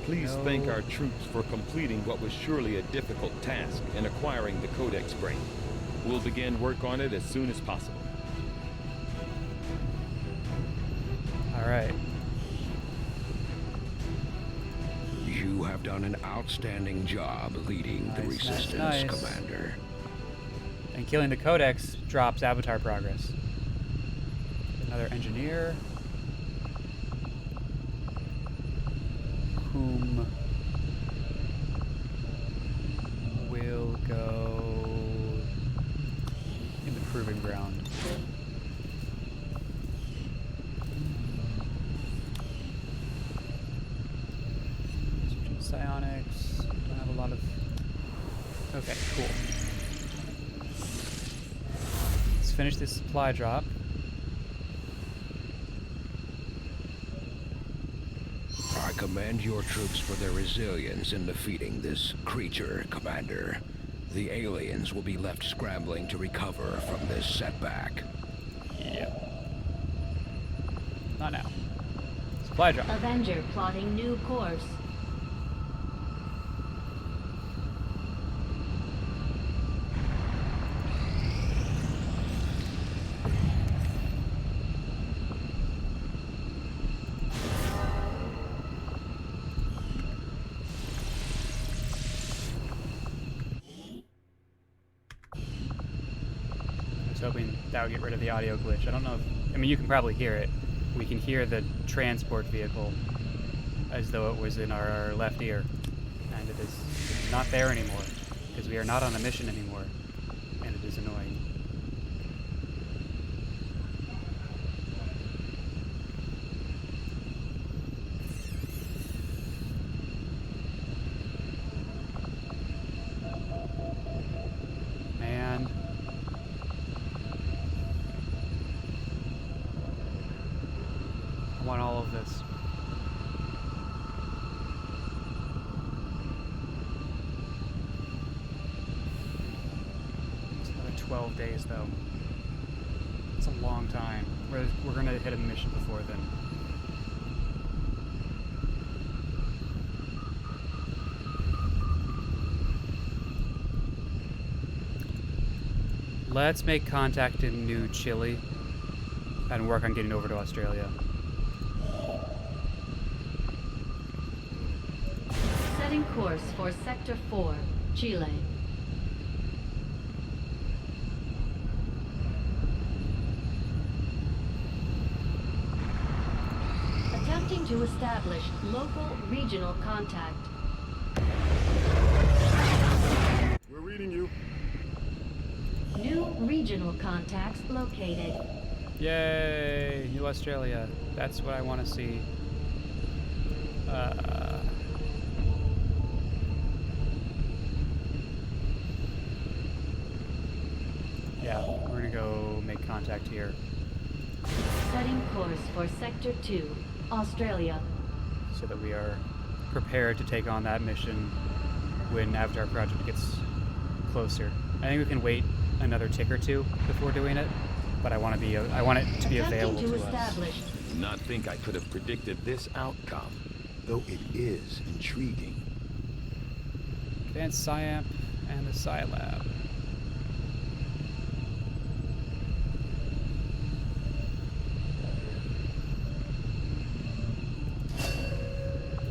please thank our troops for completing what was surely a difficult task in acquiring the Codex brain. We'll begin work on it as soon as possible. All right. You have done an outstanding job leading the Resistance, Commander. And killing the Codex drops Avatar progress. Another engineer. Whom will go in the proving ground. Psionics. Don't have a lot of... Okay, cool. Let's finish this supply drop. I commend your troops for their resilience in defeating this creature, Commander. The aliens will be left scrambling to recover from this setback. Yep. Not now. Supply drop. Avenger plotting new course. Hoping that would get rid of the audio glitch. I don't know if... I mean, you can probably hear it. We can hear the transport vehicle as though it was in our left ear. And it is not there anymore, because we are not on a mission anymore. And it is annoying. Man. I want all of this. It's another 12 days, though. It's a long time. We're gonna hit a mission before then. Let's make contact in New Chile and work on getting over to Australia. Setting course for Sector 4, Chile. Attempting to establish local regional contact. We're reading you. New regional contacts located. Yay! New Australia. That's what I want to see. Yeah, we're gonna go make contact here. Setting course for Sector 2, Australia. So that we are prepared to take on that mission when Avatar Project gets closer. I think we can wait another tick or two before doing it, but I want it to be available to us. I do not think I could have predicted this outcome, though it is intriguing. Advanced SciAmp and the SciLab.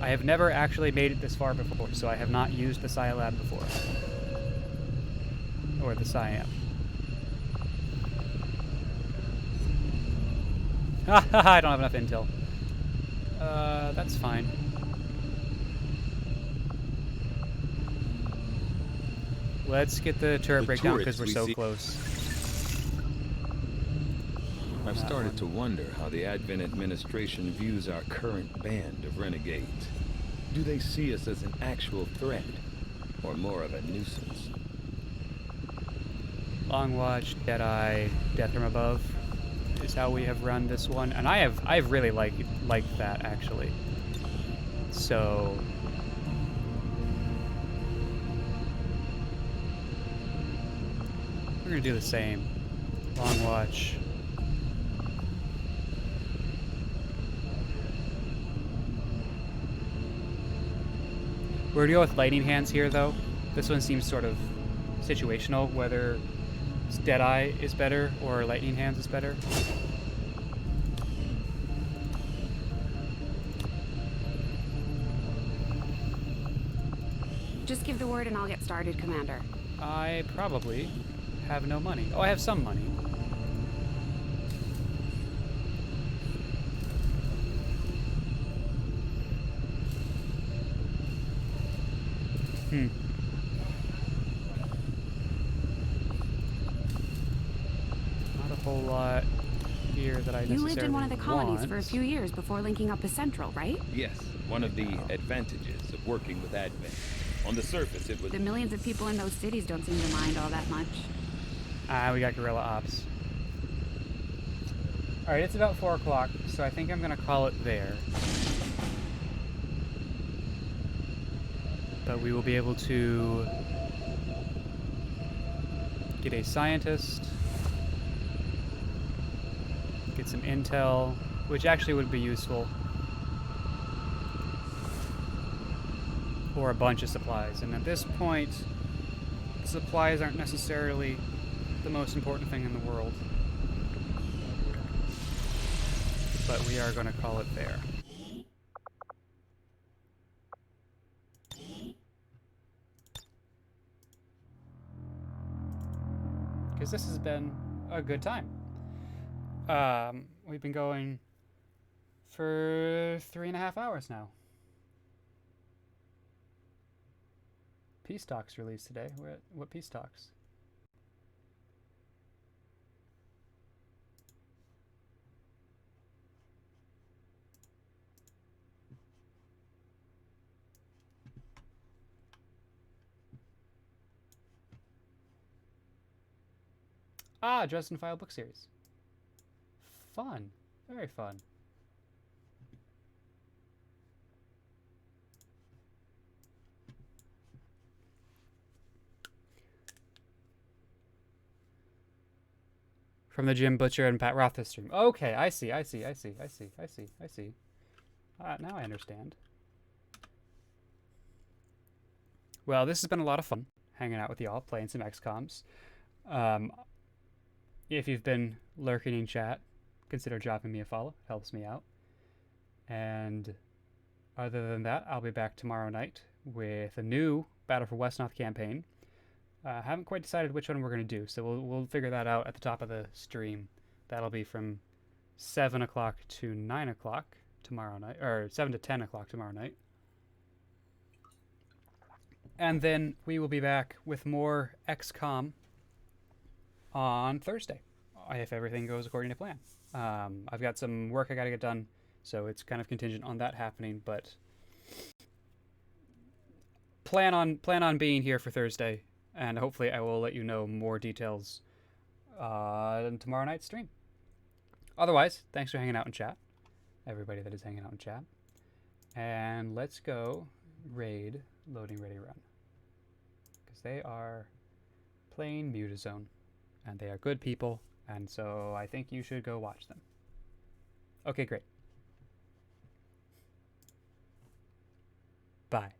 I have never actually made it this far before, so I have not used the SciLab before. Or the SciAmp. I don't have enough intel. That's fine. Let's get the turret breakdown because we're so close. I've started to wonder how the Advent administration views our current band of renegades. Do they see us as an actual threat, or more of a nuisance? Long Watch, Deadeye, Death from Above is how we have run this one, and I've really liked that actually. So we're gonna do the same. Long Watch. We're gonna go with Lightning Hands here, though. This one seems sort of situational, whether Deadeye is better or Lightning Hands is better. Just give the word and I'll get started, Commander. I probably have no money. Oh, I have some money. Not a whole lot here that I necessarily You lived in one of the colonies want. for a few years before linking up with Central, right? Yes, one of the advantages of working with Advent. On the surface, it was... The millions of people in those cities don't seem to mind all that much. We got guerrilla ops. Alright, it's about 4 o'clock, so I think I'm gonna call it there. But we will be able to get a scientist, get some intel, which actually would be useful, or a bunch of supplies. And at this point, supplies aren't necessarily the most important thing in the world. But we are going to call it there. Because this has been a good time. We've been going for 3.5 hours now. Peace Talks released today. What Peace Talks? Ah, Dresden File book series. Fun. Very fun. From the Jim Butcher and Pat Rothfuss stream. Okay, I see. Now I understand. Well, this has been a lot of fun, hanging out with y'all, playing some XCOMs. if you've been lurking in chat, consider dropping me a follow. Helps me out. And other than that, I'll be back tomorrow night with a new Battle for Westnoth campaign. Haven't quite decided which one we're going to do, so we'll figure that out at the top of the stream. That'll be from 7 o'clock to 9 o'clock tomorrow night, or 7 to 10 o'clock tomorrow night. And then we will be back with more XCOM on Thursday, if everything goes according to plan. I've got some work I got to get done, so it's kind of contingent on that happening, but plan on being here for Thursday, and hopefully I will let you know more details on tomorrow night's stream. Otherwise, thanks for hanging out in chat, everybody that is hanging out in chat. And let's go raid Loading Ready Run, because they are playing Mutazone, and they are good people, and so I think you should go watch them. Okay, great. Bye.